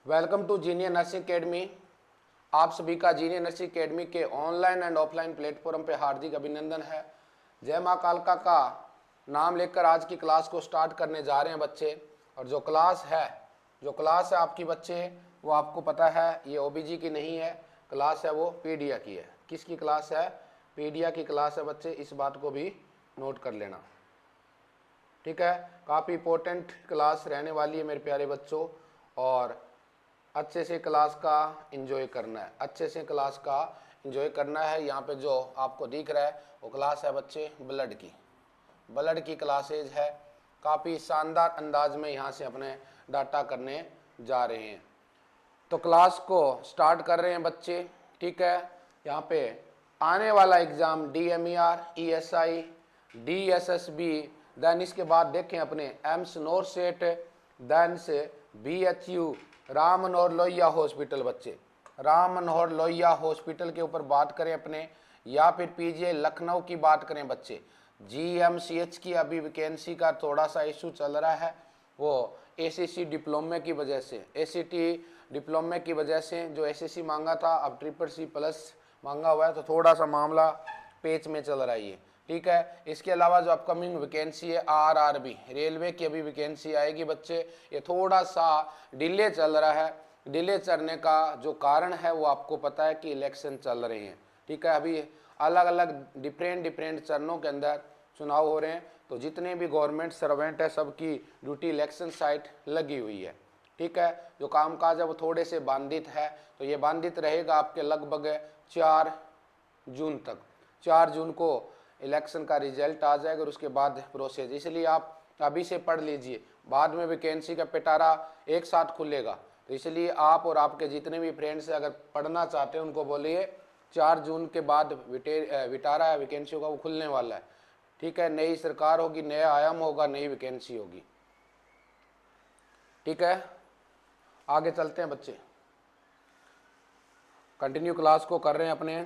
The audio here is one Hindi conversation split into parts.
वेलकम टू जीनियर नर्सिंग एकेडमी। आप सभी का जीनियर नर्सिंग एकेडमी के ऑनलाइन एंड ऑफलाइन प्लेटफॉर्म पे हार्दिक अभिनंदन है। जय माँ कालका का नाम लेकर आज की क्लास को स्टार्ट करने जा रहे हैं बच्चे। और जो क्लास है आपकी बच्चे, वो आपको पता है ये ओबीजी की नहीं है, क्लास है वो पीडिया की है। किसकी क्लास है? पीडिया की क्लास है बच्चे, इस बात को भी नोट कर लेना। ठीक है, काफ़ी इंपॉर्टेंट क्लास रहने वाली है मेरे प्यारे बच्चों, और अच्छे से क्लास का एंजॉय करना है, अच्छे से क्लास का एंजॉय करना है। यहाँ पे जो आपको दिख रहा है वो क्लास है बच्चे ब्लड की क्लासेज है। काफ़ी शानदार अंदाज में यहाँ से अपने डाटा करने जा रहे हैं। तो क्लास को स्टार्ट कर रहे हैं बच्चे। ठीक है, यहाँ पे आने वाला exam DMER, ESI, DSSB, then इसके बाद देखें अपने एम्स नोरसेट, देन से BHU राम मनोहर लोहिया हॉस्पिटल बच्चे, राम मनोहर लोहिया हॉस्पिटल के ऊपर बात करें अपने, या फिर PGI लखनऊ की बात करें बच्चे। GMCH की अभी वैकेंसी का थोड़ा सा इशू चल रहा है, वो ACC डिप्लोमे की वजह से, ACT डिप्लोमे की वजह से जो ACC मांगा था अब CCC+ मांगा हुआ है, तो थोड़ा सा मामला पेच में चल रहा है। ठीक है, इसके अलावा जो अपकमिंग वैकेंसी है RRB रेलवे की अभी वैकेंसी आएगी बच्चे, ये थोड़ा सा डिले चल रहा है। डिले चलने का जो कारण है वो आपको पता है कि इलेक्शन चल रहे हैं। ठीक है, अभी अलग अलग डिफरेंट चरणों के अंदर चुनाव हो रहे हैं, तो जितने भी गवर्नमेंट सर्वेंट है सबकी ड्यूटी इलेक्शन साइट लगी हुई है। ठीक है, जो कामकाज है वो थोड़े से बाधित है, तो ये बाधित रहेगा आपके लगभग 4 जून तक। 4 जून को इलेक्शन का रिजल्ट आ जाएगा और उसके बाद प्रोसेस, इसलिए आप अभी से पढ़ लीजिए, बाद में वैकेंसी का पिटारा एक साथ खुलेगा। तो इसलिए आप और आपके जितने भी फ्रेंड्स अगर पढ़ना चाहते हैं उनको बोलिए 4 जून के बाद विटारा है वैकेंसी का वो खुलने वाला है। ठीक है, नई सरकार होगी, नया आयाम होगा, नई वैकेंसी होगी। ठीक है, आगे चलते हैं बच्चे, कंटिन्यू क्लास को कर रहे हैं अपने।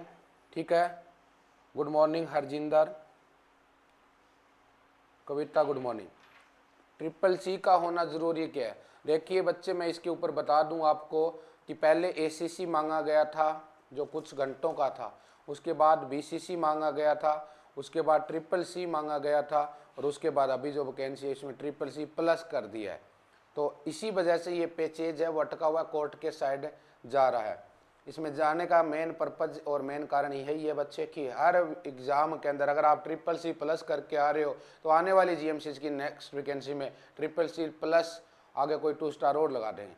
ठीक है, गुड मॉर्निंग हरजिंदर, कविता गुड मॉर्निंग। CCC का होना ज़रूरी क्या है? देखिए बच्चे, मैं इसके ऊपर बता दूं आपको कि पहले ACC मांगा गया था जो कुछ घंटों का था, उसके बाद BCC मांगा गया था, उसके बाद CCC मांगा गया था, और उसके बाद अभी जो वैकेंसी है इसमें CCC+ कर दिया है। तो इसी वजह से ये पेचेज है वो अटका हुआ कोर्ट के साइड जा रहा है। इसमें जाने का मेन पर्पज और मेन कारण यही है बच्चे कि हर एग्ज़ाम के अंदर अगर आप CCC+ करके आ रहे हो तो आने वाली GMCH की नेक्स्ट वैकेंसी में CCC+ आगे कोई 2 स्टार और लगा देंगे।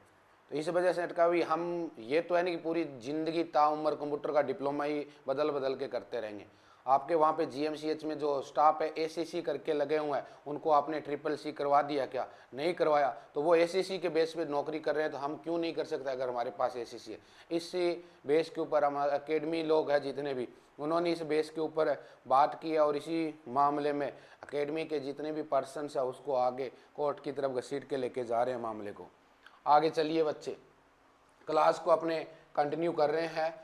तो इस वजह से अटका हुई, हम ये तो है नहीं कि पूरी ज़िंदगी ताउम्र कंप्यूटर का डिप्लोमा ही बदल बदल के करते रहेंगे। आपके वहाँ पे GMCH में जो स्टाफ है ACC करके लगे हुए हैं, उनको आपने CCC करवा दिया क्या? नहीं करवाया, तो वो ACC के बेस पे नौकरी कर रहे हैं, तो हम क्यों नहीं कर सकते अगर हमारे पास ACC है? इसी बेस के ऊपर हम अकेडमी लोग हैं जितने भी, उन्होंने इस बेस के ऊपर बात की है, और इसी मामले में अकेडमी के जितने भी पर्सनस हैं उसको आगे कोर्ट की तरफ घसीट के लेके जा रहे हैं मामले को। आगे चलिए बच्चे, क्लास को अपने कंटिन्यू कर रहे हैं।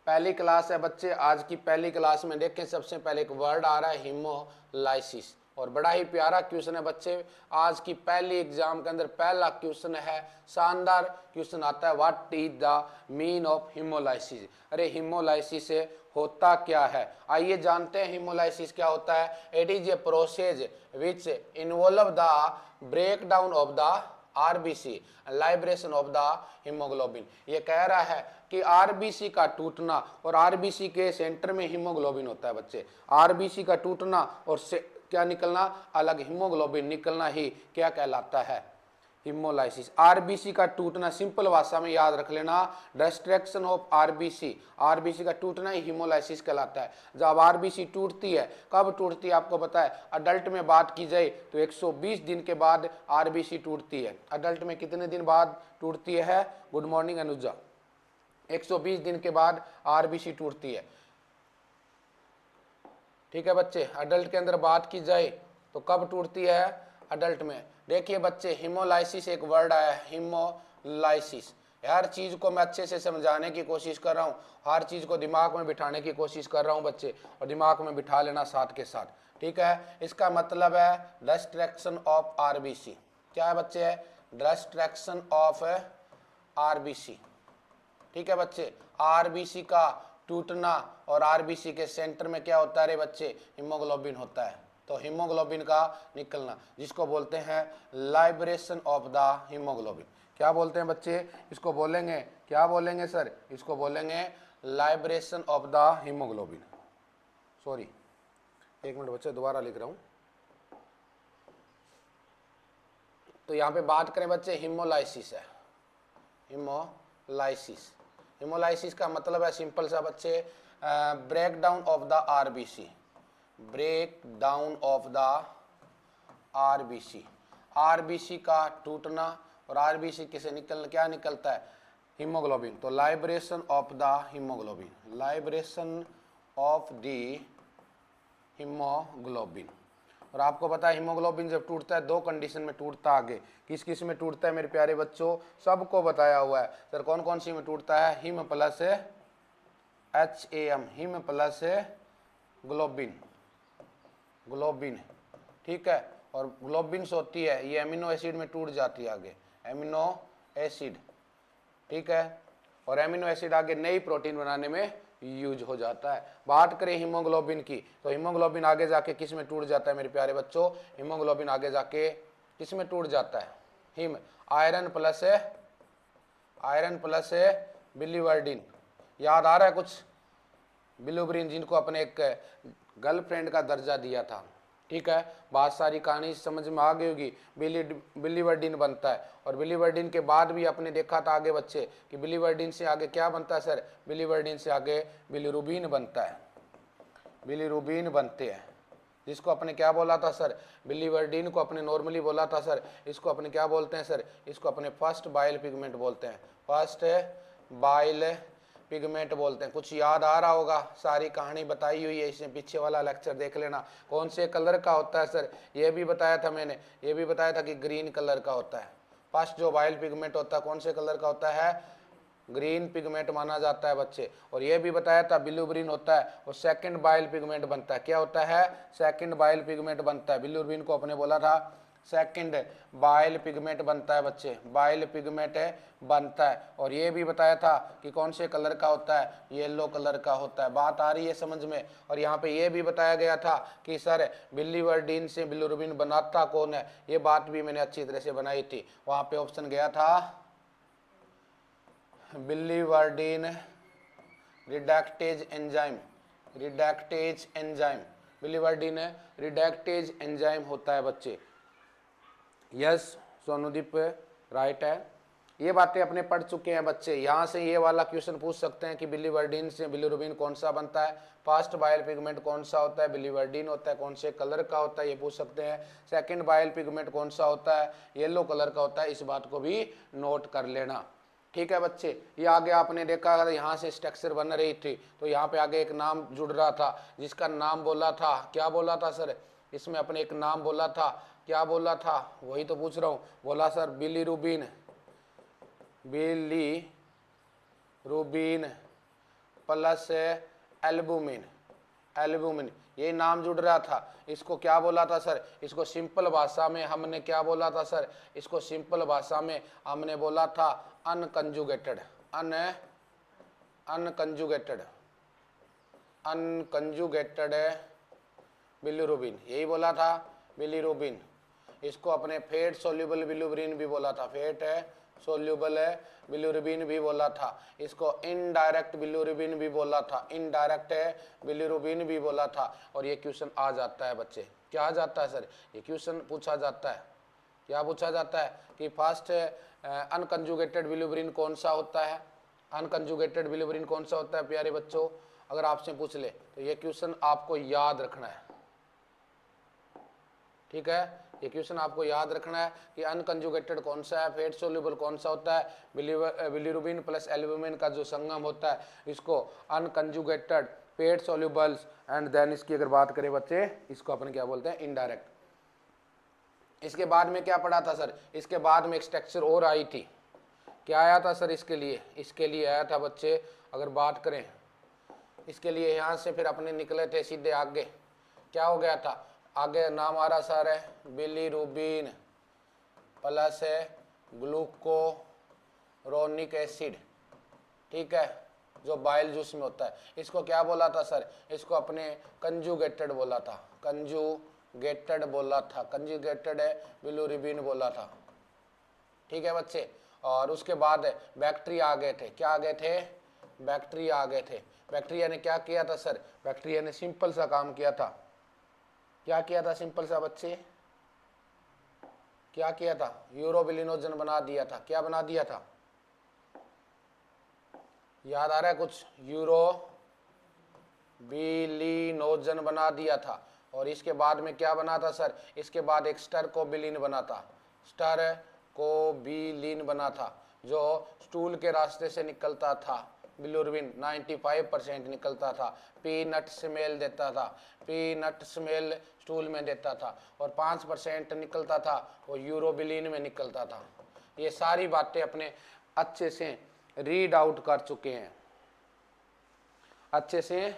पहली क्लास है बच्चे, आज की पहली क्लास में देखें सबसे पहले एक वर्ड आ रहा है हीमोलाइसिस, और बड़ा ही प्यारा क्वेश्चन है बच्चे। आज की पहली एग्जाम के अंदर पहला क्वेश्चन है, शानदार क्वेश्चन आता है, what is the mean of haemolysis. अरे हीमोलाइसिस होता क्या है? आइए जानते हैं हीमोलाइसिस क्या होता है। It is a process which involve the break down of the RBC, liberation of the haemoglobin. ये कह रहा है कि RBC का टूटना, और RBC के सेंटर में हीमोग्लोबिन होता है बच्चे। RBC का टूटना और से क्या निकलना, अलग हीमोग्लोबिन निकलना ही क्या कहलाता है? हीमोलाइसिस। RBC का टूटना, सिंपल भाषा में याद रख लेना, डिस्ट्रैक्शन ऑफ RBC का टूटना ही हीमोलाइसिस कहलाता है। जब RBC टूटती है, कब टूटती है आपको पता है? अडल्ट में बात की जाए तो 120 दिन के बाद RBC टूटती है। अडल्ट में कितने दिन बाद टूटती है? गुड मॉर्निंग अनुजा, 120 दिन के बाद RBC टूटती है। ठीक है बच्चे, अडल्ट के अंदर बात की जाए तो कब टूटती है? अडल्ट में। देखिए बच्चे, हीमोलाइसिस एक वर्ड आया है, हीमोलाइसिस। हर चीज को मैं अच्छे से समझाने की कोशिश कर रहा हूँ, हर चीज को दिमाग में बिठाने की कोशिश कर रहा हूँ बच्चे, और दिमाग में बिठा लेना साथ के साथ। ठीक है, इसका मतलब है डिस्ट्रैक्शन ऑफ RBC। क्या है बच्चे? Distraction of RBC. ठीक है बच्चे, आरबीसी का टूटना और आरबीसी के सेंटर में क्या होता है रे बच्चे, हीमोग्लोबिन होता है। तो हीमोग्लोबिन का निकलना जिसको बोलते हैं लाइब्रेशन ऑफ द हीमोग्लोबिन। क्या बोलते हैं बच्चे, इसको बोलेंगे, क्या बोलेंगे सर, इसको बोलेंगे लाइब्रेशन ऑफ द हीमोग्लोबिन। सॉरी, एक मिनट बच्चे, दोबारा लिख रहा हूं। तो यहां पे बात करें बच्चे, हीमोलाइसिस है, हीमोलाइसिस। हीमोलाइसिस का मतलब है सिंपल सा बच्चे, break down of the RBC, break down of the RBC, RBC का टूटना। और आरबीसी किसे क्या निकलता है, हीमोग्लोबिन। तो liberation of the haemoglobin, liberation of the haemoglobin. और आपको पता है हीमोग्लोबिन जब टूटता है दो कंडीशन में टूटता है, आगे किस किस में टूटता है मेरे प्यारे बच्चों, सबको बताया हुआ है सर। कौन कौन सी में टूटता है, him plus HAM, him plus globin, globin. ठीक है, और ग्लोबिन्स होती है ये एमिनो एसिड में टूट जाती है आगे, एमिनो एसिड। ठीक है, और एमिनो एसिड आगे नई प्रोटीन बनाने में यूज हो जाता है। बात करें हीमोग्लोबिन की, तो हीमोग्लोबिन आगे जाके किस में टूट जाता है मेरे प्यारे बच्चों, हीमोग्लोबिन आगे जाके किस में टूट जाता है, हिम आयरन प्लस बिलीवर्डिन। याद आ रहा है कुछ, बिलीवर्डिन जिनको अपने एक गर्लफ्रेंड का दर्जा दिया था। ठीक है, बहुत सारी कहानी समझ में आ गई होगी। बिलीवर्डिन बनता है, और बिलीवर्डिन के बाद भी आपने देखा था आगे बच्चे कि बिलीवर्डिन से आगे क्या बनता है सर, बिलीवर्डिन से आगे बिलीरुबिन बनता है, बिलीरुबिन बनते हैं, जिसको अपने क्या बोला था सर, बिलीवर्डिन को अपने नॉर्मली बोला था सर, इसको अपने क्या बोलते हैं सर, इसको अपने फर्स्ट बाइल पिगमेंट बोलते हैं, फर्स्ट बाइल पिगमेंट बोलते हैं। कुछ याद आ रहा होगा, सारी कहानी बताई हुई है, इसमें पीछे वाला लेक्चर देख लेना। कौन से कलर का होता है सर, ये भी बताया था मैंने, ये भी बताया था कि ग्रीन कलर का होता है। फर्स्ट जो बाइल पिगमेंट होता है कौन से कलर का होता है, ग्रीन पिगमेंट माना जाता है बच्चे। और ये भी बताया था बिलीरुबिन होता है, और सेकंड बाइल पिगमेंट बनता है। क्या होता है, सेकंड बाइल पिगमेंट बनता है। बिलीरुबिन को अपने बोला था सेकंड बाइल पिगमेंट बनता है बच्चे, बाइल पिगमेंट बनता है। और ये भी बताया था कि कौन से कलर का होता है, येलो कलर का होता है। बात आ रही है समझ में। और यहाँ पे ये भी बताया गया था कि सर बिलीवर्डिन से बिलीरुबिन बनाता कौन है, ये बात भी मैंने अच्छी तरह से बनाई थी। वहाँ पे ऑप्शन गया था biliverdin reductase enzyme, reductase enzyme, biliverdin reductase enzyme होता है बच्चे। यस सोनूदीप राइट है, ये बातें अपने पढ़ चुके हैं बच्चे। यहाँ से ये वाला क्वेश्चन पूछ सकते हैं कि बिलीवर्डिन से बिलीरुबिन कौन सा बनता है, फर्स्ट बाइल पिगमेंट कौन सा होता है, बिलीवर्डिन होता है, कौन से कलर का होता है ये पूछ सकते हैं। सेकंड बाइल पिगमेंट कौन सा होता है, येलो कलर का होता है, इस बात को भी नोट कर लेना। ठीक है बच्चे, ये आगे आपने देखा अगर यहाँ से स्ट्रक्चर बन रही थी तो यहाँ पे आगे एक नाम जुड़ रहा था, जिसका नाम बोला था, क्या बोला था सर, इसमें अपने एक नाम बोला था, क्या बोला था, वही तो पूछ रहा हूँ। बोला sir bilirubin, bilirubin plus albumin, albumin ये नाम जुड़ रहा था। इसको क्या बोला था सर, इसको सिंपल भाषा में हमने क्या बोला था सर, इसको सिंपल भाषा में हमने बोला था अनकंजुगेटेड, अनकंजुगेटेड, अनकंजुगेटेड बिलीरुबिन, यही बोला था बिलीरुबिन। इसको अपने फेट सोल्यूबल बिलीरुबिन भी बोला था, फेट सोल्यूबल बिलीरुबिन भी बोला था। इसको इनडायरेक्ट बिलीरुबिन भी बोला था, इनडायरेक्ट बिलीरुबिन भी बोला था। और ये क्वेश्चन आ जाता है बच्चे, क्या आ जाता है सर, ये क्वेश्चन पूछा जाता है। क्या पूछा जाता है कि फर्स्ट अनकंजुगेटेड बिलीरुबिन कौन सा होता है, अनकंजुगेटेड बिलीरुबिन कौन सा होता है प्यारे बच्चों, अगर आपसे पूछ ले तो ये क्वेश्चन आपको याद रखना है। ठीक है, ये क्वेश्चन आपको याद रखना है कि अनकंजुगेटेड कौन सा है, फेट सोल्यूबल कौन सा होता है, बिलीरुबिन प्लस एल्बुमिन का जो संगम होता है इसको unconjugated fate solubles, and then इसकी अगर बात करें बच्चे इसको अपन क्या बोलते हैं, इनडायरेक्ट। इसके बाद में क्या पढ़ा था सर, इसके बाद में एक स्ट्रक्चर और आई थी, क्या आया था सर इसके लिए, इसके लिए आया था बच्चे अगर बात करें इसके लिए, यहाँ से फिर अपने निकले थे सीधे आगे, क्या हो गया था, आगे नाम आ रहा सर है बिलीरुबिन प्लस है ग्लूकोरोबिन, हियालुरोनिक एसिड, ठीक है, जो बाइल जूस में होता है। इसको क्या बोला था सर, इसको अपने कंजुगेटेड बोला था, कंजुगेटेड बोला था, कंजुगेटेड है बिलिरुबिन बोला था, ठीक है बच्चे। और उसके बाद बैक्टीरिया आ गए थे, क्या आ गए थे, बैक्टीरिया आ गए थे। बैक्टीरिया ने क्या किया था सर, बैक्टीरिया ने सिंपल सा काम किया था, क्या किया था सिंपल सा बच्चे, क्या किया था, यूरोबिलिनोजन बना दिया था। क्या बना दिया था, याद आ रहा है कुछ, यूरोबिलिनोजन बना दिया था। और इसके बाद में क्या बना था सर, इसके बाद एक स्टरकोबिलिन बना था, स्टरकोबिलिन बना था, जो स्टूल के रास्ते से निकलता था। बिलिरुबिन 95% निकलता था, पीनट स्मेल देता था, पीनट स्मेल स्टूल में देता था, और 5% निकलता था वो यूरोबिलिन में निकलता था। ये सारी बातें अपने अच्छे से रीड आउट कर चुके हैं, अच्छे से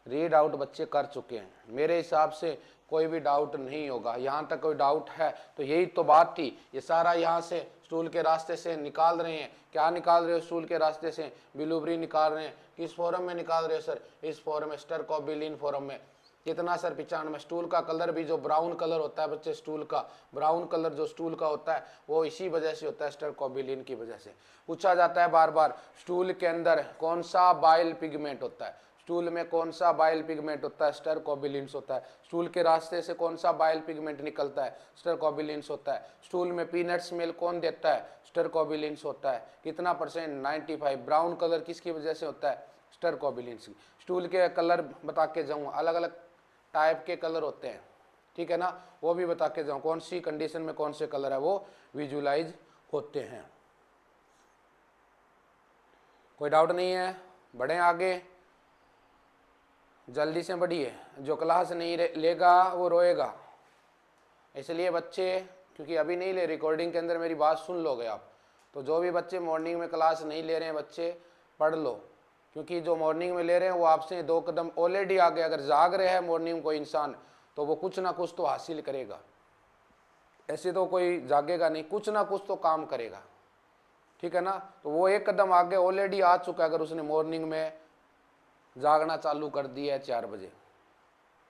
रीड आउट बच्चे कर चुके हैं। मेरे हिसाब से कोई भी डाउट नहीं होगा। यहाँ तक कोई डाउट है तो यही तो बात थी, ये सारा यहाँ से स्टूल के रास्ते से निकाल रहे हैं। क्या निकाल रहे हो स्टूल के रास्ते से, बिलिरुबिन निकाल रहे हैं। किस फॉर्म में निकाल रहे हो सर, इस फॉर्म में, स्टरकोबिलिन फॉर्म में। कितना सर, 95। स्टूल का कलर भी जो ब्राउन कलर होता है बच्चे, स्टूल का ब्राउन कलर जो स्टूल का होता है वो इसी वजह से होता है, स्टरकोबिलिन की वजह से। पूछा जाता है बार बार, स्टूल के अंदर कौन सा बाइल पिगमेंट होता है, स्टूल में कौन सा बाइल पिगमेंट होता है, स्टरकोबिलिन्स होता है। स्टूल के रास्ते से कौन सा बाइल पिगमेंट निकलता है, स्टरकोबिलिन्स होता है। स्टूल में पीनट स्मेल कौन देता है, स्टरकोबिलिन्स होता है। कितना परसेंट, 95। ब्राउन कलर किसकी वजह से होता है, स्टरकोबिलिन्स की। स्टूल के कलर बता के जाऊँ, अलग अलग टाइप के कलर होते हैं, ठीक है ना, वो भी बता के जाऊँ कौन सी कंडीशन में कौन से कलर है वो विजुलाइज होते हैं। कोई डाउट नहीं है, बढ़े आगे, जल्दी से बढ़िए। जो क्लास नहीं लेगा वो रोएगा, इसलिए बच्चे, क्योंकि अभी नहीं ले, रिकॉर्डिंग के अंदर मेरी बात सुन लोगे आप। तो जो भी बच्चे मॉर्निंग में क्लास नहीं ले रहे हैं बच्चे, पढ़ लो, क्योंकि जो मॉर्निंग में ले रहे हैं वो आपसे 2 कदम ऑलरेडी आगे। अगर जाग रहे हैं मॉर्निंग में कोई इंसान तो वो कुछ ना कुछ तो हासिल करेगा, ऐसे तो कोई जागेगा नहीं, कुछ ना कुछ तो काम करेगा, ठीक है ना। तो वो 1 कदम आगे ऑलरेडी आ चुका है, अगर उसने मॉर्निंग में जागना चालू कर दिया है 4 बजे।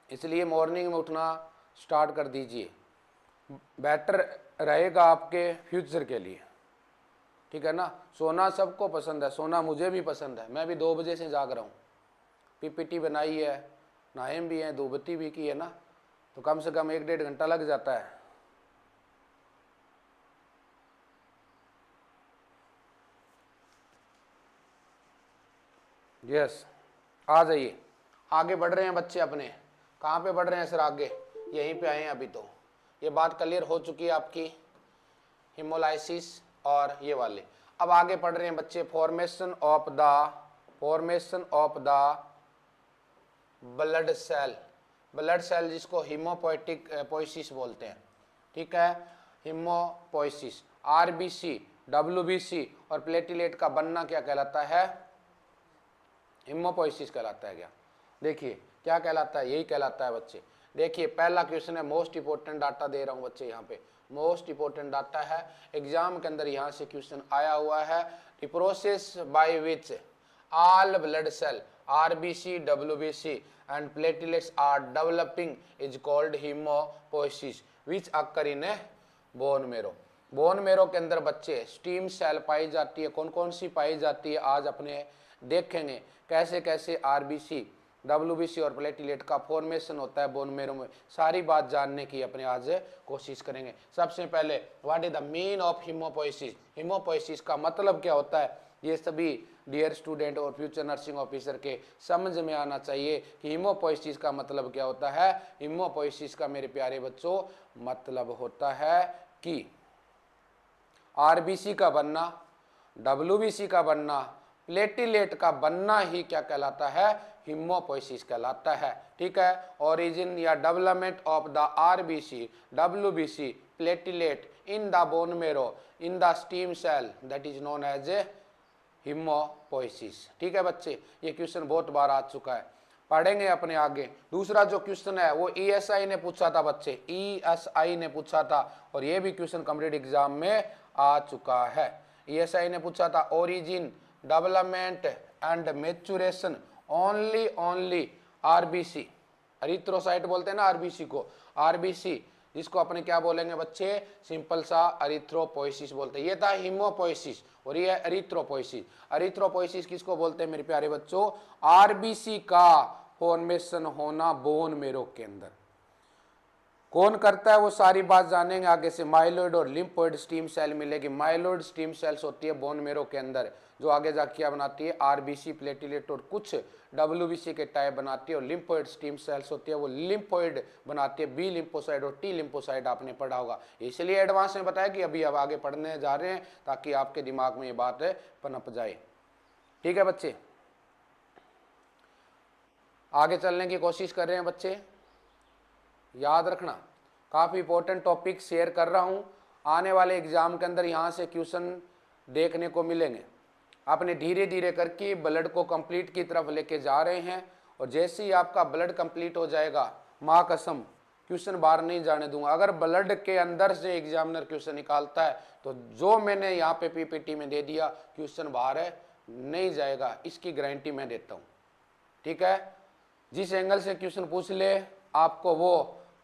इसलिए मॉर्निंग में उठना स्टार्ट कर दीजिए, बेटर रहेगा आपके फ्यूचर के लिए, ठीक है ना। सोना सबको पसंद है, सोना मुझे भी पसंद है, मैं भी 2 बजे से जाग रहा हूँ। पीपीटी बनाई है, नहाए भी हैं, धूपबत्ती भी की है ना, तो कम से कम 1-1.5 घंटा लग जाता है। यस, आ जाइए, आगे बढ़ रहे हैं बच्चे अपने। कहाँ पे बढ़ रहे हैं सर, आगे यहीं पे आए हैं अभी। तो ये बात क्लियर हो चुकी है आपकी, हिमोलाइसिस और ये वाले। अब आगे पढ़ रहे हैं बच्चे, formation of the blood cell. Blood cell जिसको हीमोपोएटिक पोइसिस बोलते हैं, ठीक है, हीमोपोइसिस। आरबीसी, डब्ल्यूबीसी और प्लेटिलेट का बनना क्या कहलाता है, हीमोपोइसिस कहलाता है। क्या, देखिए क्या कहलाता है, यही कहलाता है बच्चे। देखिए पहला क्वेश्चन है, मोस्ट इंपोर्टेंट डाटा दे रहा हूं बच्चे, यहाँ पे मोस्ट इंपोर्टेंट डाटा है, एग्जाम के अंदर यहाँ से क्वेश्चन आया हुआ है। The process by which all blood cell RBC, WBC and platelets are developing is called hemopoiesis which occur in bone marrow। Bone marrow के अंदर बच्चे स्टीम सेल पाई जाती है, कौन कौन सी पाई जाती है आज अपने देखेंगे, कैसे कैसे आरबीसी, डब्ल्यूबीसी और प्लेटिलेट का फॉर्मेशन होता है बोन मेरो में, सारी बात जानने की अपने आज कोशिश करेंगे। सबसे पहले what is the mean of haemopoiesis, haemopoiesis का मतलब क्या होता है, ये सभी डियर स्टूडेंट और फ्यूचर नर्सिंग ऑफिसर के समझ में आना चाहिए कि हीमोपोइसिस का मतलब क्या होता है। हीमोपोइसिस का मेरे प्यारे बच्चों मतलब होता है कि आरबीसी का बनना, डब्ल्यूबीसी का बनना, प्लेटिलेट का बनना ही क्या कहलाता है, हीमोपोइसिस कहलाता है, ठीक है। ओरिजिन या development of the RBC, WBC, platelet in the bone marrow in the stem cell that is known as a haemopoiesis, ठीक है बच्चे। ये क्वेश्चन बहुत बार आ चुका है, पढ़ेंगे अपने आगे। दूसरा जो क्वेश्चन है वो ईएसआई ने पूछा था बच्चे, ईएसआई ने पूछा था, और ये भी क्वेश्चन कॉम्पिटिटिव एग्जाम में आ चुका है। ईएसआई ने पूछा था origin, development and maturation only RBC, erythrocyte बोलते हैं ना आरबीसी को, आरबीसी जिसको अपने क्या बोलेंगे बच्चे, सिंपल सा एरिथ्रोपोइसिस बोलते हैं। ये था हीमोपोइसिस और ये एरिथ्रोपोइसिस। एरिथ्रोपोइसिस किसको बोलते हैं मेरे प्यारे बच्चों, आरबीसी का फॉर्मेशन होना बोन मेरो के अंदर। कौन करता है वो सारी बात जानेंगे आगे से। माइलोइड और लिम्फोइड स्टीम सेल मिलेगी। माइलोइड स्टीम सेल्स होती है बोन मेरो के अंदर, जो आगे जाके क्या बनाती है, आरबीसी, प्लेटलेट और कुछ डब्ल्यूबीसी के टाइप बनाती है। और लिम्फोइड स्टीम सेल्स होती है वो लिम्फोइड बनाती है, बी लिम्फोसाइड और टी लिम्फोसाइड आपने पढ़ा होगा, इसलिए एडवांस में बताया कि अभी अब आगे पढ़ने जा रहे हैं ताकि आपके दिमाग में ये बात पनप जाए। ठीक है बच्चे, आगे चलने की कोशिश कर रहे हैं बच्चे। याद रखना, काफ़ी इंपॉर्टेंट टॉपिक शेयर कर रहा हूँ, आने वाले एग्जाम के अंदर यहाँ से क्वेश्चन देखने को मिलेंगे। आपने धीरे धीरे करके ब्लड को कंप्लीट की तरफ लेके जा रहे हैं, और जैसे ही आपका ब्लड कंप्लीट हो जाएगा, माँ कसम क्वेश्चन बाहर नहीं जाने दूंगा। अगर ब्लड के अंदर से एग्जामिनर क्वेश्चन निकालता है तो जो मैंने यहाँ पे पीपीटी में दे दिया क्वेश्चन बाहर नहीं जाएगा, इसकी गारंटी मैं देता हूँ। ठीक है, जिस एंगल से क्वेश्चन पूछ ले आपको वो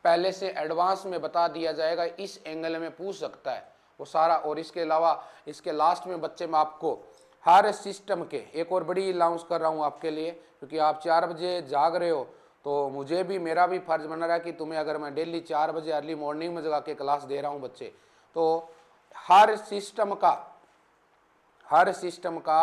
पहले से एडवांस में बता दिया जाएगा, इस एंगल में पूछ सकता है वो सारा। और इसके अलावा इसके लास्ट में बच्चे मैं आपको हर सिस्टम के एक और बड़ी अनाउंस कर रहा हूँ आपके लिए, क्योंकि आप 4 बजे जाग रहे हो तो मुझे भी, मेरा भी फर्ज बन रहा है कि तुम्हें अगर मैं डेली 4 बजे अर्ली मॉर्निंग में जगा के क्लास दे रहा हूँ बच्चे, तो हर सिस्टम का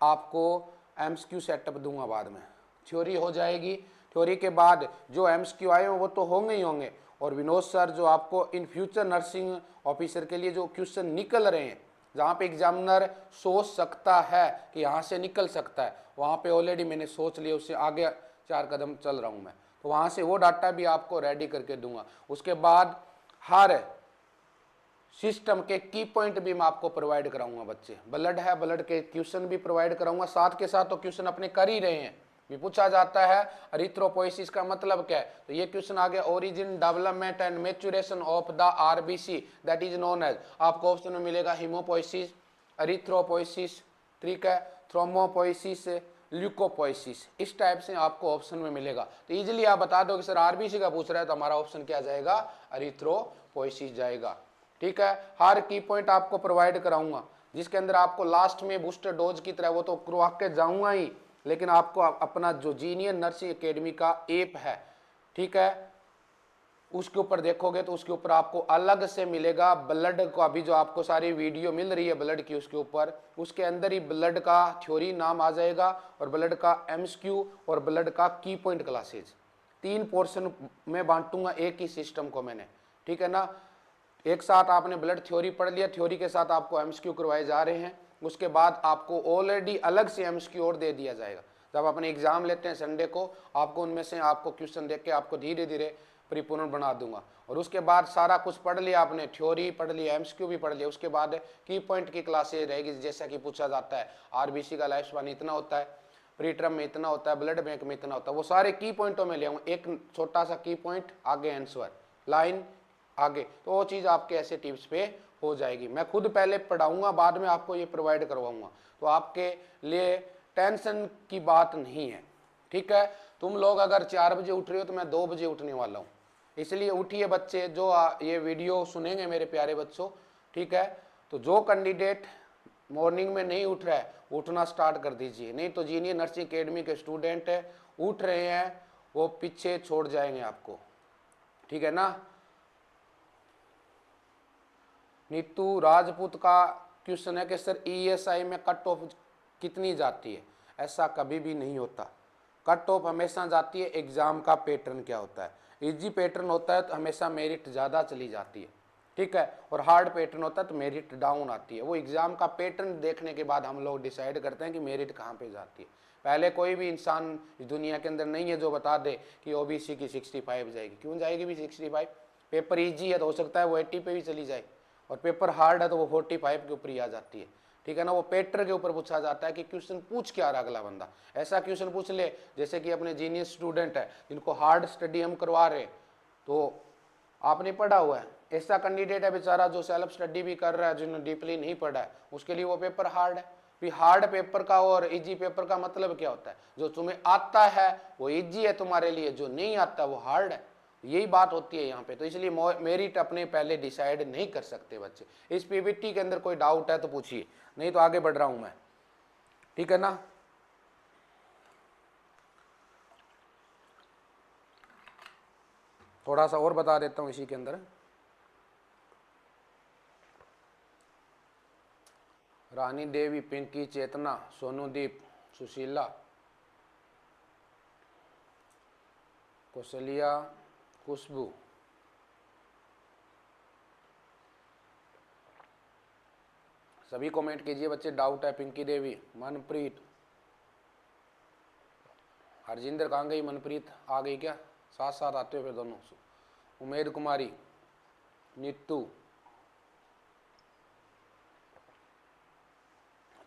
आपको एमसीक्यू सेटअप दूंगा। बाद में थ्योरी हो जाएगी, थ्योरी के बाद जो एमसीक्यू आए वो तो होंगे ही होंगे। और विनोद सर जो आपको इन फ्यूचर नर्सिंग ऑफिसर के लिए जो क्वेश्चन निकल रहे हैं, जहाँ पे एग्जामिनर सोच सकता है कि यहाँ से निकल सकता है, वहाँ पे ऑलरेडी मैंने सोच लिया, उससे आगे 4 कदम चल रहा हूँ मैं, तो वहाँ से वो डाटा भी आपको रेडी करके दूंगा। उसके बाद हर सिस्टम के की पॉइंट भी मैं आपको प्रोवाइड कराऊंगा बच्चे। ब्लड है, ब्लड के क्वेश्चन भी प्रोवाइड कराऊंगा, साथ के साथ तो क्वेश्चन अपने कर ही रहे हैं, भी पूछा जाता है एरिथ्रोपोइसिस का मतलब क्या है, तो ये क्वेश्चन आ गया, origin, development and maturation of the RBC that is known as, आपको ऑप्शन में मिलेगा हीमोपोइसिस, एरिथ्रोपोइसिस, ठीक है, थ्रोम्बोपोइसिस, ल्यूकोपोइसिस, इस टाइप से आपको ऑप्शन में मिलेगा। तो इजीली आप बता दो कि सर आरबीसी का पूछ रहा है तो हमारा ऑप्शन क्या जाएगा, एरिथ्रोपोइसिस जाएगा। ठीक है, हर की पॉइंट आपको प्रोवाइड कराऊंगा, जिसके अंदर आपको लास्ट में बूस्टर डोज की तरह वो तो करवा के जाऊंगा ही, लेकिन आपको अपना जो जीनियर नर्सिंग एकेडमी का ऐप है, ठीक है, उसके ऊपर देखोगे तो उसके ऊपर आपको अलग से मिलेगा ब्लड का भी, जो आपको सारी वीडियो मिल रही है ब्लड की, उसके ऊपर उसके अंदर ही ब्लड का थ्योरी नाम आ जाएगा, और ब्लड का एमसीक्यू और ब्लड का की पॉइंट क्लासेज 3 पोर्शन में बांटूंगा एक ही सिस्टम को मैंने। ठीक है ना, एक साथ आपने ब्लड थ्योरी पढ़ लिया, थ्योरी के साथ आपको एमसीक्यू करवाए जा रहे हैं, उसके बाद आपको ऑलरेडी अलग से एमसीक्यू और दे दिया जाएगा। जब अपने एग्जाम लेते हैं संडे को, आपको उनमें से आपको क्वेश्चन देख के आपको धीरे धीरे परिपूर्ण बना दूंगा। और उसके बाद सारा कुछ पढ़ लिया आपने, थ्योरी पढ़ लिया, एमसीक्यू भी पढ़ लिया, उसके बाद की पॉइंट की क्लासेज रहेगी। जैसा कि पूछा जाता है आरबीसी का लाइफ स्पान इतना होता है, प्रीटर्म में इतना होता है, ब्लड बैंक में इतना होता है, वो सारे की पॉइंटों में ले आऊँगा, एक छोटा सा की पॉइंट आगे आंसर लाइन आगे, तो वो चीज़ आपके ऐसे टिप्स पे हो जाएगी। मैं खुद पहले पढ़ाऊंगा, बाद में आपको ये प्रोवाइड करवाऊंगा, तो आपके लिए टेंशन की बात नहीं है। ठीक है, तुम लोग अगर 4 बजे उठ रहे हो तो मैं 2 बजे उठने वाला हूँ, इसलिए उठिए बच्चे जो ये वीडियो सुनेंगे मेरे प्यारे बच्चों। ठीक है, तो जो कैंडिडेट मॉर्निंग में नहीं उठ रहा है उठना स्टार्ट कर दीजिए, नहीं तो जीनियर नर्सिंग एकेडमी के स्टूडेंट है उठ रहे हैं वो पीछे छोड़ जाएंगे आपको। ठीक है ना। नीतू राजपूत का क्वेश्चन है कि सर ईएसआई में कट ऑफ कितनी जाती है, ऐसा कभी भी नहीं होता। कट ऑफ हमेशा जाती है, एग्जाम का पैटर्न क्या होता है, इजी पैटर्न होता है तो हमेशा मेरिट ज़्यादा चली जाती है। ठीक है, और हार्ड पैटर्न होता है तो मेरिट डाउन आती है। वो एग्जाम का पैटर्न देखने के बाद हम लोग डिसाइड करते हैं कि मेरिट कहाँ पे जाती है। पहले कोई भी इंसान इस दुनिया के अंदर नहीं है जो बता दे कि ओबीसी की 65 जाएगी। क्यों जाएगी भी 65? पेपर ईजी है तो हो सकता है वो 80 पे भी चली जाए, और पेपर हार्ड है तो वो 45 के ऊपर ही आ जाती है। ठीक है ना, वो पेटर के ऊपर पूछा जाता है कि क्वेश्चन पूछ क्या रहा अगला बंदा, ऐसा क्वेश्चन पूछ ले जैसे कि अपने जीनियस स्टूडेंट है जिनको हार्ड स्टडी हम करवा रहे, तो आपने पढ़ा हुआ है ऐसा कैंडिडेट है बेचारा जो सेल्फ स्टडी भी कर रहा है, जिन्होंने डीपली नहीं पढ़ा है, उसके लिए वो पेपर हार्ड है। भी हार्ड पेपर का और इजी पेपर का मतलब क्या होता है? जो तुम्हें आता है वो इजी है तुम्हारे लिए, जो नहीं आता वो हार्ड है। यही बात होती है यहाँ पे। तो इसलिए मेरिट अपने पहले डिसाइड नहीं कर सकते बच्चे। इस पीपीटी के अंदर कोई डाउट है तो पूछिए, नहीं तो आगे बढ़ रहा हूं मैं, ठीक है ना। थोड़ा सा और बता देता हूं इसी के अंदर। रानी देवी, पिंकी, चेतना, सोनूदीप, सुशीला, कौशल्या, खुशबू, सभी कमेंट कीजिए बच्चे, डाउट है। पिंकी देवी, मनप्रीत, हरजिंदर कहाँ गई? मनप्रीत आ गई क्या? साथ साथ आते हो फिर दोनों। उमेद कुमारी, नीतू,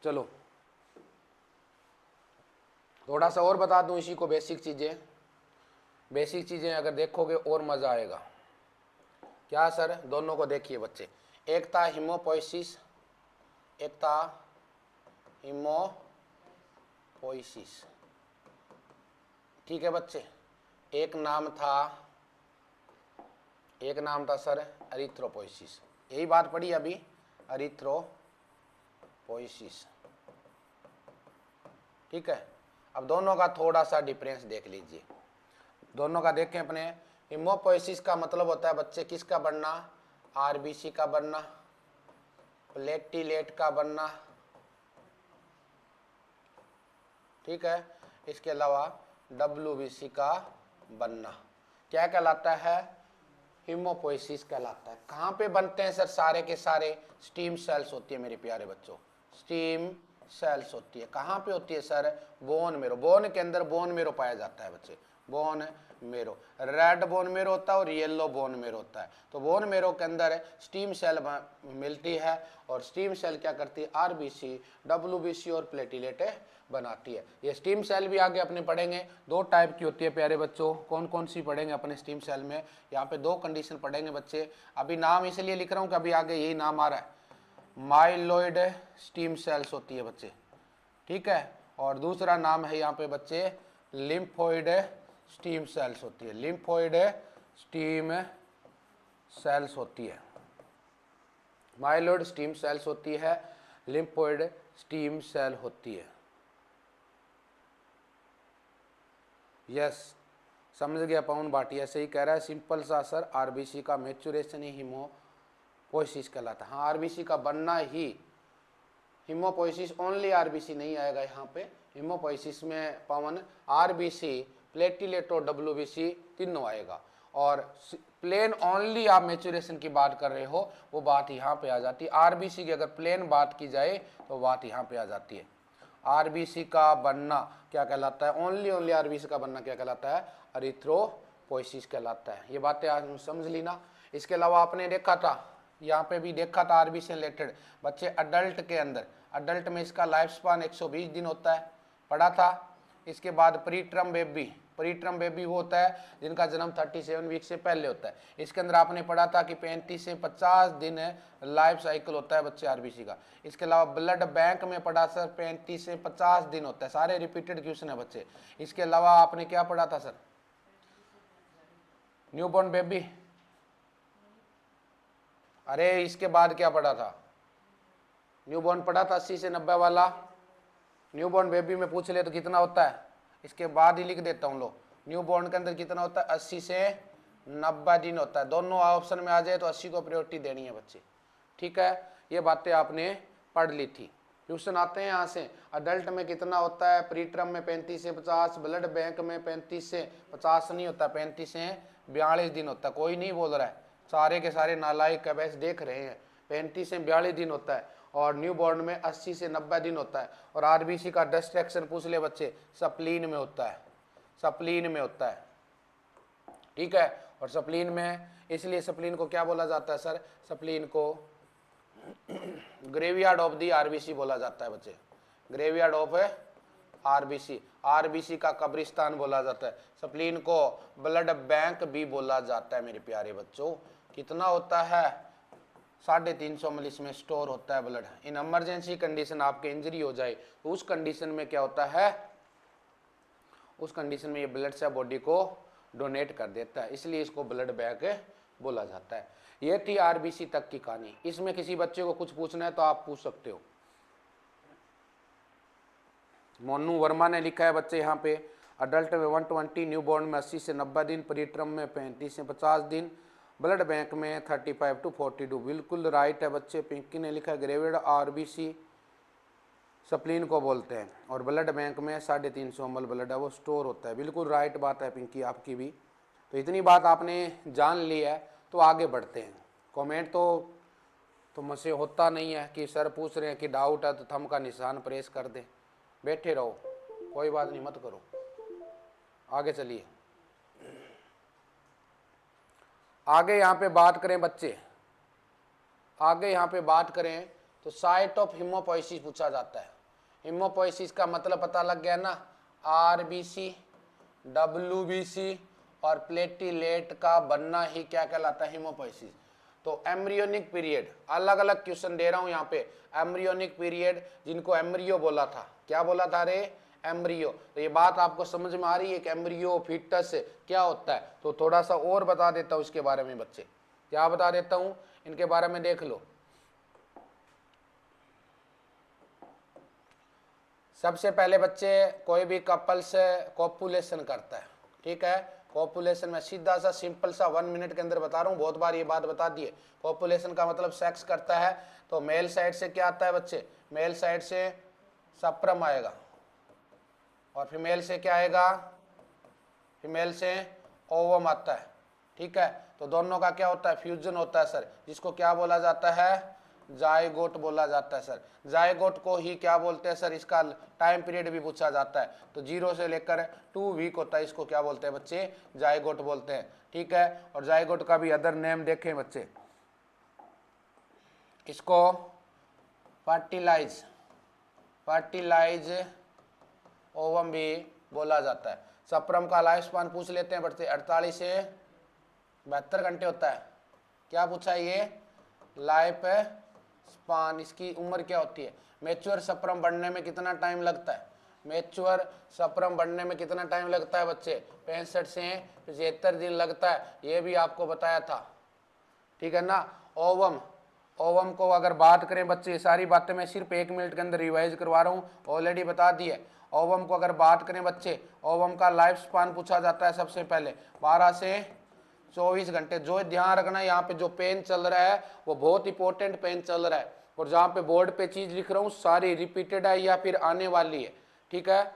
चलो थोड़ा सा और बता दूं इसी को, बेसिक चीजें अगर देखोगे और मजा आएगा। क्या सर? दोनों को देखिए बच्चे, एक था हिमोपोइसिस, एक था हिमोपोइसिस, ठीक है बच्चे। एक नाम था सर एरिथ्रोपोइसिस, यही बात पढ़ी अभी, एरिथ्रोपोइसिस, ठीक है। अब दोनों का थोड़ा सा डिफरेंस देख लीजिए, दोनों का देखें अपने। हिमोपोइसिस का मतलब होता है बच्चे किसका बनना? आरबीसी का बनना, प्लेटिलेट का बनना, ठीक है। इसके अलावा डब्ल्यूबीसी का बनना क्या कहलाता है? हिमोपोइसिस कहलाता है। कहाँ पे बनते हैं सर? सारे के सारे स्टीम सेल्स होती है मेरे प्यारे बच्चों, स्टीम सेल्स होती है। कहाँ पे होती है सर? Bone marrow. बोन के अंदर बोन मेरो पाया जाता है बच्चे, बोन मेरो। रेड बोन मेरो होता है और येलो बोन मेरो होता है। तो बोन मेरो के अंदर स्टीम सेल मिलती है, और स्टीम सेल क्या करती है? आरबीसी, डब्ल्यूबीसी और प्लेटिलेट बनाती है। ये स्टीम सेल भी आगे अपने पढ़ेंगे, दो टाइप की होती है प्यारे बच्चों। कौन कौन सी पढ़ेंगे अपने स्टीम सेल में? यहाँ पे दो कंडीशन पढ़ेंगे बच्चे। अभी नाम इसलिए लिख रहा हूँ कि अभी आगे यही नाम आ रहा है। माइलोइड स्टीम सेल्स होती है बच्चे, ठीक है। और दूसरा नाम है यहाँ पे बच्चे लिम्फोइड स्टीम सेल्स होती है, लिम्फोइड स्टीम सेल्स होती है। माइलोइड स्टीम सेल्स होती है, लिम्फोइड स्टीम सेल होती है। यस, समझ गया पवन भाटिया, सही कह रहा है। सिंपल सा सर, आरबीसी का मैच्योरेशन ही हिमोपोइसिस कहलाता है। हाँ, आरबीसी का बनना ही, हिमोपोइसिस ओनली आरबीसी नहीं आएगा यहाँ पे। हिमोपोइसिस में पवन आरबीसी, प्लेटिलेट और डब्ल्यूबीसी तीनों आएगा। और प्लेन ओनली आप मैच्योरेशन की बात कर रहे हो, वो बात यहाँ पे आ जाती है। आरबीसी की अगर प्लेन बात की जाए तो बात यहाँ पे आ जाती है। आरबीसी का बनना क्या कहलाता है? ओनली आरबीसी का बनना क्या कहलाता है? एरिथ्रोपोइसिस कहलाता है। ये बातें आज समझ ली ना। इसके अलावा आपने देखा था, यहाँ पे भी देखा था आरबीसी से रिलेटेड बच्चे, अडल्ट के अंदर, अडल्ट में इसका लाइफ स्पान 120 दिन होता है, पढ़ा था। इसके बाद प्रीटर्म बेबी, प्रीटर्म बेबी वो होता है जिनका जन्म 37 वीक से पहले होता है। इसके अंदर आपने पढ़ा था कि 35 से 50 दिन लाइफ साइकिल होता है बच्चे आरबीसी का। इसके अलावा ब्लड बैंक में पढ़ा सर 35 से 50 दिन होता है। सारे रिपीटेड क्वेश्चन है बच्चे। इसके अलावा आपने क्या पढ़ा था सर? न्यूबॉर्न बेबी, अरे इसके बाद क्या पढ़ा था? न्यूबॉर्न पढ़ा था 80 से 90 वाला। न्यूबॉर्न बेबी में पूछ ले तो कितना होता है, इसके बाद ही लिख देता हूँ। लो, न्यूबॉर्न के अंदर कितना होता है? 80 से 90 दिन होता है। दोनों ऑप्शन में आ जाए तो 80 को प्रायोरिटी देनी है बच्चे, ठीक है। ये बातें आपने पढ़ ली थी। क्वेश्चन आते हैं यहाँ से, अडल्ट में कितना होता है? प्रीटर्म में 35 से 50, ब्लड बैंक में 35 से 50 नहीं होता, 35 से 42 दिन होता है। कोई नहीं बोल रहा है, सारे के सारे नालायक का बैच देख रहे हैं। 35 से 42 दिन होता है, और न्यू बॉर्न में 80 से 90 दिन होता है। और आरबीसी का डिस्ट्रैक्शन पूछ ले बच्चे, सप्लीन में होता है, सप्लीन में होता है, ठीक है। और सप्लीन में, इसलिए सप्लीन को क्या बोला जाता है सर? सप्लीन को ग्रेवयार्ड ऑफ दी आरबीसी बोला जाता है बच्चे, ग्रेवयार्ड ऑफ आरबीसी, आरबीसी का कब्रिस्तान बोला जाता है। सप्लीन को ब्लड बैंक भी बोला जाता है मेरे प्यारे बच्चों, कितना होता है 350 ml इसमें स्टोर होता है ब्लड। इन इमरजेंसी कंडीशन आपके इंजरी हो जाए तो उस कंडीशन में क्या होता है, उस कंडीशन में ये ब्लड से बॉडी को डोनेट कर देता है, इसलिए इसको ब्लड बैंक बोला जाता है। ये थी आरबीसी तक की कहानी। इसमें किसी बच्चे को कुछ पूछना है तो आप पूछ सकते हो। मोनू वर्मा ने लिखा है बच्चे यहाँ पे, अडल्ट में 120, न्यू बॉर्न में 80 से 90 दिन, प्रीटर्म में 35 से 50 दिन, ब्लड बैंक में 35 to 42। बिल्कुल राइट है बच्चे। पिंकी ने लिखा है ग्रेविड आरबीसी स्प्लीन को बोलते हैं और ब्लड बैंक में 350 ml ब्लड है वो स्टोर होता है। बिल्कुल राइट बात है पिंकी आपकी भी। तो इतनी बात आपने जान ली है तो आगे बढ़ते हैं। कमेंट तो मुझसे होता नहीं है कि सर पूछ रहे हैं कि डाउट है तो थंब का निशान प्रेस कर दें, बैठे रहो, कोई बात नहीं, मत करो, आगे चलिए। आगे यहाँ पे बात करें बच्चे, आगे यहाँ पे बात करें तो साइट ऑफ हीमोपोइसिस पूछा जाता है। हीमोपोइसिस का मतलब पता लग गया ना, आरबीसी, डब्ल्यूबीसी और प्लेटिलेट का बनना ही क्या कहलाता है, हीमोपोइसिस। तो एम्ब्रियोनिक पीरियड, अलग अलग क्वेश्चन दे रहा हूं यहाँ पे। एम्ब्रियोनिक पीरियड, जिनको एम्ब्रियो बोला था, क्या बोला था रे, एम्ब्रियो। तो ये बात आपको समझ में आ रही है कि एम्ब्रियो फीटस क्या होता है। तो थोड़ा सा और बता देता हूँ इसके बारे में बच्चे, क्या बता देता हूँ इनके बारे में, देख लो। सबसे पहले बच्चे कोई भी कपल से कॉपुलेशन करता है, ठीक है। कॉपुलेशन में सीधा सा सिंपल सा 1 मिनट के अंदर बता रहा हूँ, बहुत बार ये बात बता दी है। कॉपुलेशन का मतलब सेक्स करता है। तो मेल साइड से क्या आता है बच्चे, मेल साइड से सप्रम आएगा और फीमेल से क्या आएगा, फीमेल से ओवम आता है, ठीक है। तो दोनों का क्या होता है, फ्यूजन होता है सर, जिसको क्या बोला जाता है, जायगोट बोला जाता है सर। जायगोट को ही क्या बोलते हैं सर, इसका टाइम पीरियड भी पूछा जाता है। तो 0 से लेकर 2 वीक होता है, इसको क्या बोलते हैं बच्चे, जायगोट बोलते हैं, ठीक है। और जायगोट का भी अदर नेम देखें बच्चे, इसको फर्टिलाइज ओवम भी बोला जाता है। सप्रम का लाइफ स्पान पूछ लेते हैं बच्चे, 48 से 72 घंटे होता है। क्या पूछा ये, लाइफ स्पान, इसकी उम्र क्या होती है। मैच्योर सप्रम बढ़ने में कितना टाइम लगता है, मैच्योर सप्रम बढ़ने में कितना टाइम लगता है बच्चे, 65 से 75 दिन लगता है, ये भी आपको बताया था, ठीक है ना। ओवम को अगर बात करें बच्चे, सारी बातें मैं सिर्फ 1 मिनट के अंदर रिवाइज करवा रहा हूँ, ऑलरेडी बता दी है। ओवम को अगर बात करें बच्चे, ओवम का लाइफ स्पान पूछा जाता है सबसे पहले 12 से 24 घंटे। जो ध्यान रखना है, यहाँ पे जो पेन चल रहा है वो बहुत इंपॉर्टेंट पेन चल रहा है, और जहाँ पे बोर्ड पे चीज लिख रहा हूँ सारी रिपीटेड है या फिर आने वाली है, ठीक है।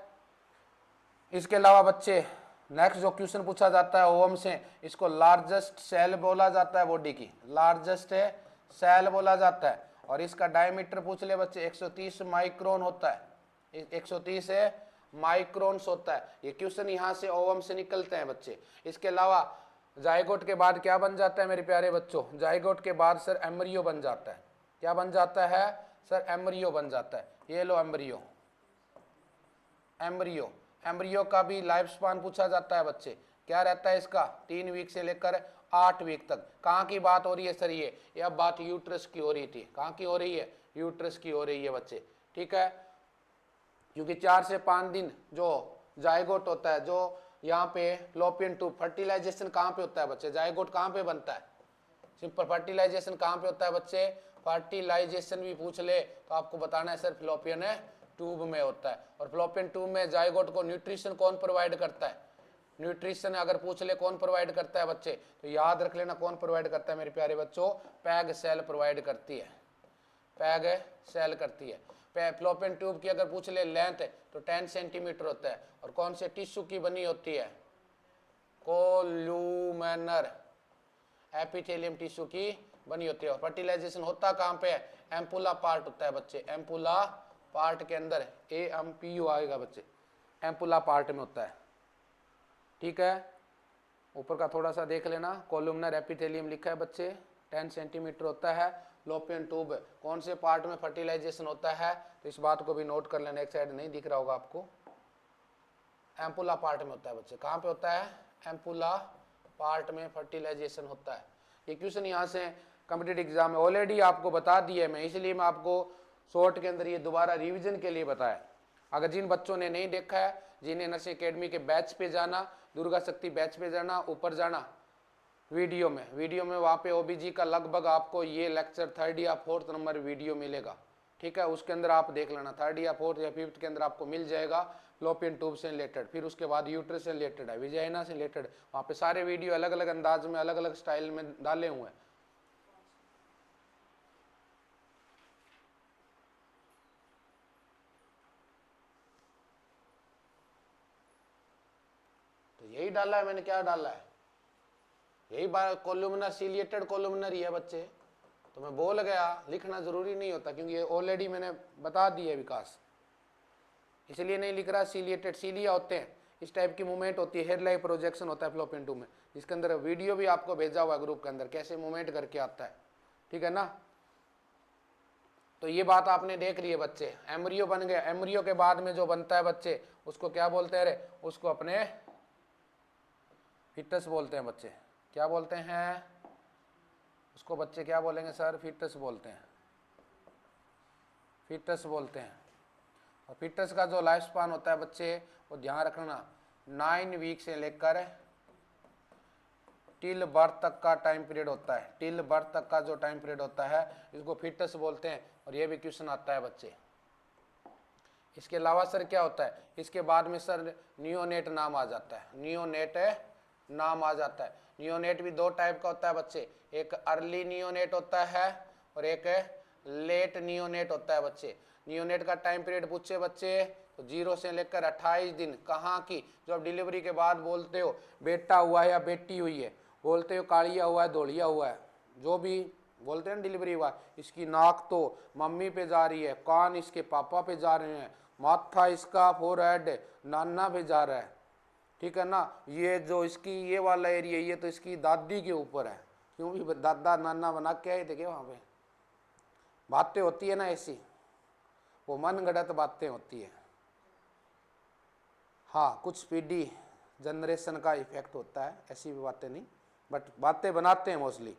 इसके अलावा बच्चे नेक्स्ट जो क्वेश्चन पूछा जाता है ओवम से, इसको लार्जेस्ट सेल बोला जाता है, बॉडी की लार्जेस्ट सेल बोला जाता है। और इसका डायमीटर पूछ ले बच्चे, 130 माइक्रोन होता है, 130 माइक्रोन्स होता है। ये क्वेश्चन यहाँ से ओवम से निकलते हैं बच्चे। इसके अलावा जायगोट के बाद क्या बन जाता है मेरे प्यारे बच्चों, जायगोट के बाद सर एम्ब्रियो बन जाता है। क्या बन जाता है सर, एम्ब्रियो बन जाता है। ये लो एम्ब्रियो, एम्ब्रियो का भी लाइफ स्पान पूछा जाता है बच्चे, क्या रहता है इसका, 3 वीक से लेकर 8 वीक तक। कहाँ की बात हो रही है सर, ये अब बात यूट्रस की हो रही थी, कहाँ की हो रही है, यूट्रस की हो रही है बच्चे, ठीक है। क्योंकि 4 से 5 दिन जो जायगोट होता है, जो यहाँ पे फ्लोपियन ट्यूब, फर्टिलाइजेशन कहाँ पे होता है बच्चे, जायगोट कहाँ पे बनता है, सिंपल फर्टिलाइजेशन कहाँ पे होता है बच्चे, फर्टिलाइजेशन भी पूछ ले तो आपको बताना है सर फ्लोपियन ट्यूब में होता है। और फ्लोपियन ट्यूब में जायगोट को न्यूट्रिशन कौन प्रोवाइड करता है, न्यूट्रिशन अगर पूछ ले कौन प्रोवाइड करता है बच्चे, तो याद रख लेना कौन प्रोवाइड करता है मेरे प्यारे बच्चों, पैग सेल प्रोवाइड करती है, पैग सेल करती है। फ्लोपियन ट्यूब की अगर पूछ ले लेंथ तो 10 सेंटीमीटर होता है, और कौन से टिश्यू की बनी होती है, कोल्यूमिनर एपिथेलियम टिश्यू की बनी होती है। फर्टिलाइजेशन होता कहाँ पे है, एम्पुला पार्ट होता है बच्चे, एम्पुला पार्ट के अंदर, AMPU आएगा बच्चे, एम्पुला पार्ट में होता है, ठीक है। ऊपर का थोड़ा सा देख लेना, कोलुमनर एपिथेलियम लिखा है बच्चे, 10 सेंटीमीटर होता है। फ्लोपियन ट्यूब कौन से पार्ट में फर्टिलाइजेशन होता है, तो इस बात को भी नोट कर लेना, एक साइड नहीं दिख रहा होगा आपको, एम्पुला पार्ट में होता है बच्चे। कहाँ पे होता है, एम्पुला पार्ट में फर्टिलाइजेशन होता है, ये क्वेश्चन यहाँ से कॉम्पिटिटिव एग्जाम में ऑलरेडी आपको बता दिया है मैं, इसलिए मैं आपको शॉर्ट के अंदर ये दोबारा रिवीजन के लिए बताया। अगर जिन बच्चों ने नहीं देखा है, जिन्हें नर्सिंग एकेडमी के बैच पे जाना, दुर्गा शक्ति बैच पे जाना, ऊपर जाना वीडियो में वहाँ पे ओबीजी का लगभग आपको ये लेक्चर 3rd या 4th नंबर वीडियो मिलेगा, ठीक है। उसके अंदर आप देख लेना 3rd या 4th या 5th के अंदर आपको मिल जाएगा फ्लोपियन ट्यूब से रिलेटेड, फिर उसके बाद यूट्रस से रिलेटेड है, विजाइना से रिलेटेड, वहाँ पे सारे वीडियो अलग अलग अंदाज में अलग अलग स्टाइल में डाले हुए हैं। तो यही डाला है मैंने, क्या डाला है, यही बात कोलुमिनर सीलिएटेड कोलुमिनर ही है बच्चे। तो मैं बोल गया, लिखना जरूरी नहीं होता क्योंकि ये ऑलरेडी मैंने बता दी है विकास, इसलिए नहीं लिख रहा। सीलिएटेड सीलिया होते हैं, इस टाइप की मूवमेंट होती है, हेयर लाइक प्रोजेक्शन होता है फ्लोपियन ट्यूब में, जिसके अंदर वीडियो भी आपको भेजा हुआ है ग्रुप के अंदर, कैसे मूवमेंट करके आता है, ठीक है ना। तो ये बात आपने देख ली है बच्चे। एम्ब्रियो बन गया, एम्ब्रियो के बाद में जो बनता है बच्चे उसको क्या बोलते हैं, रे उसको अपने फिटस बोलते हैं बच्चे। क्या बोलते हैं उसको बच्चे, क्या बोलेंगे सर, फिटस बोलते हैं, फिटस बोलते हैं। और फिटस का जो लाइफ स्पान होता है बच्चे, वो ध्यान रखना 9 वीक से लेकर टिल बर्थ तक का टाइम पीरियड होता है। टिल बर्थ तक का जो टाइम पीरियड होता है इसको फिटस बोलते हैं। और ये भी क्वेश्चन आता है बच्चे। इसके अलावा सर क्या होता है, इसके बाद में सर नियोनेट नाम आ जाता है, नियोनेट नाम आ जाता है। नियोनेट भी 2 टाइप का होता है बच्चे, एक अर्ली नियोनेट होता है और एक लेट नियोनेट होता है बच्चे। नियोनेट का टाइम पीरियड पूछे बच्चे तो 0 से लेकर 28 दिन, कहाँ की, जो आप डिलीवरी के बाद बोलते हो बेटा हुआ है या बेटी हुई है, बोलते हो कालिया हुआ है धोलिया हुआ है, जो भी बोलते हैं डिलीवरी हुआ, इसकी नाक तो मम्मी पे जा रही है, कान इसके पापा पे जा रहे हैं, माथा इसका फोरहेड नाना पे जा रहा है, ठीक है ना। ये जो इसकी ये वाला एरिया ये तो इसकी दादी के ऊपर है, क्योंकि दादा नाना बना के आए थे क्या, वहाँ पे बातें होती है ना ऐसी, वो मन गढ़ंत बातें होती है। हाँ, कुछ पीढ़ी जनरेशन का इफेक्ट होता है, ऐसी भी बातें नहीं, बट बातें बनाते हैं मोस्टली।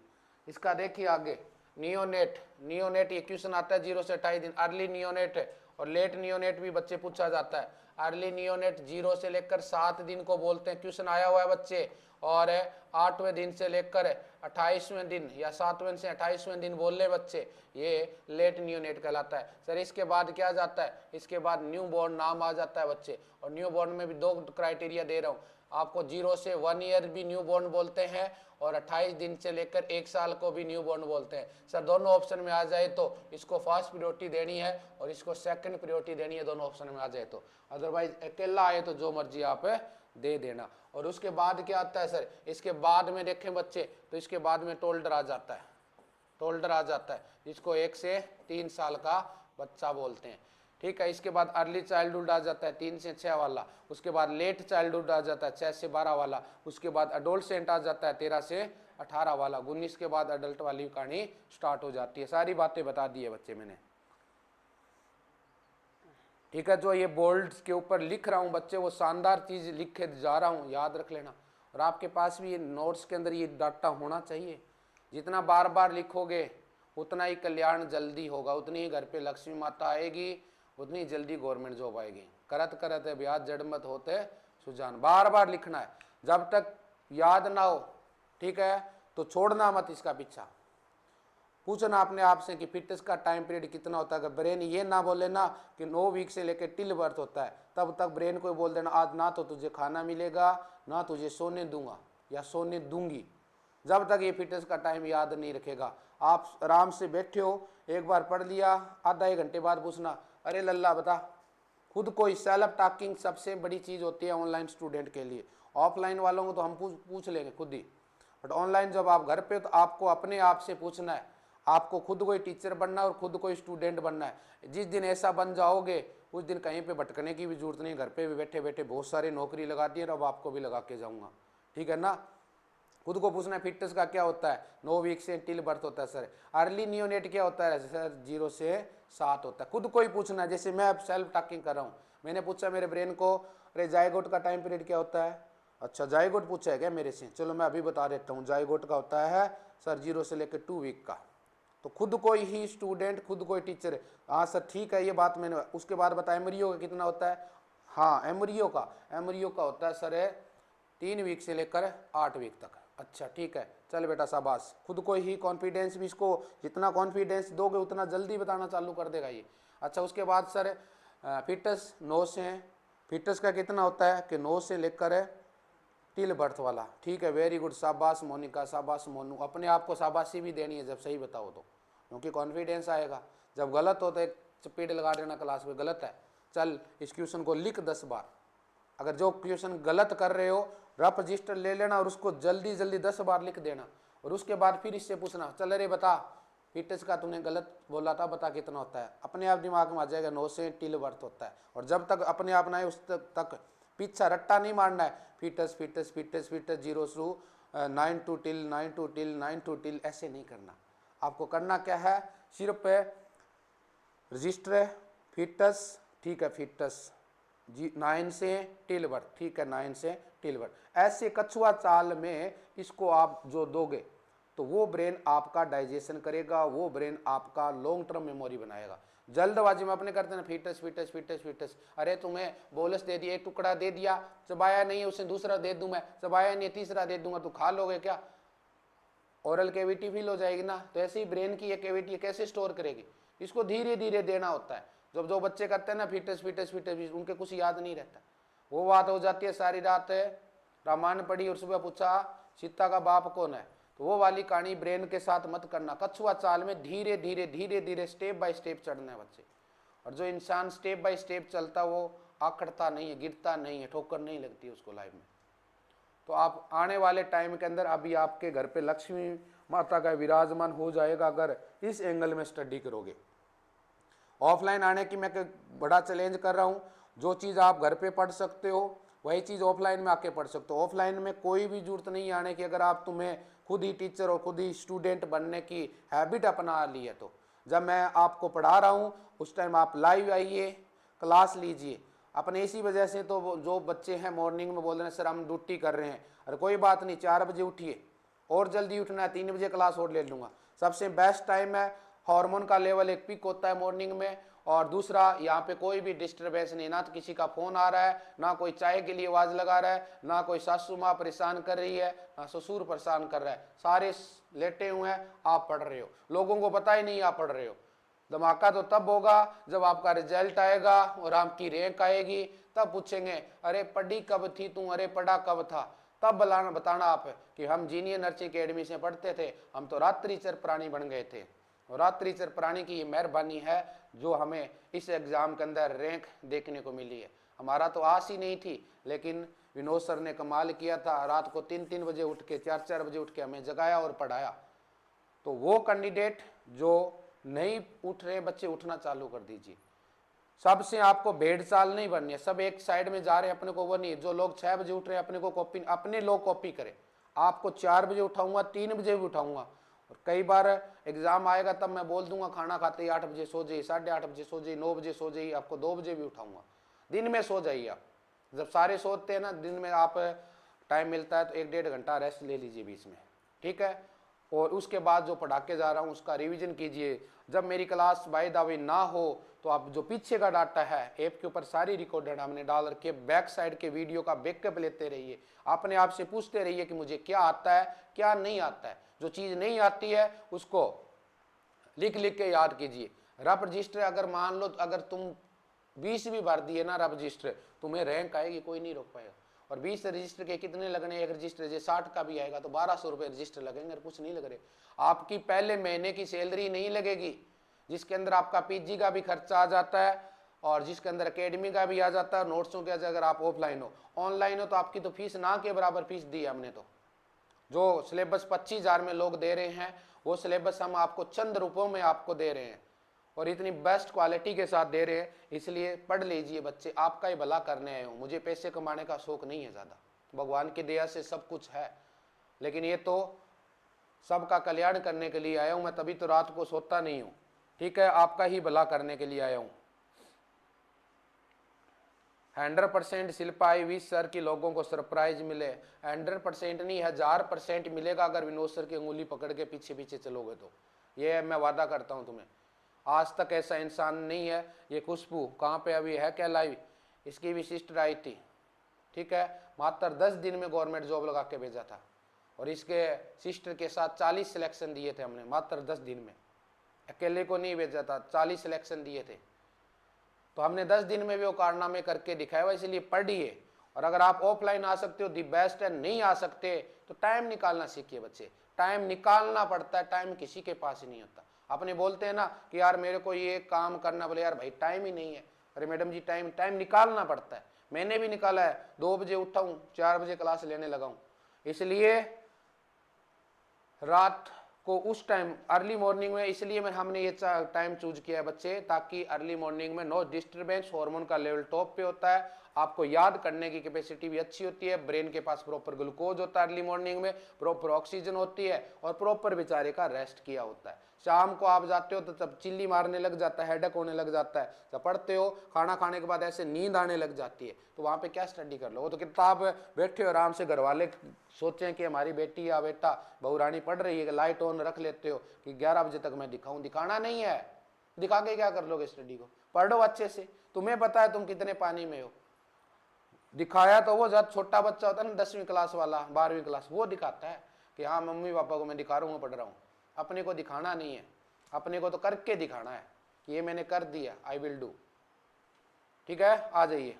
इसका देखिए आगे नियोनेट, नियोनेट ये क्वेश्चन आता है 0 से 28 दिन। अर्ली नियोनेट और लेट नियोनेट भी बच्चे पूछा जाता है। अर्ली नियोनेट 0 से लेकर 7 दिन को बोलते हैं, क्वेश्चन आया हुआ है बच्चे। और 8वें दिन से लेकर 28वें दिन या 7वें से 28वें दिन बोल ले बच्चे, ये लेट नियोनेट कहलाता है। सर इसके बाद क्या जाता है, इसके बाद न्यू बॉर्न नाम आ जाता है बच्चे। और न्यू बॉर्न में भी 2 क्राइटेरिया दे रहा हूँ आपको, 0 से 1 ईयर भी न्यू बॉर्न बोलते हैं और 28 दिन से लेकर 1 साल को भी न्यू बॉर्न बोलते हैं। सर दोनों ऑप्शन में आ जाए तो इसको फर्स्ट प्रायोरिटी देनी है और इसको सेकंड प्रायोरिटी देनी है, दोनों ऑप्शन में आ जाए तो। अदरवाइज अकेला आए तो जो मर्जी आप दे देना। और उसके बाद क्या आता है सर, इसके बाद में देखें बच्चे तो इसके बाद में टोल्डर आ जाता है, टोल्डर आ जाता है जिसको 1 से 3 साल का बच्चा बोलते हैं, ठीक है। इसके बाद अर्ली चाइल्डहुड आ जाता है 3 से 6 वाला, उसके बाद लेट चाइल्डहुड आ जाता है 6 से 12 वाला, उसके बाद अडोलसेंट आ जाता है 13 से 18 वाला, 19 के बाद अडल्ट वाली कहानी स्टार्ट हो जाती है। सारी बातें बता दी है बच्चे मैंने, ठीक है। जो ये बोल्ड के ऊपर लिख रहा हूँ बच्चे, वो शानदार चीज लिखे जा रहा हूँ, याद रख लेना। और आपके पास भी ये नोट्स के अंदर ये डाटा होना चाहिए। जितना बार बार लिखोगे उतना ही कल्याण जल्दी होगा, उतनी ही घर पे लक्ष्मी माता आएगी, उतनी जल्दी गवर्नमेंट जॉब आएगी। करत करत ब्याज जड़ मत होते सुजान, बार बार लिखना है, जब तक याद ना हो, ठीक है, तो छोड़ना मत इसका पीछा। पूछना अपने आप से कि फिटनेस का टाइम पीरियड कितना होता है। अगर ब्रेन ये ना बोले ना कि 9 वीक से लेकर टिल बर्थ होता है, तब तक ब्रेन को बोल देना आज ना तो तुझे खाना मिलेगा ना तुझे सोने दूंगा या सोने दूंगी। जब तक ये फिटनेस का टाइम याद नहीं रखेगा, आप आराम से बैठे हो, एक बार पढ़ लिया, आधा 1 घंटे बाद पूछना अरे लल्ला बता। खुद को सेल्फ टॉकिंग सबसे बड़ी चीज़ होती है ऑनलाइन स्टूडेंट के लिए। ऑफलाइन वालों को तो हम पूछ लेंगे खुद ही, बट ऑनलाइन जब आप घर पे तो आपको अपने आप से पूछना है। आपको खुद कोई टीचर बनना है और खुद कोई स्टूडेंट बनना है। जिस दिन ऐसा बन जाओगे उस दिन कहीं पे भटकने की भी जरूरत नहीं, घर पे भी बैठे बैठे बहुत सारी नौकरी लगा दी है, अब आपको भी लगा के जाऊंगा, ठीक है ना। खुद को पूछना है फिटनेस का क्या होता है, 9 वीक से टिल बर्थ होता है सर। अर्ली नियोनेट क्या होता है सर, 0 से 7 होता है। खुद को ही पूछना है, जैसे मैं अब सेल्फ टॉकिंग कर रहा हूँ, मैंने पूछा मेरे ब्रेन को अरे जायगोट का टाइम पीरियड क्या होता है, अच्छा जायगोट पूछा है क्या मेरे से, चलो मैं अभी बता देता हूँ। जायगोट का होता है सर 0 से लेकर 2 वीक का। तो खुद कोई ही स्टूडेंट, खुद कोई टीचर है। हाँ सर ठीक है, ये बात मैंने उसके बाद बताया। एमरियो का कितना होता है? हाँ एमरियो का होता है सर है 3 वीक से लेकर 8 वीक तक। अच्छा ठीक है, चल बेटा शाबाश। खुद को ही कॉन्फिडेंस भी, इसको जितना कॉन्फिडेंस दोगे उतना जल्दी बताना चालू कर देगा ये। अच्छा उसके बाद सर फिटस 9 से, फिटस का कितना होता है कि 9 से लेकर टिल बर्थ वाला। ठीक है, वेरी गुड, शाबाश मोनिका, शाबाश मोनू। अपने आप को शाबाशी भी देनी है जब सही बताओ तो, क्योंकि कॉन्फिडेंस आएगा। जब गलत हो तो एक चपेट लगा देना क्लास में, गलत है। चल इस क्वेश्चन को लिख 10 बार। अगर जो क्वेश्चन गलत कर रहे हो रफ रजिस्टर ले लेना और उसको जल्दी जल्दी 10 बार लिख देना, और उसके बाद फिर इससे पूछना, चल अरे बता फिटनेस का तूने गलत बोला था, बता कितना होता है। अपने आप दिमाग में आ जाएगा 9 से टिल बर्थ होता है। और जब तक अपने आप ना आए उस तक पीछा रट्टा नहीं मारना है। फिटस फिटस फिटस फिटस 0 शुरू 9 to till 9 to till 9 to till, ऐसे नहीं करना। आपको करना क्या है, सिर्फ रजिस्टर फिटस, ठीक है फिटस 9 से टिल बर्थ, ठीक है 9 से टिल बर्थ। ऐसे कछुआ चाल में इसको आप जो दोगे तो वो ब्रेन आपका डाइजेशन करेगा, वो ब्रेन आपका लॉन्ग टर्म मेमोरी बनाएगा। जल्दबाजी में अपने करते हैं फिटस फिटस फिटस फिटस, अरे तुम्हें बोलस दे दिया, एक टुकड़ा दे दिया, चबाया नहीं है, उसे दूसरा दे दूं मैं, चबाया नहीं है तीसरा दे दूंगा, तो खा लोगे क्या? ओरल कैविटी फील हो जाएगी ना। तो ऐसे ही ब्रेन की ये कैविटी कैसे स्टोर करेगी? इसको धीरे धीरे देना होता है। जब जो बच्चे करते हैं ना फिटस फिटस फिटस, उनके कुछ याद नहीं रहता। वो बात हो जाती है सारी रात रामायण पढ़ी और सुबह पूछा सीता का बाप कौन है, तो वो वाली कहानी ब्रेन के साथ मत करना। कछुआ चाल में धीरे धीरे धीरे धीरे स्टेप बाय स्टेप चढ़ना है बच्चे। और जो इंसान स्टेप बाय स्टेप चलता वो आकड़ता नहीं है, गिरता नहीं है, ठोकर नहीं लगती उसको लाइफ में। तो आप आने वाले टाइम के अंदर अभी आपके घर पे लक्ष्मी माता का विराजमान हो जाएगा अगर इस एंगल में स्टडी करोगे। ऑफलाइन आने की मैं बड़ा चैलेंज कर रहा हूँ। जो चीज़ आप घर पे पढ़ सकते हो वही चीज़ ऑफलाइन में आके पढ़ सकते हो। ऑफलाइन में कोई भी जरूरत नहीं आने की, अगर आप तुम्हें खुद ही टीचर और खुद ही स्टूडेंट बनने की हैबिट अपना ली है तो। जब मैं आपको पढ़ा रहा हूँ उस टाइम आप लाइव आइए, क्लास लीजिए। अपने इसी वजह से तो जो बच्चे हैं मॉर्निंग में बोल रहे हैं सर हम ड्यूटी कर रहे हैं, अरे कोई बात नहीं 4 बजे उठिए, और जल्दी उठना है 3 बजे क्लास और ले लूँगा। सबसे बेस्ट टाइम है, हार्मोन का लेवल एक पिक होता है मॉर्निंग में, और दूसरा यहाँ पे कोई भी डिस्टर्बेंस नहीं, ना तो किसी का फोन आ रहा है, ना कोई चाय के लिए आवाज लगा रहा है, ना कोई सासू माँ परेशान कर रही है, ना ससुर परेशान कर रहा है। सारे लेटे हुए हैं, आप पढ़ रहे हो, लोगों को पता ही नहीं आप पढ़ रहे हो। धमाका तो तब होगा जब आपका रिजल्ट आएगा और आपकी रैंक आएगी, तब पूछेंगे अरे पढ़ी कब थी तू, अरे पढ़ा कब था। तब बताना आप कि हम जीनियर नर्सिंग अकेडमी से पढ़ते थे, हम तो रात्रिचर प्राणी बन गए थे। और रात्रिचर प्राणी की मेहरबानी है जो हमें इस एग्जाम के अंदर रैंक देखने को मिली है। हमारा तो आस ही नहीं थी, लेकिन विनोद सर ने कमाल किया था, रात को 3-3 बजे उठ के 4-4 बजे उठ के हमें जगाया और पढ़ाया। तो वो कैंडिडेट जो नहीं उठ रहे बच्चे, उठना चालू कर दीजिए। सबसे आपको भेड़ चाल नहीं बननी है, सब एक साइड में जा रहे हैं अपने को वो नहीं। जो लोग 6 बजे उठ रहे हैं अपने को कॉपी, अपने लोग कॉपी करें। आपको 4 बजे उठाऊंगा, 3 बजे भी उठाऊंगा, और कई बार एग्जाम आएगा तब मैं बोल दूंगा खाना खाते ही 8 बजे सो जाइए, 8:30 बजे सो जाइए, 9 बजे सो जाइए, आपको 2 बजे भी उठाऊंगा। दिन में सो जाइए आप, जब सारे सोते हैं ना दिन में, आप टाइम मिलता है तो 1-1.5 घंटा रेस्ट ले लीजिए बीच में, ठीक है। और उसके बाद जो पढ़ा के जा रहा हूँ उसका रिवीजन कीजिए। जब मेरी क्लास बाय द वे ना हो तो आप जो पीछे का डाटा है ऐप के ऊपर सारी रिकॉर्डेड हमने डाल रखे, बैक साइड के वीडियो का बैकअप लेते रहिए। अपने आप से पूछते रहिए कि मुझे क्या आता है क्या नहीं आता है। जो चीज़ नहीं आती है उसको लिख लिख के याद कीजिए। रफ रजिस्टर अगर मान लो अगर तुम 20 भी भर दिए ना रफ रजिस्टर, तुम्हें रैंक आएगी, कोई नहीं रोक पाएगा। और 20 रजिस्टर के कितने लगने, एक रजिस्टर जैसे 60 का भी आएगा तो 1200 रुपये रजिस्टर लगेंगे, और कुछ नहीं लग रहे। आपकी पहले महीने की सैलरी नहीं लगेगी, जिसके अंदर आपका पीजी का भी खर्चा आ जाता है, और जिसके अंदर एकेडमी का भी आ जाता है, नोट्सों के अगर आप ऑफलाइन हो। ऑनलाइन हो तो आपकी तो फीस ना के बराबर फीस दी है हमने। तो जो सिलेबस 25,000 में लोग दे रहे हैं वो सिलेबस हम आपको चंद रुपयों में आपको दे रहे हैं, और इतनी बेस्ट क्वालिटी के साथ दे रहे हैं। इसलिए पढ़ लीजिए बच्चे, आपका ही भला करने आए हूँ। मुझे पैसे कमाने का शौक नहीं है ज़्यादा, भगवान की दया से सब कुछ है, लेकिन ये तो सबका कल्याण करने के लिए आया हूँ मैं, तभी तो रात को सोता नहीं हूँ, ठीक है। आपका ही भला करने के लिए आया हूँ। 100% शिल्पा आई विश सर की लोगों को सरप्राइज मिले। 100% नहीं, 1000% मिलेगा अगर विनोद सर की उंगली पकड़ के पीछे पीछे चलोगे तो। ये मैं वादा करता हूँ तुम्हें। आज तक ऐसा इंसान नहीं है। ये खुशबू कहाँ पे अभी है क्या लाइव, इसकी भी सिस्टर आई थी, ठीक है, मात्र 10 दिन में गवर्नमेंट जॉब लगा के भेजा था। और इसके सिस्टर के साथ 40 सिलेक्शन दिए थे हमने मात्र 10 दिन में, अकेले को नहीं भेजा था, 40 सिलेक्शन दिए थे। तो हमने 10 दिन में भी वो कारनामे करके दिखाया हुआ। इसलिए पढ़िए, और अगर आप ऑफलाइन आ सकते हो दी बेस्ट है, नहीं आ सकते तो टाइम निकालना सीखिए बच्चे। टाइम निकालना पड़ता है, टाइम किसी के पास ही नहीं होता। अपने बोलते हैं ना कि यार मेरे को ये काम करना, बोले यार भाई टाइम ही नहीं है। अरे मैडम जी टाइम निकालना पड़ता है। मैंने भी निकाला है, 2 बजे उठा हूँ, 4 बजे क्लास लेने लगा हूँ। इसलिए रात को उस टाइम अर्ली मॉर्निंग में, इसलिए हमने ये टाइम चूज किया है बच्चे, ताकि अर्ली मॉर्निंग में नो डिस्टर्बेंस, हार्मोन का लेवल टॉप पे होता है, आपको याद करने की कैपेसिटी भी अच्छी होती है, ब्रेन के पास प्रॉपर ग्लूकोज होता है अर्ली मॉर्निंग में, प्रॉपर ऑक्सीजन होती है, और प्रॉपर बेचारे का रेस्ट किया होता है। शाम को आप जाते हो तो तब चिल्ली मारने लग जाता है, हेडेक होने लग जाता है। जब पढ़ते हो खाना खाने के बाद ऐसे नींद आने लग जाती है, तो वहाँ पे क्या स्टडी कर लो। वो तो किताब बैठे हो आराम से, घर वाले सोचें कि हमारी बेटी या बेटा बहुरानी पढ़ रही है, लाइट ऑन रख लेते हो कि 11 बजे तक मैं दिखाऊं। दिखाना नहीं है, दिखा के क्या कर लोगे स्टडी को। पढ़ो अच्छे से, तुम्हें पता है तुम कितने पानी में हो। दिखाया तो वो जब छोटा बच्चा होता है ना, 10वीं क्लास वाला, 12वीं क्लास, वो दिखाता है कि हाँ मम्मी पापा को मैं दिखा रहा हूँ, पढ़ रहा हूँ। अपने को दिखाना नहीं है, अपने को तो करके दिखाना है कि ये मैंने कर दिया, आई विल डू। ठीक है, आ जाइए।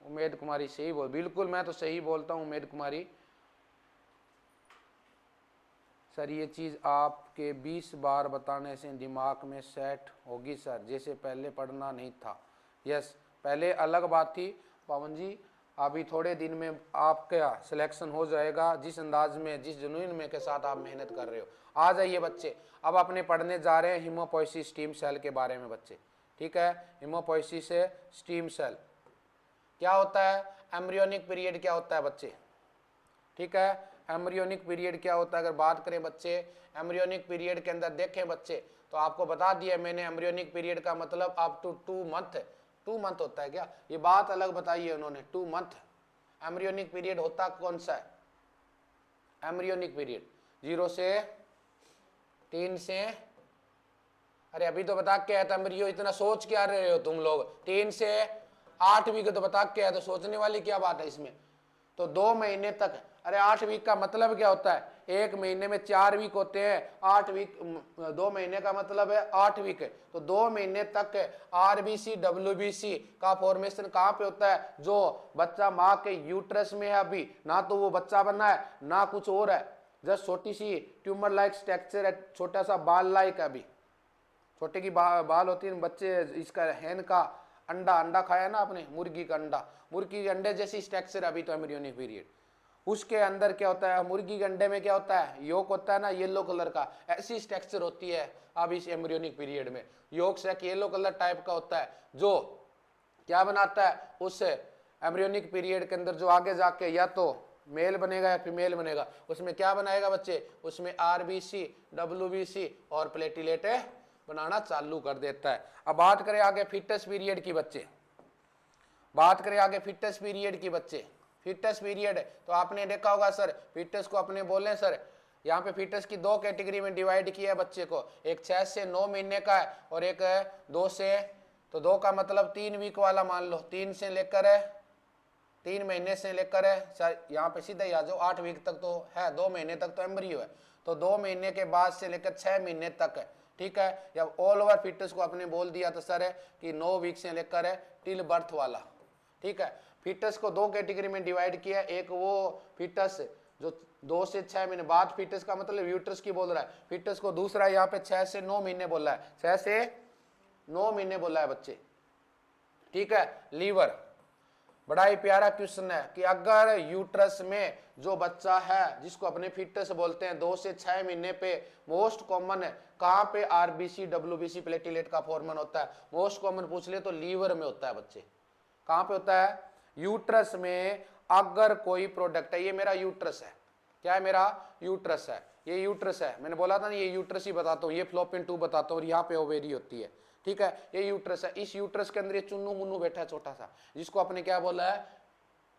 उमेद कुमारी सही बोल, बिल्कुल मैं तो सही बोलता हूँ उमेद कुमारी। सर ये चीज़ आपके 20 बार बताने से दिमाग में सेट होगी सर, जैसे पहले पढ़ना नहीं था। यस, पहले अलग बात थी पवन जी, अभी थोड़े दिन में आपका सिलेक्शन हो जाएगा, जिस अंदाज में, जिस जुनून में के साथ आप मेहनत कर रहे हो। आ जाइए बच्चे, अब अपने पढ़ने जा रहे हैं हीमोपोइसिस स्टीम सेल के बारे में बच्चे। ठीक है, हीमोपोइसिस से स्टीम सेल क्या होता है, एम्ब्रियोनिक पीरियड क्या होता है बच्चे। ठीक है, एम्ब्रियोनिक पीरियड क्या होता है, अगर बात करें बच्चे एम्ब्रियोनिक पीरियड के अंदर देखें बच्चे, तो आपको बता दिया मैंने एम्ब्रियोनिक पीरियड का मतलब अप टू 2 मंथ। 2 मंथ होता है क्या, ये बात अलग बताई है उन्होंने, 2 मंथ एम्ब्रियोनिक पीरियड होता कौन सा है। एम्ब्रियोनिक पीरियड 0 से 3 से, अरे अभी तो बता के आया था एम्ब्रियो, इतना सोच क्या रहे हो तुम लोग। 3 से 8 वीक तो बता के आया, तो सोचने वाली क्या बात है इसमें। तो 2 महीने तक, अरे 8 वीक का मतलब क्या होता है, 1 महीने में 4 वीक होते हैं, 8 वीक 2 महीने का मतलब है 8 वीक। तो 2 महीने तक आरबीसी डब्ल्यूबीसी का फॉर्मेशन कहाँ पे होता है, जो बच्चा माँ के यूट्रस में है अभी, ना तो वो बच्चा बना है ना कुछ और है, जस्ट छोटी सी ट्यूमर लाइक स्ट्रक्चर है, छोटा सा बाल लाइक है अभी, छोटे की बाल होती है बच्चे। इसका हैन का अंडा खाया ना आपने, मुर्गी का अंडा, मुर्गी के अंडे जैसी स्ट्रक्चर अभी तो एम्ब्रियोनिक पीरियड। उसके अंदर क्या होता है, मुर्गी के अंडे में क्या होता है, योक होता है ना येलो कलर का, ऐसी स्ट्रक्चर होती है अब इस एम्ब्रियोनिक पीरियड में। योक से येलो कलर टाइप का होता है, जो क्या बनाता है उस एम्ब्रियोनिक पीरियड के अंदर, जो आगे जाके या तो मेल बनेगा या फीमेल बनेगा, उसमें क्या बनाएगा बच्चे, उसमें आरबीसी डब्ल्यूबीसी और प्लेटिलेट बनाना चालू कर देता है। अब बात करें आगे फिटनेस पीरियड की बच्चे, बात करें आगे फिटनेस पीरियड की बच्चे। फिटनेस पीरियड तो आपने देखा होगा सर, फिटनेस को अपने बोले सर, यहाँ पे फिटनेस की 2 कैटेगरी में डिवाइड किया है बच्चे को, एक 6 से 9 महीने का है और एक 2 से, तो 2 का मतलब 3 वीक वाला मान लो, 3 से लेकर 3 महीने से लेकर यहाँ पे सीधा ही आ जाओ 8 वीक तक तो है, 2 महीने तक तो एम्ब्रियो है, तो 2 महीने के बाद से लेकर 6 महीने तक है। ठीक है, जब ऑल ओवर फिटनेस को आपने बोल दिया तो सर है कि 9 वीक से लेकर टिल बर्थ वाला। ठीक है, फिटनेस को 2 कैटेगरी में डिवाइड किया, एक वो फिटनेस जो 2 से 6 महीने बाद, फिटनेस का मतलब यूट्रस की बोल रहा है, फिटनेस को दूसरा यहाँ पे 6 से 9 महीने बोला है, 6 से 9 महीने बोला है बच्चे। ठीक है, लीवर बड़ा ही प्यारा क्वेश्चन है कि अगर यूट्रस में जो बच्चा है जिसको अपने फिटनेस बोलते हैं, 2 से 6 महीने पे मोस्ट कॉमन है कहाँ पे, आरबीसी डब्ल्यूबीसी प्लेटिलेट का फॉर्मेशन होता है। मोस्ट कॉमन पूछ ले तो लीवर में होता है बच्चे। कहाँ पे होता है, यूट्रस में। अगर कोई प्रोडक्ट है, ये मेरा यूट्रस है, क्या है, मेरा यूट्रस है, ये यूट्रस है, मैंने बोला था ना ये यूट्रस ही बताता हूँ, ये फ्लोपियन ट्यूब बताता हूँ, और यहाँ पे ओवेरी होती है। ठीक है, ये यूट्रस है। इस यूट्रस के अंदर ये चुन्नू मुन्नू बैठा है छोटा सा, जिसको अपने क्या बोला है,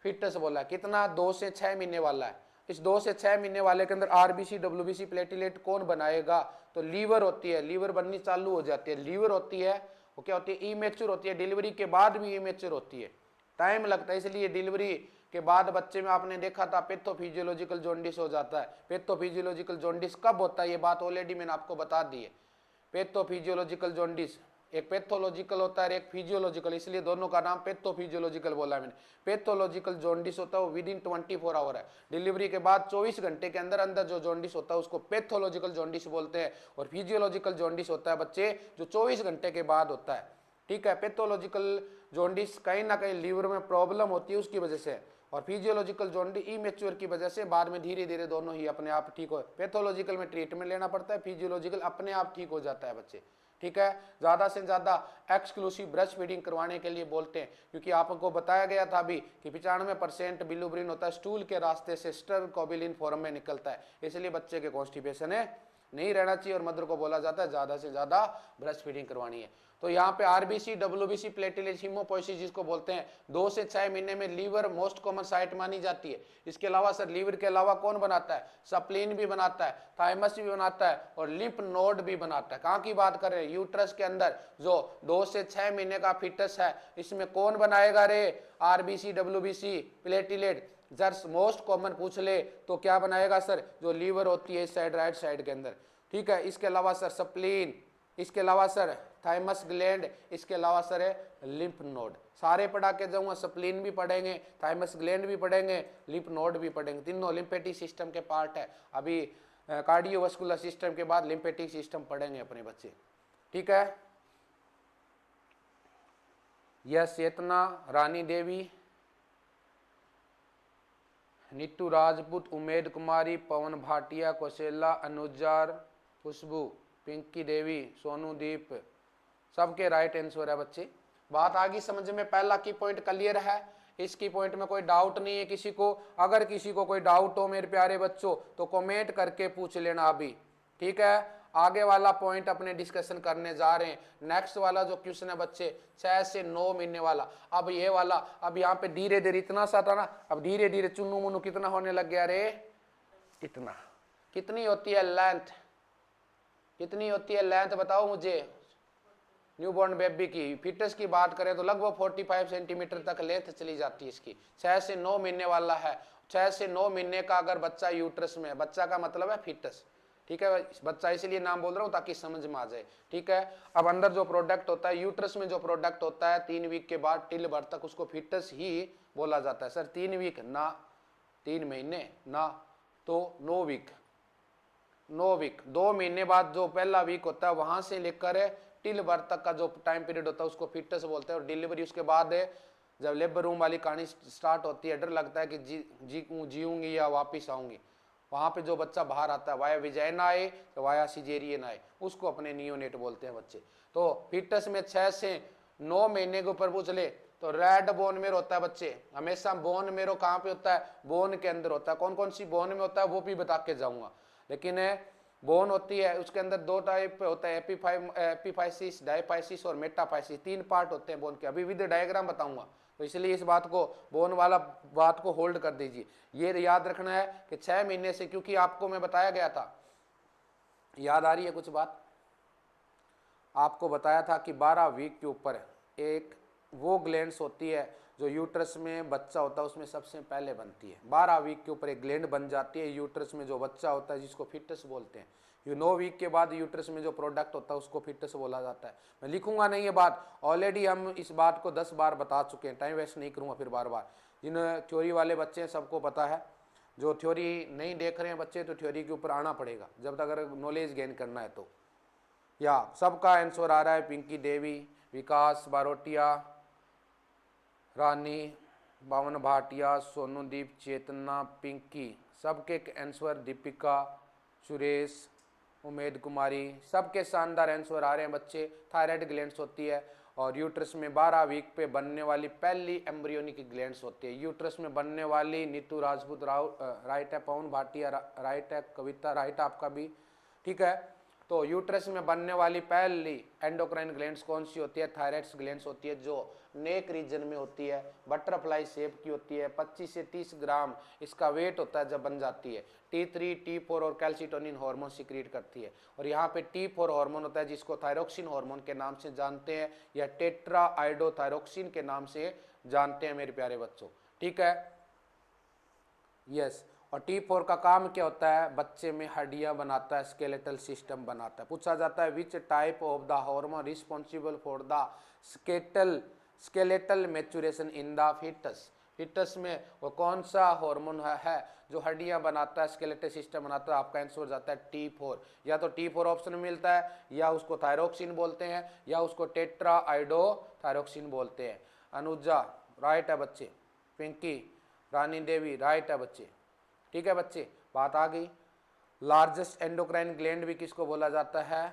फिटस बोला है। कितना, 2 से 6 महीने वाला है। इस 2 से 6 महीने वाले के अंदर आरबीसी डब्ल्यूबीसी प्लेटलेट कौन बनाएगा, तो लीवर होती है। लीवर बननी चालू हो जाती है। लीवर होती है वो क्या होती है, इमेच्योर होती है, डिलीवरी के बाद भी इमेच्योर होती है, टाइम लगता है। इसलिए डिलीवरी के बाद बच्चे में आपने देखा था पैथोफिजियोलॉजिकल जॉन्डिस हो जाता है। पैथोफिजियोलॉजिकल जॉन्डिस कब होता है, ये बात ऑलरेडी मैंने आपको बता दी है। पैथोफिजियोलॉजिकल जॉन्डिस एक पैथोलॉजिकल होता है, एक फिजियोलॉजिकल, इसलिए दोनों का नाम पैथोफिजियोलॉजिकल बोला मैंने। पैथोलॉजिकल जॉन्डिस होता है वो विद इन 24 आवर है, डिलीवरी के बाद 24 घंटे के अंदर अंदर जो जॉन्डिस होता है उसको पैथोलॉजिकल जॉन्डिस बोलते हैं। और फिजियोलॉजिकल जॉन्डिस होता है बच्चे जो 24 घंटे के बाद होता है। ठीक है, पैथोलॉजिकल जॉन्डिस कहीं ना कहीं लीवर में प्रॉब्लम होती है उसकी वजह से, और फिजियोलॉजिकल जॉन्डिस इमेच्योर की वजह से बाद में धीरे धीरे दोनों ही अपने आप ठीक हो। पैथोलॉजिकल में ट्रीटमेंट लेना पड़ता है, फिजियोलॉजिकल अपने आप ठीक हो जाता है बच्चे। ठीक है, ज़्यादा से ज़्यादा एक्सक्लूसिव ब्रेस्ट फीडिंग करवाने के लिए बोलते हैं, क्योंकि आपको बताया गया था अभी कि 95% बिलिरुबिन होता है स्टूल के रास्ते से स्टर्कोबिलिन फॉर्म में निकलता है, इसलिए बच्चे के कॉन्स्टिपेशन है नहीं रहना चाहिए। और मदर को बोला जाता है ज़्यादा से ज़्यादा ब्रेस्ट फीडिंग करवानी है। तो यहाँ पे आरबीसी डब्ल्यूबीसी प्लेटलेट हीमोपोइसिस जिसको बोलते हैं, 2 से 6 महीने में लीवर मोस्ट कॉमन साइट मानी जाती है। इसके अलावा सर लीवर के अलावा कौन बनाता है, सप्लीन भी बनाता है, थाइमस भी बनाता है, और लिम्फ नोड भी बनाता है। कहाँ की बात कर रहे हैं, यूट्रस के अंदर जो 2 से 6 महीने का फिटस है, इसमें कौन बनाएगा रे, आरबीसी डब्ल्यूबीसी प्लेटलेट। जर मोस्ट कॉमन पूछ ले तो क्या बनाएगा सर, जो लीवर होती है इस साइड राइट साइड के अंदर। ठीक है, इसके अलावा सर सप्लीन, इसके अलावा सर थाइमस ग्लैंड, इसके अलावा सर है लिम्फ नोड। सारे पढ़ा के जाऊंगा, सप्लीन भी पढ़ेंगे, थाइमस ग्लैंड भी पढ़ेंगे, लिम्फ नोड भी पढ़ेंगे। तीनों लिम्फेटिक सिस्टम के पार्ट है। अभी कार्डियोवास्कुलर सिस्टम के बाद लिम्फेटिक सिस्टम पढ़ेंगे अपने बच्चे। ठीक है, यह चेतना, रानी देवी, नीतू राजपूत, उमेद कुमारी, पवन भाटिया, कौशल्या, अनुजार, खुशबू, पिंकी देवी, सोनू दीप, सबके राइट आंसर है बच्चे। बात आ गई समझ में, पहला की पॉइंट क्लियर है, इसकी पॉइंट में कोई डाउट नहीं है किसी को। अगर किसी को कोई डाउट हो मेरे प्यारे बच्चों तो कमेंट करके पूछ लेना अभी। ठीक है, आगे वाला पॉइंट अपने डिस्कशन करने जा रहे हैं। नेक्स्ट वाला जो क्वेश्चन है बच्चे 6 से 9 महीने वाला। अब ये वाला, अब यहाँ पे धीरे धीरे इतना सा था ना, अब धीरे धीरे चुन्नू मुन्नू कितना होने लग गया रे, इतना। कितनी होती है लेंथ, कितनी होती है लेंथ बताओ मुझे, न्यूबॉर्न बेबी की। फिटस की बात करें तो लगभग 45 सेंटीमीटर तक लेंथ चली जाती है इसकी। 6 से 9 महीने वाला है, 6 से 9 महीने का अगर बच्चा यूट्रस में, बच्चा का मतलब है फिटस। ठीक है, बच्चा इसलिए नाम बोल रहा हूं ताकि समझ में आ जाए। ठीक है, अब अंदर जो प्रोडक्ट होता है यूट्रस में, जो प्रोडक्ट होता है 3 वीक के बाद टिल बर्थ तक, उसको फिटस ही बोला जाता है। सर 3 वीक ना, 3 महीने ना, तो 9 वीक, 9 वीक, 2 महीने बाद जो पहला वीक होता है वहां से लेकर टिल बर्थ तक का जो टाइम पीरियड होता है उसको फिटस बोलते हैं। और डिलीवरी उसके बाद है, जब लेबर रूम वाली कहानी स्टार्ट होती है, डर लगता है कि जीऊंगी या वापिस आऊंगी, वहां पे जो बच्चा बाहर आता है वाया विजाइना आए तो वाया सिजेरियन आए, उसको अपने नियोनेट बोलते हैं बच्चे। तो फिटस में 6 से 9 महीने के ऊपर पूछ ले तो रेड बोन मेरो होता है बच्चे। हमेशा बोन मेरो कहाँ पे होता है, बोन के अंदर होता है। कौन कौन सी बोन में होता है वो भी बता के जाऊंगा, लेकिन बोन होती है उसके अंदर 2 टाइप होता है, एपीफाइसिस, डायफाइसिस और मेटाफाइसिस, 3 पार्ट होते हैं बोन के। अभी विद डायग्राम बताऊंगा, तो इसलिए इस बात को, बोन वाला बात को होल्ड कर दीजिए। ये याद रखना है कि 6 महीने से, क्योंकि आपको मैं बताया गया था, याद आ रही है कुछ बात, आपको बताया था कि 12 वीक के ऊपर एक वो ग्लैंड्स होती है जो यूट्रस में बच्चा होता है उसमें सबसे पहले बनती है। 12 वीक के ऊपर एक ग्लैंड बन जाती है यूट्रस में जो बच्चा होता है, जिसको फिटस बोलते हैं। 9 वीक के बाद यूट्रस में जो प्रोडक्ट होता है उसको फिटस बोला जाता है। मैं लिखूंगा नहीं ये बात, ऑलरेडी हम इस बात को 10 बार बता चुके हैं, टाइम वेस्ट नहीं करूंगा फिर बार बार। जिन थ्योरी वाले बच्चे हैं सबको पता है, जो थ्योरी नहीं देख रहे हैं बच्चे तो थ्योरी के ऊपर आना पड़ेगा जब तक अगर नॉलेज गेन करना है तो। या सबका आंसर आ रहा है, पिंकी देवी, विकास बारोटिया, रानी, बावन भाटिया, सोनूदीप, चेतना, पिंकी, सबके आंसर, दीपिका, सुरेश, उमेद कुमारी, सबके शानदार आंसर आ रहे हैं बच्चे। थायराइड ग्लैंड्स होती है और यूट्रस में 12 वीक पे बनने वाली पहली एम्ब्रियोनिक ग्लैंड्स होती है। यूट्रस में बनने वाली नीतू राजपूत राइट है, पवन भाटिया राइट है, कविता राइट आपका भी। ठीक है, तो यूट्रस में बनने वाली पहली एंडोक्राइन ग्लैंड्स कौन सी होती है? थायराइड ग्लैंड्स होती है, जो नेक रीजन में होती है, बटरफ्लाई शेप की होती है, 25 से 30 ग्राम इसका वेट होता है जब बन जाती है। T3, T4 और कैल्सिटोनिन हार्मोन सिक्रीट करती है। और यहाँ पे T4 हार्मोन होता है जिसको थायरोक्सिन हार्मोन के नाम से जानते हैं या टेट्रा आइडोथायरोक्सिन के नाम से जानते हैं मेरे प्यारे बच्चों। ठीक है, यस। और T4 का काम क्या होता है? बच्चे में हड्डियां बनाता है, स्केलेटल सिस्टम बनाता है। पूछा जाता है which type of the hormone responsible for the skeletal maturation in the fetus. Fetus में वो कौन सा हार्मोन है जो हड्डियां बनाता है, स्केलेटल सिस्टम बनाता है? आपका आंसर हो जाता है T4। या तो T4 ऑप्शन मिलता है, या उसको थायरोक्सिन बोलते हैं, या उसको टेट्रा आइडो थायरोक्सिन बोलते हैं। अनुजा राइट है बच्चे, पिंकी, रानी देवी राइट है बच्चे। ठीक है बच्चे, बात आ गई। लार्जेस्ट एंडोक्राइन ग्लैंड भी किसको बोला जाता है?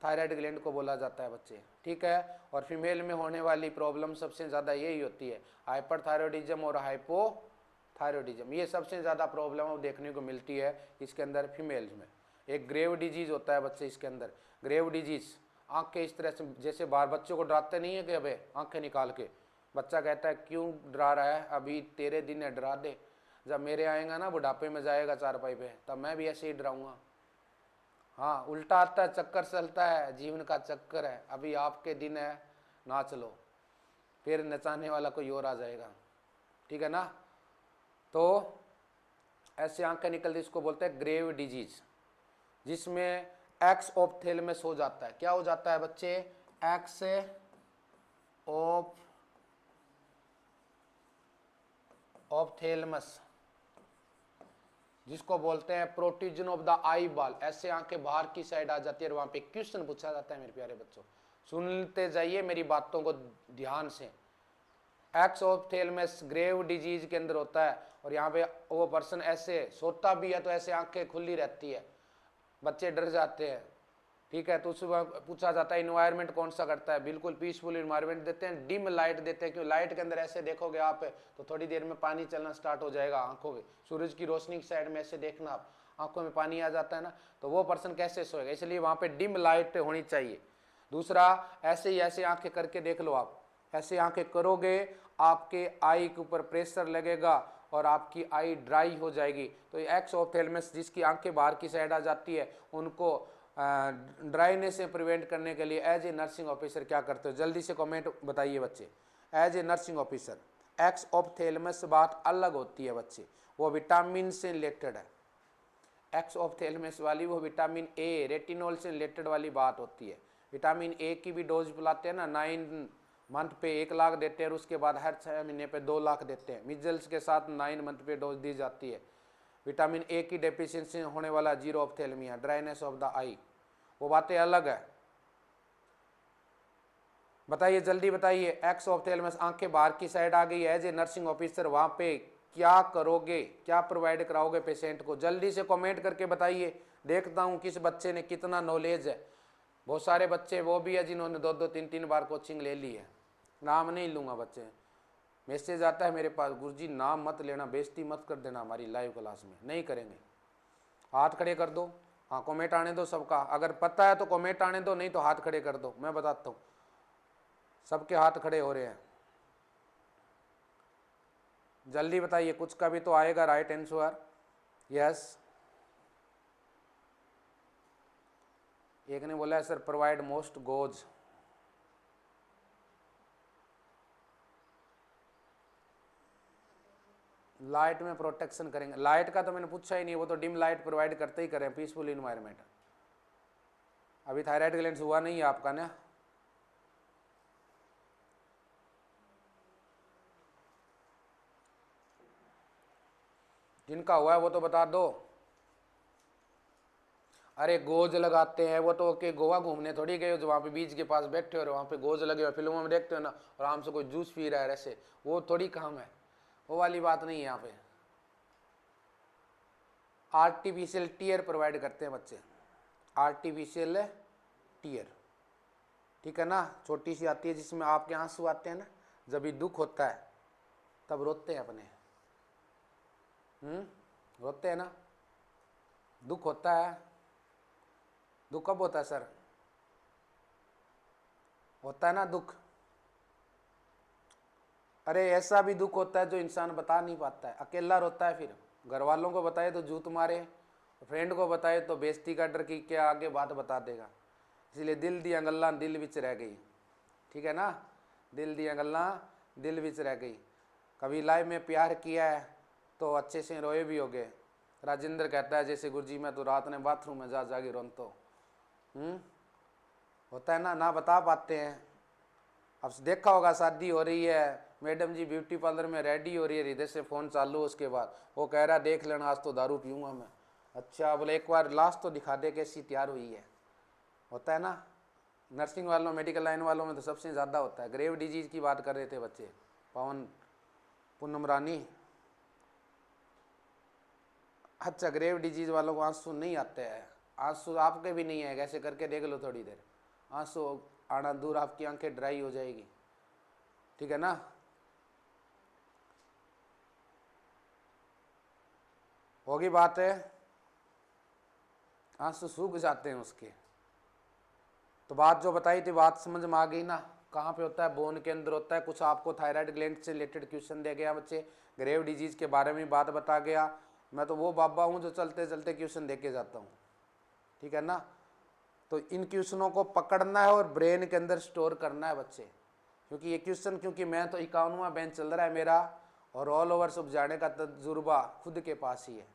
थायराइड ग्लैंड को बोला जाता है बच्चे। ठीक है, और फीमेल में होने वाली प्रॉब्लम सबसे ज़्यादा यही होती है, हाइपरथायरॉयडिज्म और हाइपोथायरॉयडिज्म। ये सबसे ज़्यादा प्रॉब्लम देखने को मिलती है इसके अंदर फीमेल्स में। एक ग्रेव डिजीज होता है बच्चे इसके अंदर, ग्रेव डिजीज। आँखें इस तरह से, जैसे बाहर बच्चों को डराते नहीं है कि अबे आँखें निकाल के, बच्चा कहता है क्यों डरा रहा है, अभी तेरे दिन है डरा दे, जब मेरे आएगा ना बुढ़ापे में जाएगा चारपाई पे, तब मैं भी ऐसे ही डराऊंगा। हाँ, उल्टा आता है, चक्कर चलता है, जीवन का चक्कर है, अभी आपके दिन है, नाच लो, फिर नचाने वाला कोई और आ जाएगा। ठीक है ना? तो ऐसे आंखें निकलती, इसको बोलते हैं ग्रेव डिजीज, जिसमें एक्स ऑप्थेलमस हो जाता है। क्या हो जाता है बच्चे? एक्स ऑप्थेलमस, जिसको बोलते हैं protrusion of the eye ball. ऐसे आंखें बाहर की साइड आ जाती है, और वहां पे क्वेश्चन पूछा जाता है मेरे प्यारे बच्चों, सुनते जाइए मेरी बातों को ध्यान से। एक्स ऑप्थेलमस ग्रेव डिजीज के अंदर होता है, और यहाँ पे वो पर्सन ऐसे सोता भी है तो ऐसे आंखें खुली रहती है, बच्चे डर जाते हैं। ठीक है, तो सुबह पूछा जाता है इन्वायरमेंट कौन सा करता है? बिल्कुल पीसफुल इन्वायरमेंट देते हैं, डिम लाइट देते हैं, क्यों? लाइट के अंदर ऐसे देखोगे आप तो थोड़ी देर में पानी चलना स्टार्ट हो जाएगा आंखों में, सूरज की रोशनी की साइड में ऐसे देखना आप, आंखों में पानी आ जाता है ना, तो वो पर्सन कैसे सोएगा? इसलिए वहां पे डिम लाइट होनी चाहिए। दूसरा, ऐसे ही ऐसे आंखें करके देख लो आप, ऐसे आंखें करोगे आपके आई के ऊपर प्रेशर लगेगा और आपकी आई ड्राई हो जाएगी। तो एक्स ऑप्थेलमस जिसकी आंखें बाहर की साइड आ जाती है, उनको ड्राइनेस से प्रिवेंट करने के लिए एज ए नर्सिंग ऑफिसर क्या करते हो? जल्दी से कमेंट बताइए बच्चे। As a nursing officer exophthalmos से बात अलग होती है बच्चे, वो विटामिन से रिलेटेड है। एक्स ऑप्थेलमस वाली वो विटामिन ए, रेटिनॉल से रिलेटेड वाली बात होती है। विटामिन ए की भी डोज पिलाते हैं ना, 9 मंथ पे 1 लाख देते हैं, और उसके बाद हर 6 महीने पे 2 लाख देते हैं। मिजल्स के साथ 9 मंथ पे डोज दी जाती है। विटामिन ए की डेफिशिएंसी होने वाला जीरो ऑप्थेलमिया, ड्राइनेस ऑफ द आई, वो बातें अलग है। बताइए जल्दी बताइए, एक्स ऑप्थेलमस आंखें बाहर की साइड आ गई, एज ए नर्सिंग ऑफिसर वहां पे क्या करोगे, क्या प्रोवाइड कराओगे पेशेंट को? जल्दी से कमेंट करके बताइए, देखता हूं किस बच्चे ने कितना नॉलेज है। बहुत सारे बच्चे वो भी है जिन्होंने 2-2, 3-3 बार कोचिंग ले ली है, नाम नहीं लूंगा बच्चे। मैसेज आता है मेरे पास, गुरुजी नाम मत लेना, बेइज्जती मत कर देना हमारी लाइव क्लास में, नहीं करेंगे। हाथ खड़े कर दो, हाँ कमेंट आने दो सबका, अगर पता है तो कमेंट आने दो, नहीं तो हाथ खड़े कर दो, मैं बताता हूँ। सबके हाथ खड़े हो रहे हैं, जल्दी बताइए, कुछ का भी तो आएगा राइट आंसर। यस, एक ने बोला है sir provide most goes, light में प्रोटेक्शन करेंगे। लाइट का तो मैंने पूछा ही नहीं, वो तो डिम लाइट प्रोवाइड करते ही करें, पीसफुल इन्वायरमेंट। अभी थायराइड ग्लैंड्स हुआ नहीं है आपका ना? जिनका हुआ है वो तो बता दो। अरे गोज लगाते हैं वो तो के गोवा घूमने थोड़ी गए हो, जो वहाँ पे बीच के पास बैठे हो और वहाँ पे गोज लगे हुए, फिल्मों में देखते हो ना, और आराम से कोई जूस पी रहा है ऐसे, वो थोड़ी काम है, वो वाली बात नहीं है यहाँ पे। आर्टिफिशियल टीयर प्रोवाइड करते हैं बच्चे, आर्टिफिशियल टीयर, ठीक है ना, छोटी सी आती है जिसमें आपके आंसू आते हैं ना, जब भी दुख होता है तब रोते हैं अपने, रोते हैं ना, दुख होता है दुख कब होता है सर? होता है ना दुख। अरे ऐसा भी दुख होता है जो इंसान बता नहीं पाता है, अकेला रोता है, फिर घर वालों को बताए तो जूत मारे, फ्रेंड को बताए तो बेइज्जती का डर की क्या आगे बात बता देगा। इसलिए दिल दियां गल्लां दिल विच रह गई, ठीक है ना, दिल दियां गल्लां दिल विच रह गई। कभी लाइफ में प्यार किया है तो अच्छे से रोए भी हो गए। राजेंद्र कहता है जैसे गुरुजी मैं तो रात में बाथरूम में जा जाके रोनतो। होता है ना बता पाते हैं। अब देखा होगा शादी हो रही है, मैडम जी ब्यूटी पार्लर में रेडी हो रही है, हृदय से फ़ोन चालू, उसके बाद वो कह रहा देख लेना आज तो दारू पीऊँगा मैं। अच्छा बोले एक बार लास्ट तो दिखा दे कैसी तैयार हुई है। होता है ना, नर्सिंग वालों मेडिकल लाइन वालों में तो सबसे ज़्यादा होता है। ग्रेव डिजीज़ की बात कर रहे थे बच्चे, पवन पूनम रानी। अच्छा ग्रेव डिजीज़ वालों को आंसू नहीं आते हैं, आंसू आपके भी नहीं है, ऐसे करके देख लो थोड़ी देर, आंसू आना दूर, आपकी आंखें ड्राई हो जाएगी, ठीक है ना। होगी बात है, आंसू सूख जाते हैं उसके। तो बात जो बताई थी बात समझ में आ गई ना, कहाँ पे होता है, बोन के अंदर होता है। कुछ आपको थायराइड ग्लैंड से रिलेटेड क्वेश्चन दे गया बच्चे, ग्रेव डिजीज के बारे में बात बता गया। मैं तो वो बाबा हूँ जो चलते चलते क्वेश्चन दे के जाता हूँ, ठीक है ना। तो इन क्वेश्चनों को पकड़ना है और ब्रेन के अंदर स्टोर करना है बच्चे, क्योंकि ये क्वेश्चन, क्योंकि मैं तो 51वां बेंच चल रहा है मेरा, और ऑल ओवर सब जाने का तजुर्बा खुद के पास ही है,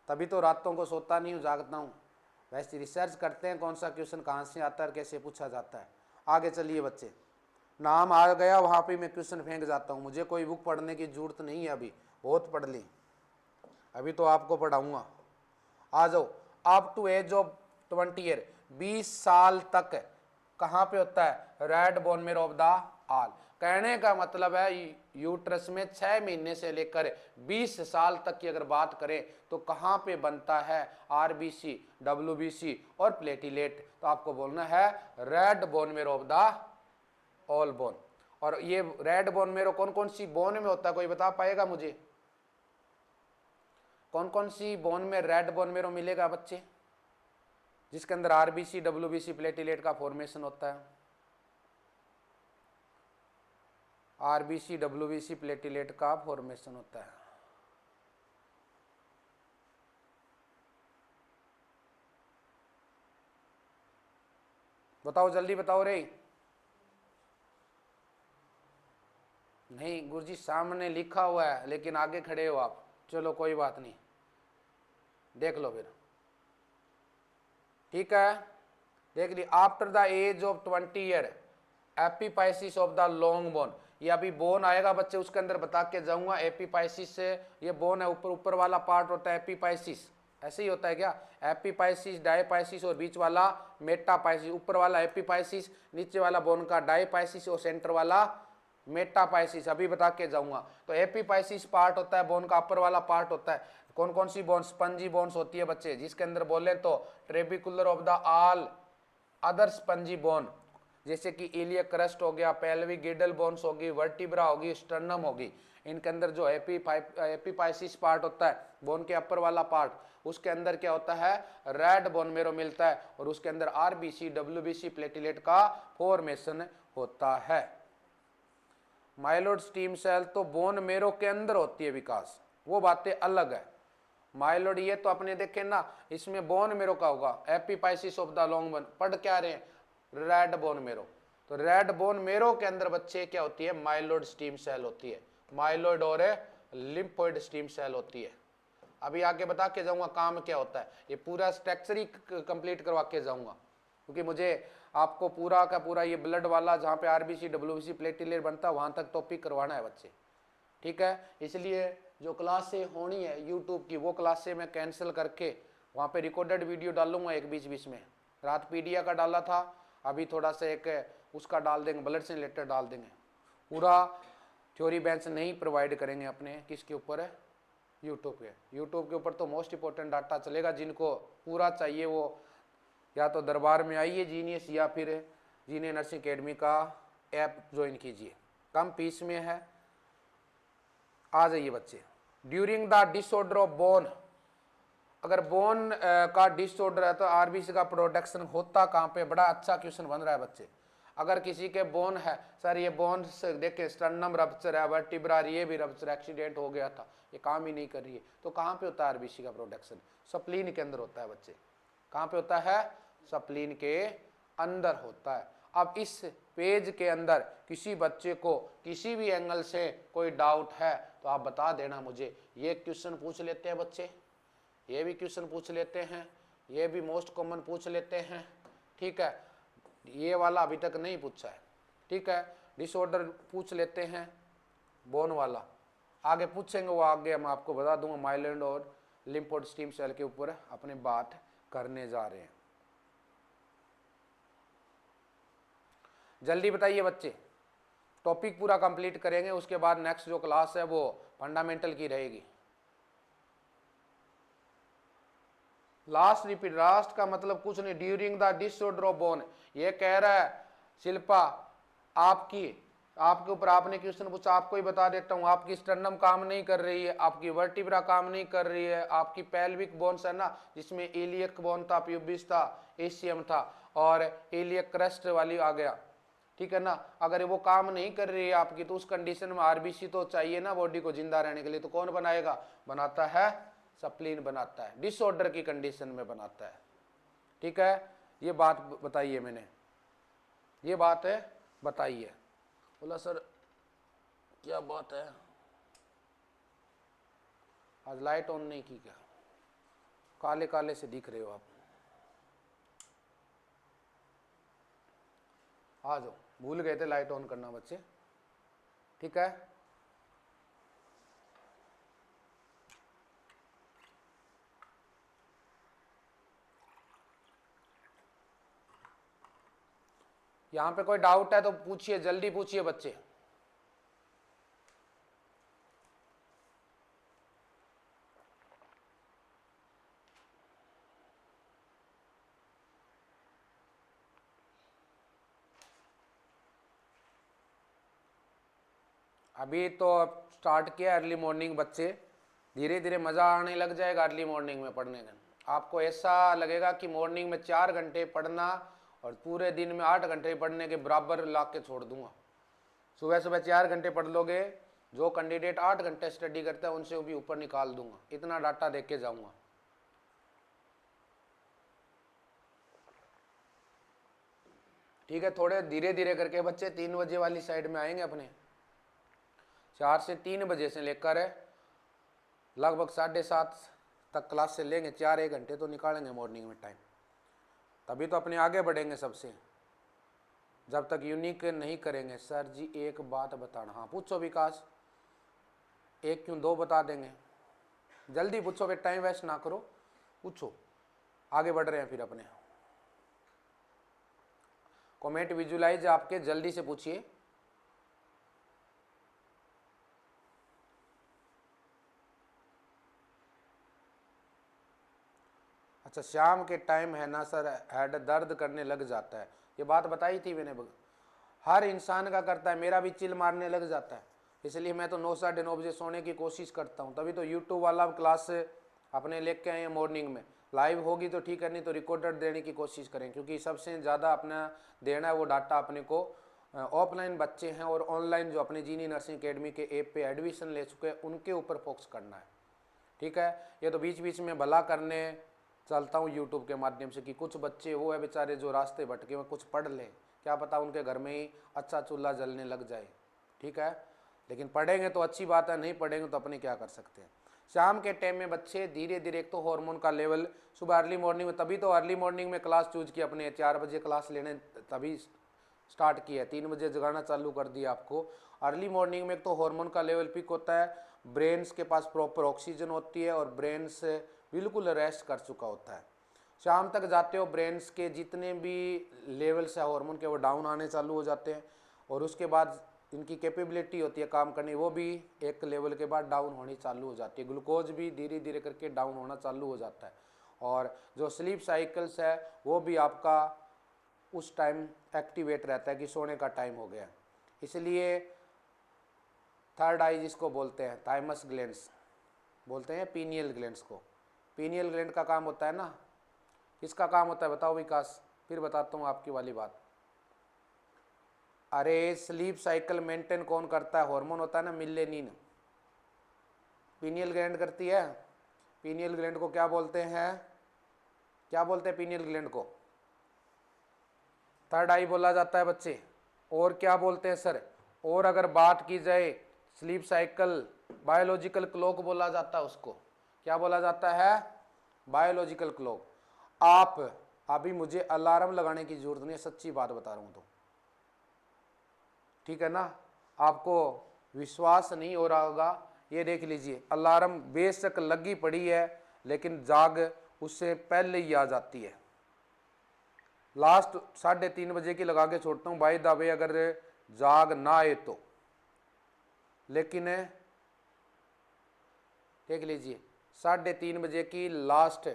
तभी तो रातों को सोता नहीं हूँ, जागता हूँ। वैसे रिसर्च करते हैं कौन सा क्वेश्चन कहाँ से आता है और कैसे पूछा जाता है। आगे चलिए बच्चे, नाम आ गया वहाँ पे मैं क्वेश्चन फेंक जाता हूँ, मुझे कोई बुक पढ़ने की जरूरत नहीं है, अभी बहुत पढ़ ली, अभी तो आपको पढ़ाऊँगा। आ जाओ, up to age of 20 year, 20 साल तक कहाँ पे होता है, red bone marrow of the all. कहने का मतलब है यूट्रस में 6 महीने से लेकर 20 साल तक की अगर बात करें तो कहाँ पे बनता है, आरबीसी, डब्ल्यूबीसी और प्लेटिलेट। तो आपको बोलना है red bone marrow of the all bone. और ये रेड बोन मेरो कौन कौन सी बोन में होता है, कोई बता पाएगा मुझे, कौन कौन सी बोन में रेड बोन मेरो मिलेगा बच्चे, जिसके अंदर आरबीसी डब्ल्यूबीसी प्लेटिलेट का फॉर्मेशन होता है। आरबीसी डब्ल्यूबीसी प्लेटिलेट का फॉर्मेशन होता है। बताओ जल्दी बताओ रे। नहीं गुरुजी सामने लिखा हुआ है लेकिन आगे खड़े हो आप, चलो कोई बात नहीं, देख लो फिर, ठीक है। देख ली, after the age of 20 year epiphysis of the long bone. ये अभी बोन आएगा बच्चे, उसके अंदर बता के जाऊंगा। एपिपाइसिस से ये बोन है, ऊपर ऊपर वाला पार्ट होता है एपिपाइसिस, ऐसे ही होता है क्या, एपिपाइसिस डायपाइसिस और बीच वाला मेटापाइसिस। ऊपर वाला एपिपाइसिस, नीचे वाला बोन का डायपाइसिस और सेंटर वाला मेटापाइसिस, अभी बता के जाऊंगा। तो एपिपाइसिस पार्ट होता है बोन का, अपर वाला पार्ट होता है। कौन कौन सी बोन, स्पंजी बोन्स होती है बच्चे, जिसके अंदर बोले तो trabecular of the all other spongy bone, जैसे कि इलियक क्रस्ट हो गया, पेल्विक गिडल बोन्स होगी, वर्टिब्रा होगी, स्टर्नम होगी। इनके अंदर जो एपिपाइसिस पार्ट होता है बोन के अपर वाला पार्ट, उसके अंदर क्या होता है, रेड बोन मेरो मिलता है, और उसके अंदर आरबीसी डब्ल्यूबीसी प्लेटिलेट का फॉर्मेशन होता है। माइलोड स्टीम सेल तो बोन मेरो के अंदर होती है विकास, वो बातें अलग है। माइलोड ये तो अपने देखे ना, इसमें बोन मेरो का होगा, एपिपाइसिस ऑफ द लॉन्ग बोन, पढ़ क्या रहे हैं, रेड बोन मेरो। तो रेड बोन मेरो के अंदर बच्चे क्या होती है, माइलोड स्टीम सेल होती है, माइलोड और लिम्फोइड स्टीम सेल होती है। अभी आगे बता के जाऊंगा काम क्या होता है, ये पूरा स्ट्रक्चर ही कंप्लीट करवा के जाऊंगा, क्योंकि मुझे आपको पूरा का पूरा ये ब्लड वाला जहाँ पे आरबीसी डब्ल्यूबीसी प्लेटिलेट बनता है वहाँ तक टॉपिक करवाना है बच्चे, ठीक है। इसलिए जो क्लासें होनी है यूट्यूब की, वो क्लासें मैं कैंसिल करके वहाँ पे रिकॉर्डेड वीडियो डालूंगा एक बीच बीच में। रात पीडिया का डाला था, अभी थोड़ा सा एक उसका डाल देंगे, ब्लड से रिलेटेड डाल देंगे। पूरा थ्योरी बेंच नहीं प्रोवाइड करेंगे अपने, किसके ऊपर है, यूट्यूब पे। यूट्यूब के ऊपर तो मोस्ट इंपॉर्टेंट डाटा चलेगा, जिनको पूरा चाहिए वो या तो दरबार में आइए जीनियस, या फिर जीनियस नर्सिंग अकेडमी का ऐप ज्वाइन कीजिए, कम फीस में है। आ जाइए बच्चे, during the disorder of bone अगर बोन का डिसऑर्डर है तो आरबीसी का प्रोडक्शन होता कहाँ पे? बड़ा अच्छा क्वेश्चन बन रहा है बच्चे। अगर किसी के बोन है, सर ये बोन से देखे स्टर्नम रप्चर है, वर्टिब्रा ये भी रप्चर, एक्सीडेंट हो गया था, ये काम ही नहीं कर रही है, तो कहाँ पे होता है आरबीसी का प्रोडक्शन? स्प्लीन के अंदर होता है बच्चे। कहाँ पे होता है? स्प्लीन के अंदर होता है। अब इस पेज के अंदर किसी बच्चे को किसी भी एंगल से कोई डाउट है तो आप बता देना मुझे। ये क्वेश्चन पूछ लेते हैं बच्चे, ये भी क्वेश्चन पूछ लेते हैं, ये भी मोस्ट कॉमन पूछ लेते हैं, ठीक है। ये वाला अभी तक नहीं पूछा है, ठीक है। डिसऑर्डर पूछ लेते हैं, बोन वाला आगे पूछेंगे, वो आगे हम आपको बता दूंगा। माइलैंड और लिम्फोड स्टीम सेल के ऊपर अपने बात करने जा रहे हैं। जल्दी बताइए बच्चे, टॉपिक पूरा कंप्लीट करेंगे, उसके बाद नेक्स्ट जो क्लास है वो फंडामेंटल की रहेगी। लास्ट रिपीट, लास्ट का मतलब कुछ नहीं, during the disorder of bone. ये कह रहा है शिल्पा आपके ऊपर आपने क्वेश्चन पूछा, आपको ही बता देता हूँ। आपकी स्टर्नम काम नहीं कर रही है, आपकी वर्टिब्रा काम नहीं कर रही है, आपकी पेल्विक बोन्स है ना, जिसमें इलियक बोन था, प्यूबिस था, एशियम था और इलियक क्रस्ट वाली आ गया, ठीक है ना। अगर वो काम नहीं कर रही है आपकी, तो उस कंडीशन में आरबीसी तो चाहिए ना बॉडी को जिंदा रहने के लिए, तो कौन बनाएगा? बनाता है स्प्लीन, बनाता है, डिसऑर्डर की कंडीशन में बनाता है, ठीक है। ये बात बताइए मैंने, ये बात है बताइए। बोला सर क्या बात है, आज लाइट ऑन नहीं की क्या? काले काले से दिख रहे हो आप, आ जाओ, भूल गए थे लाइट ऑन करना बच्चे, ठीक है। यहां पे कोई डाउट है तो पूछिए, जल्दी पूछिए बच्चे। अभी तो स्टार्ट किया अर्ली मॉर्निंग बच्चे, धीरे धीरे मज़ा आने लग जाएगा अर्ली मॉर्निंग में पढ़ने का। आपको ऐसा लगेगा कि मॉर्निंग में 4 घंटे पढ़ना और पूरे दिन में 8 घंटे पढ़ने के बराबर ला के छोड़ दूंगा। सुबह सुबह 4 घंटे पढ़ लोगे, जो कैंडिडेट 8 घंटे स्टडी करते हैं उनसे भी ऊपर निकाल दूंगा, इतना डाटा देख के जाऊंगा। ठीक है, थोड़े धीरे धीरे करके बच्चे 3 बजे वाली साइड में आएंगे अपने। 4 से 3 बजे से लेकर लगभग 7:30 तक क्लास से लेंगे, 4-1 घंटे तो निकालेंगे मॉर्निंग में टाइम, तभी तो अपने आगे बढ़ेंगे सबसे। जब तक यूनिक नहीं करेंगे। सर जी एक बात बताना। हाँ पूछो विकास, एक क्यों 2 बता देंगे, जल्दी पूछो, फिर टाइम वेस्ट ना करो, पूछो, आगे बढ़ रहे हैं फिर अपने। कमेंट विजुलाइज आपके, जल्दी से पूछिए। अच्छा शाम के टाइम है ना सर, हेड दर्द करने लग जाता है, ये बात बताई थी मैंने। हर इंसान का करता है, मेरा भी चिल मारने लग जाता है, इसलिए मैं तो 9 साढ़े 9 बजे सोने की कोशिश करता हूँ। तभी तो यूट्यूब वाला क्लास अपने लेके आए हैं मॉर्निंग में, लाइव होगी तो ठीक है, नहीं तो रिकॉर्डेड देने की कोशिश करें, क्योंकि सबसे ज़्यादा अपना देना है वो डाटा अपने को। ऑफलाइन बच्चे हैं और ऑनलाइन जो अपने जीनी नर्सिंग एकेडमी के ऐप पे एडमिशन ले चुके हैं उनके ऊपर फोकस करना है, ठीक है। ये तो बीच बीच में भला करने चलता हूँ यूट्यूब के माध्यम से कि कुछ बच्चे वो है बेचारे जो रास्ते भटके हुए, कुछ पढ़ लें, क्या पता उनके घर में ही अच्छा चूल्हा जलने लग जाए, ठीक है। लेकिन पढ़ेंगे तो अच्छी बात है, नहीं पढ़ेंगे तो अपने क्या कर सकते हैं। शाम के टाइम में बच्चे धीरे धीरे, एक तो हार्मोन का लेवल, सुबह अर्ली मॉर्निंग में, तभी तो अर्ली मॉर्निंग में क्लास चूज की अपने, 4 बजे क्लास लेने तभी स्टार्ट किया है, 3 बजे जगाना चालू कर दिया आपको। अर्ली मॉर्निंग में एक तो हार्मोन का लेवल पिक होता है, ब्रेन्स के पास प्रॉपर ऑक्सीजन होती है और ब्रेन्स बिल्कुल रेस्ट कर चुका होता है। शाम तक जाते हो ब्रेन्स के जितने भी लेवल्स है हार्मोन के वो डाउन आने चालू हो जाते हैं, और उसके बाद इनकी कैपेबिलिटी होती है काम करने, वो भी एक लेवल के बाद डाउन होनी चालू हो जाती है। ग्लूकोज भी धीरे धीरे करके डाउन होना चालू हो जाता है, और जो स्लीप साइकिल्स है वो भी आपका उस टाइम एक्टिवेट रहता है कि सोने का टाइम हो गया। इसलिए थर्ड आई जिसको बोलते हैं, थाइमस ग्लैंड्स बोलते हैं, पीनियल ग्लैंड्स को, पीनियल ग्लैंड का काम होता है ना, इसका काम होता है, बताओ विकास, फिर बताता हूँ आपकी वाली बात। अरे स्लीप साइकिल मेंटेन कौन करता है? हार्मोन होता है ना मिलेनिन, पीनियल ग्लैंड करती है। पीनियल ग्लैंड को क्या बोलते हैं? क्या बोलते हैं पीनियल ग्लैंड को? थर्ड आई बोला जाता है बच्चे। और क्या बोलते हैं सर? और अगर बात की जाए स्लीप साइकिल, बायोलॉजिकल क्लॉक बोला जाता है उसको। क्या बोला जाता है? Biological clock. आप अभी मुझे अलार्म लगाने की जरूरत नहीं है, सच्ची बात बता रहा हूं तो, ठीक है ना? आपको विश्वास नहीं हो रहा होगा, ये देख लीजिए, अलार्म बेशक लगी पड़ी है लेकिन जाग उससे पहले ही आ जाती है। लास्ट 3:30 बजे की लगा के छोड़ता हूँ भाई दावे, अगर जाग ना आए तो। लेकिन देख लीजिए 3:30 बजे की लास्ट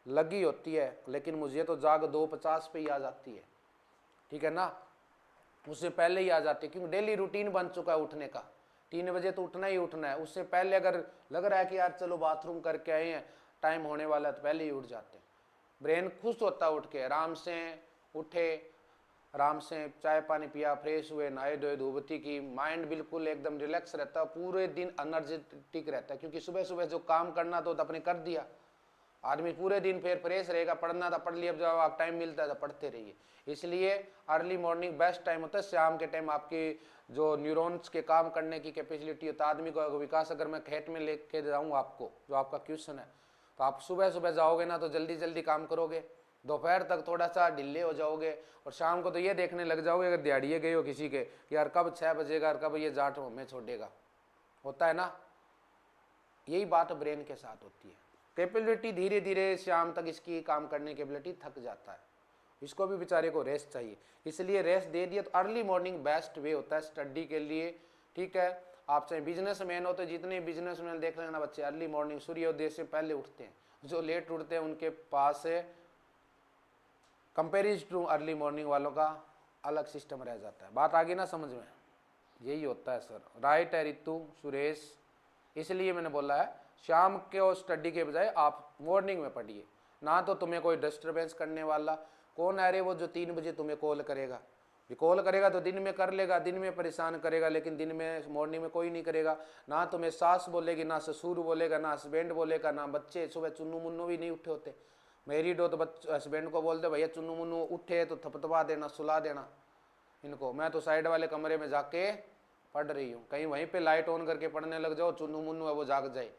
लगी होती है, लेकिन मुझे तो जाग 2:50 पे ही आ जाती है, ठीक है ना? उससे पहले ही आ जाती है, क्योंकि डेली रूटीन बन चुका है उठने का। 3 बजे तो उठना ही उठना है, उससे पहले अगर लग रहा है कि यार चलो बाथरूम करके आए हैं, टाइम होने वाला है, तो पहले ही उठ जाते हैं। ब्रेन खुश होता है उठ के, आराम से उठे, आराम से चाय पानी पिया, फ्रेश हुए, नहाए धोए, धूपबत्ती की, माइंड बिल्कुल एकदम रिलैक्स रहता है, पूरे दिन एनर्जेटिक रहता है, क्योंकि सुबह सुबह जो काम करना तो अपने कर दिया। आदमी पूरे दिन फिर फ्रेश रहेगा, पढ़ना था पढ़ लिया, अब जब आप टाइम मिलता है तो पढ़ते रहिए। इसलिए अर्ली मॉर्निंग बेस्ट टाइम होता है। शाम के टाइम आपकी जो न्यूरॉन्स के काम करने की कैपेसिटी होता है, आदमी को विकास, अगर मैं खेत में लेके जाऊँ आपको, जो आपका क्वेश्चन है, तो आप सुबह सुबह जाओगे ना तो जल्दी जल्दी काम करोगे, दोपहर तक थोड़ा सा ढीले हो जाओगे, और शाम को तो ये देखने लग जाओगे अगर दिहाड़िए गए हो किसी के कि यार कब 6 बजेगा और कब ये जाट में छोड़ेगा, होता है ना? यही बात ब्रेन के साथ होती है। कैपेबिलिटी धीरे धीरे शाम तक इसकी काम करने की एबिलिटी थक जाता है, इसको भी बेचारे को रेस्ट चाहिए, इसलिए रेस्ट दे दिया। तो अर्ली मॉर्निंग बेस्ट वे होता है स्टडी के लिए, ठीक है? आप चाहे बिजनेसमैन हो तो जितने बिजनेसमैन देख लेना बच्चे अर्ली मॉर्निंग सूर्योदय से पहले उठते हैं। जो लेट उठते हैं उनके पास कंपेरिज टू अर्ली मॉर्निंग वालों का अलग सिस्टम रह जाता है। बात आ गई ना समझ में? यही होता है सर, राइट है रितु, सुरेश। इसलिए मैंने बोला है शाम के और स्टडी के बजाय आप मॉर्निंग में पढ़िए, ना तो तुम्हें कोई डिस्टर्बेंस करने वाला कौन है? अरे वो जो 3 बजे तुम्हें कॉल करेगा, ये कॉल करेगा तो दिन में कर लेगा, दिन में परेशान करेगा, लेकिन दिन में मॉर्निंग में कोई नहीं करेगा। ना तुम्हें सास बोलेगी, ना ससुर बोलेगा, ना हस्बैंड बोलेगा, ना बच्चे। सुबह चुन्नू मुन्नू भी नहीं उठे होते, मेरी डो तो हस्बैंड को बोलते भैया चुन्नू मुन्नू उठे तो थपथपा देना, सुला देना इनको। मैं तो साइड वाले कमरे में जाके पढ़ रही हूँ, कहीं वहीं पे लाइट ऑन करके पढ़ने लग जाओ, चुन्नू मुन्नू है वो जाग जाए।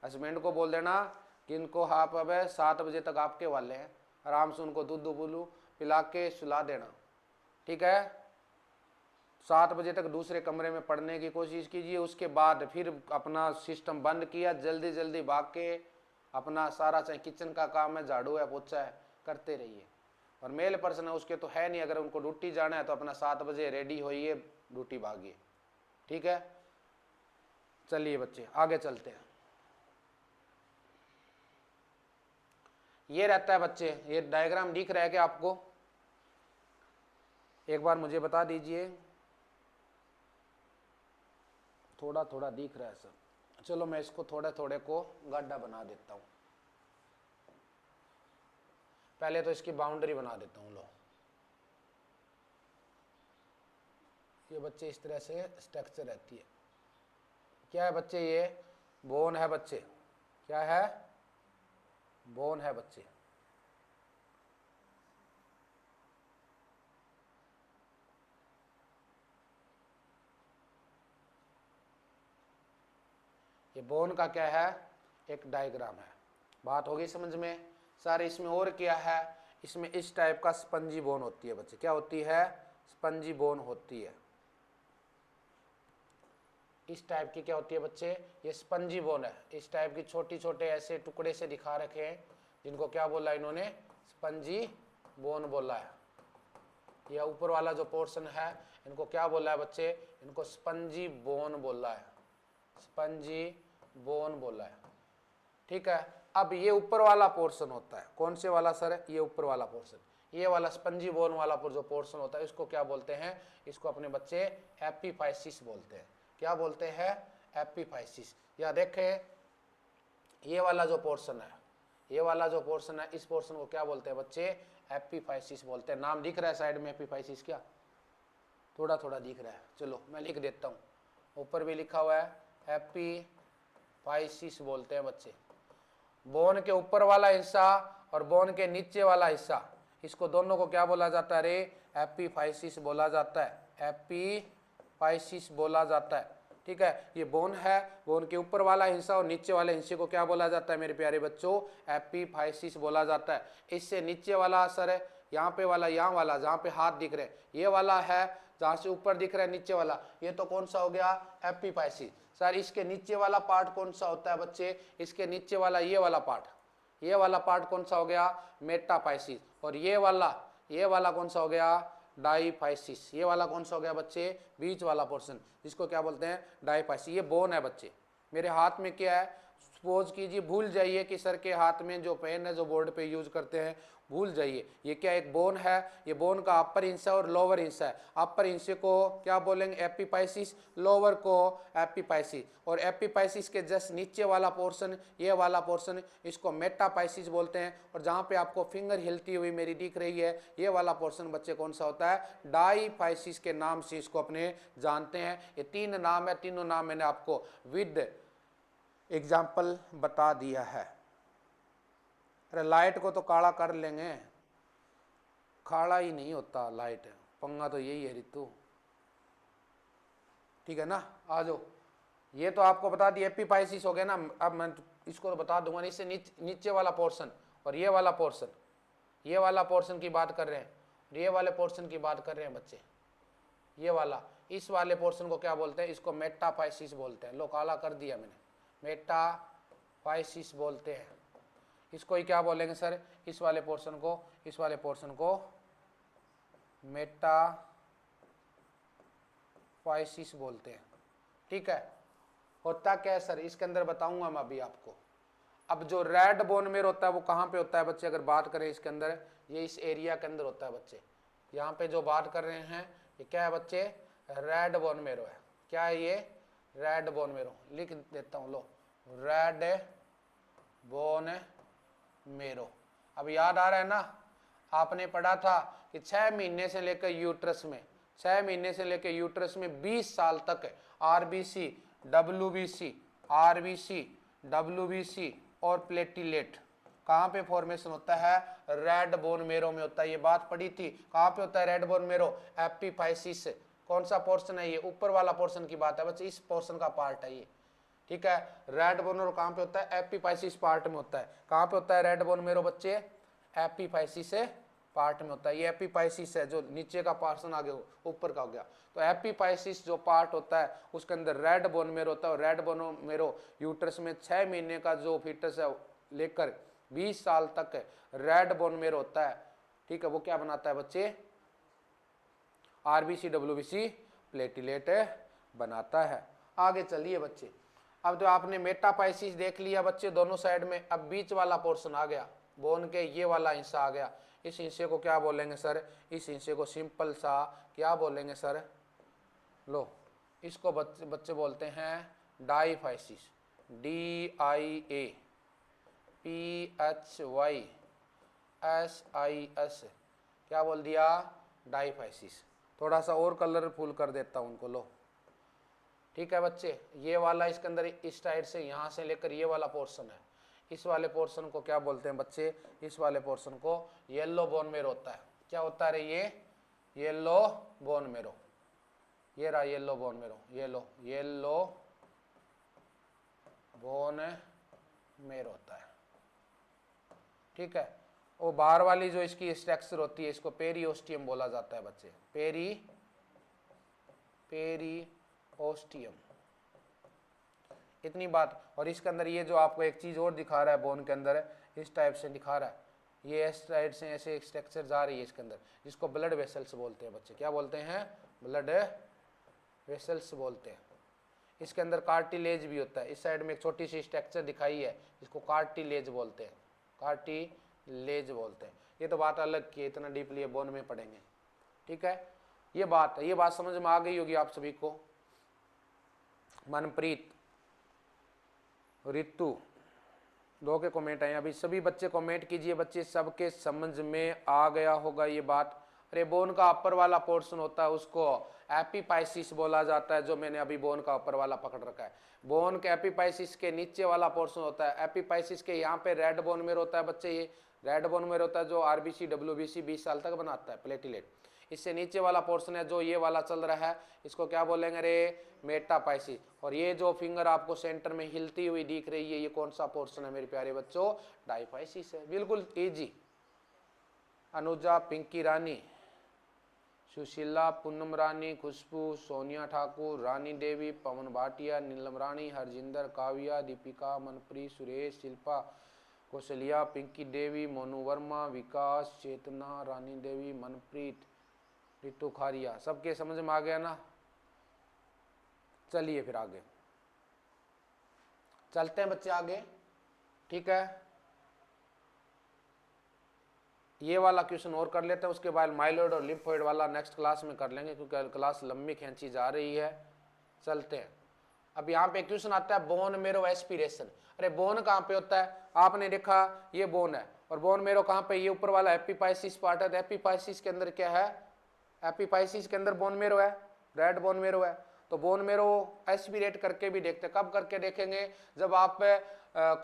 हस्बैंड को बोल देना कि इनको आप अब 7 बजे तक आपके वाले हैं, आराम से उनको दूध बुलू पिला के सुला देना, ठीक है? 7 बजे तक दूसरे कमरे में पढ़ने की कोशिश कीजिए, उसके बाद फिर अपना सिस्टम बंद किया, जल्दी जल्दी भाग के अपना सारा, चाहे किचन का काम है, झाड़ू है, पोछा है, करते रहिए। और मेल पर्सन है उसके तो है नहीं, अगर उनको ड्यूटी जाना है तो अपना 7 बजे रेडी होइए, ड्यूटी भागिए, ठीक है? चलिए बच्चे आगे चलते हैं। ये रहता है बच्चे, ये डायग्राम दिख रहा है क्या आपको? एक बार मुझे बता दीजिए, थोड़ा थोड़ा दिख रहा है सर। चलो मैं इसको थोड़े थोड़े को गड्ढा बना देता हूँ, पहले तो इसकी बाउंड्री बना देता हूँ। लो ये बच्चे इस तरह से स्ट्रक्चर रहती है। क्या है बच्चे? ये बोन है बच्चे, क्या है? बोन है बच्चे। ये बोन का क्या है? एक डायग्राम है। बात होगी समझ में? सर इसमें और क्या है? इसमें इस टाइप का स्पंजी बोन होती है बच्चे। क्या होती है? स्पंजी बोन होती है। इस टाइप की क्या होती है बच्चे? ये स्पंजी बोन है। इस टाइप की छोटी छोटे ऐसे टुकड़े से दिखा रखे हैं, जिनको क्या बोला इन्होंने? स्पंजी बोन बोला है। यह ऊपर वाला जो पोर्शन है इनको क्या बोला है बच्चे? इनको स्पंजी बोन बोला है, स्पंजी बोन बोला है, ठीक है? अब ये ऊपर वाला पोर्शन होता है, कौन से वाला सर? ये ऊपर वाला पोर्शन, ये वाला स्पंजी बोन वाला जो पोर्शन होता है, इसको क्या बोलते हैं? इसको अपने बच्चे एपिफाइसिस बोलते हैं। क्या बोलते हैं? एपिफाइसिस। या देखें ये वाला जो पोर्शन है, ये वाला जो पोर्शन है इस पोर्शन को क्या बोलते हैं बच्चे, एपिफाइसिस बोलते हैं। नाम दिख रहा है साइड में एपिफाइसिस, क्या थोड़ा थोड़ा दिख रहा है, चलो मैं लिख देता हूँ, ऊपर भी लिखा हुआ है एपिफाइसिस बोलते हैं बच्चे। बोन के ऊपर वाला हिस्सा और बोन के नीचे वाला हिस्सा, इसको दोनों को क्या बोला जाता है रे, एपिफाइसिस बोला जाता है, एपिफाइसिस बोला जाता है। ठीक है, ये बोन है, बोन के ऊपर वाला हिस्सा और नीचे वाले हिस्से को क्या बोला जाता है मेरे प्यारे बच्चों, एपिफाइसिस बोला जाता है। इससे नीचे वाला असर है यहाँ पे वाला, यहाँ वाला जहाँ पे हाथ दिख रहे हैं, ये वाला है जहाँ से ऊपर दिख रहा है नीचे वाला, ये तो कौन सा हो गया, एपिफाइसिस। सर इसके नीचे वाला पार्ट कौन सा होता है बच्चे, इसके नीचे वाला ये वाला पार्ट, ये वाला पार्ट कौन सा हो गया, मेटाफाइसिस। और ये वाला कौन सा हो गया, डाईफाइसिस। ये वाला कौन सा हो गया बच्चे, बीच वाला पोर्शन, जिसको क्या बोलते हैं, डाईफाइसिस। ये बोन है बच्चे। मेरे हाथ में क्या है, सपोज कीजिए, भूल जाइए कि सर के हाथ में जो पेन है जो बोर्ड पे यूज करते हैं, भूल जाइए, ये क्या एक बोन है, ये बोन का अपर हिस्सा और लोअर हिस्सा है। अपर हिस्से को क्या बोलेंगे, एपिफाइसिस, लोअर को एपिफाइसिस। और एपिफाइसिस के जस्ट नीचे वाला पोर्शन, ये वाला पोर्शन, इसको मेटाफाइसिस बोलते हैं। और जहाँ पे आपको फिंगर हिलती हुई मेरी दिख रही है, ये वाला पोर्शन बच्चे कौन सा होता है, डाईफाइसिस के नाम से इसको अपने जानते हैं। ये तीन नाम है, तीनों नाम मैंने आपको विद एग्जाम्पल बता दिया है। अरे लाइट को तो काला कर लेंगे, काला ही नहीं होता लाइट, पंगा तो यही है रितु, ठीक है ना। आ जाओ, ये तो आपको बता दिया एपिफाइसिस हो गया ना। अब मैं इसको तो बता दूंगा, इससे नीचे वाला पोर्शन और ये वाला पोर्शन, ये वाला पोर्शन की बात कर रहे हैं, ये वाले पोर्शन की बात कर रहे हैं बच्चे, ये वाला, इस वाले पोर्शन को क्या बोलते हैं, इसको मेटाफाइसिस बोलते हैं। लो काला कर दिया मैंने, मेटाफाइसिस बोलते हैं। इसको ही क्या बोलेंगे सर, इस वाले पोर्शन को, इस वाले पोर्शन को मेटाफाइसिस बोलते हैं। ठीक है, होता क्या है सर, इसके अंदर बताऊंगा मैं अभी आपको। अब जो रेड बोन मेरो होता है वो कहाँ पे होता है बच्चे, अगर बात करें इसके अंदर, ये इस एरिया के अंदर होता है बच्चे। यहाँ पे जो बात कर रहे हैं ये क्या है बच्चे, रेड बोन मेरो है। क्या है ये, रेड बोन मेरो, लिख देता हूँ, लो, रेड बोन मेरो। अब याद आ रहा है ना, आपने पढ़ा था कि 6 महीने से लेकर यूट्रस में, 6 महीने से लेकर यूट्रस में 20 साल तक आरबीसी, डब्ल्यूबीसी, आरबीसी, डब्ल्यूबीसी और प्लेटिलेट कहाँ पे फॉर्मेशन होता है, रेड बोन मेरो में होता है। ये बात पढ़ी थी, कहाँ पे होता है रेड बोन मेरो, एपिफाइसिस। कौन सा पोर्शन है ये, ऊपर वाला पोर्शन की बात है बच्चे, इस पोर्शन का पार्ट है ये। ठीक है, रेड बोन मेरो कहाँ पे होता है, एपिफाइसिस पार्ट में होता है। कहाँ पे होता है रेड बोन मेरो बच्चे, एपिफाइसिस पार्ट में होता है। ये एपिफाइसिस है, जो नीचे का पोर्शन आगे ऊपर का हो गया। तो एपिफाइसिस जो पार्ट होता है उसके अंदर रेड बोन मेरो होता है। और रेड बोन मेरो यूट्रस में 6 महीने का जो फीटस है लेकर 20 साल तक रेड बोन मेरो होता है। ठीक है, वो क्या बनाता है बच्चे, आरबीसी, डब्ल्यूबीसी, प्लेटिलेट बनाता है। आगे चलिए बच्चे, अब तो आपने मेटाफाइसिस देख लिया बच्चे दोनों साइड में। अब बीच वाला पोर्शन आ गया, बोन के ये वाला हिस्सा आ गया। इस हिस्से को क्या बोलेंगे सर, इस हिस्से को सिंपल सा क्या बोलेंगे सर, लो, इसको बच्चे बोलते हैं डाईफाइसिस, DIAPHYSIS, क्या बोल दिया, डाईफाइसिस। थोड़ा सा और कलरफुल कर देता हूँ उनको, लो। ठीक है बच्चे, ये वाला इसके अंदर इस साइड से यहाँ से लेकर ये वाला पोर्शन है, इस वाले पोर्शन को क्या बोलते हैं बच्चे, इस वाले पोर्शन को येलो बोन मेरो होता है। क्या होता है ये, येलो बोन मेरो, ये रहा yellow bone marrow, yellow bone marrow होता है। ठीक है, वो बाहर वाली जो इसकी स्ट्रक्चर होती है इसको पेरिओस्टियम बोला जाता है बच्चे, पेरिओस्टियम। इतनी बात। और इसके अंदर ये जो आपको एक चीज और दिखा रहा है बोन के अंदर, इस टाइप से दिखा रहा है, ये इस साइड से ऐसे एक स्ट्रक्चर जा रही है इसके अंदर, जिसको ब्लड वेसल्स बोलते हैं बच्चे। क्या बोलते हैं, ब्लड वेसल्स बोलते हैं। इसके अंदर कार्टिलेज भी होता है। इस साइड में एक छोटी सी स्ट्रक्चर दिखाई है, जिसको कार्टिलेज बोलते हैं, कार्टिलेज बोलते हैं। ये तो बात अलग की है, इतना डीपली बोन में पढ़ेंगे। ठीक है, ये बात है, ये बात समझ में आ गई होगी आप सभी को। मनप्रीत, रितु, दो के कमेंट आए अभी, सभी बच्चे कमेंट कीजिए बच्चे, सबके समझ में आ गया होगा ये बात। अरे बोन का अपर वाला पोर्शन होता है उसको एपिपाइसिस बोला जाता है, जो मैंने अभी बोन का अपर वाला पकड़ रखा है। बोन के एपिपाइसिस के नीचे वाला पोर्शन होता है, एपिपाइसिस के यहाँ पे रेड बोन मेर होता है बच्चे, ये रेड बोन मेर होता है जो आरबीसी डब्ल्यूबीसी 20 साल तक बनाता है, प्लेटिलेट। इससे नीचे वाला पोर्शन है जो ये वाला चल रहा है, इसको क्या बोलेंगे रे, मेटापाइसिस। और ये जो फिंगर आपको सेंटर में हिलती हुई दिख रही है, ये कौन सा पोर्शन है मेरे प्यारे बच्चों, डाइफाइसिस है। बिल्कुल इजी। अनुजा, पिंकी रानी, सुशीला, पूनम रानी, खुशबू, सोनिया ठाकुर, रानी देवी, पवन भाटिया, नीलम रानी, हरजिंदर, काव्या, दीपिका, मनप्रीत, सुरेश, शिल्पा, कौशल्या, पिंकी देवी, मोनू वर्मा, विकास, चेतना, रानी देवी, मनप्रीत, रितु खारिया, सबके समझ में आ गया ना। चलिए फिर आगे चलते हैं बच्चे आगे, ठीक है। ये वाला क्वेश्चन और कर लेते हैं, उसके बाद माइलॉइड और लिम्फोइड वाला नेक्स्ट क्लास में कर लेंगे, क्योंकि क्लास लंबी खींची जा रही है। चलते हैं। अब यहाँ पे क्वेश्चन आता है बोन मेरो एस्पिरेशन। अरे बोन कहाँ पे होता है, आपने देखा ये बोन है, और बोन मेरो कहाँ पे, ये ऊपर वाला एपिपाइसिस पार्ट है। एपिपाइसिस के अंदर क्या है, एपिपाइसिस के अंदर बोन मेरो है, रेड बोन मेरो है। तो बोन मेरो एस्पिरेट करके भी देखते, कब करके देखेंगे, जब आप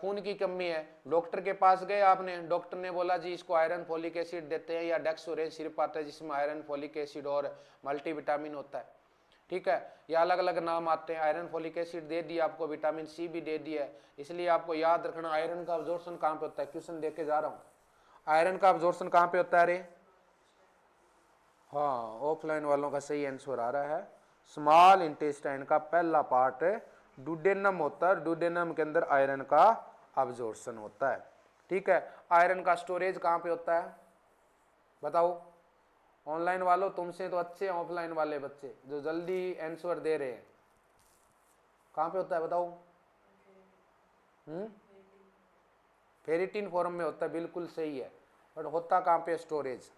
खून की कमी है, डॉक्टर के पास गए आपने, डॉक्टर ने बोला जी इसको आयरन फोलिक एसिड देते हैं, या डेक्सोरेंज सिरप आता है जिसमें आयरन फोलिक एसिड और मल्टीविटामिन होता है, ठीक है। या अलग अलग नाम आते हैं, आयरन फोलिक एसिड दे दिया आपको, विटामिन सी भी दे दिया है। इसलिए आपको याद रखना आयरन का अब्जॉर्प्शन कहाँ पे होता है, क्वेश्चन देख के जा रहा हूँ। आयरन का अब्जॉर्प्शन कहाँ पे होता है रे, हाँ ऑफलाइन वालों का सही आंसर आ रहा है, स्मॉल इंटेस्टाइन का पहला पार्ट डुडेनम होता है, डुडेनम के अंदर आयरन का अब्जॉर्प्शन होता है, ठीक है। आयरन का स्टोरेज कहाँ पे होता है बताओ, ऑनलाइन वालों तुमसे तो अच्छे ऑफलाइन वाले बच्चे जो जल्दी आंसर दे रहे हैं, कहाँ पे होता है बताओ। फेरिटिन फॉर्म में होता है, बिल्कुल सही है, बट होता कहाँ पे स्टोरेज,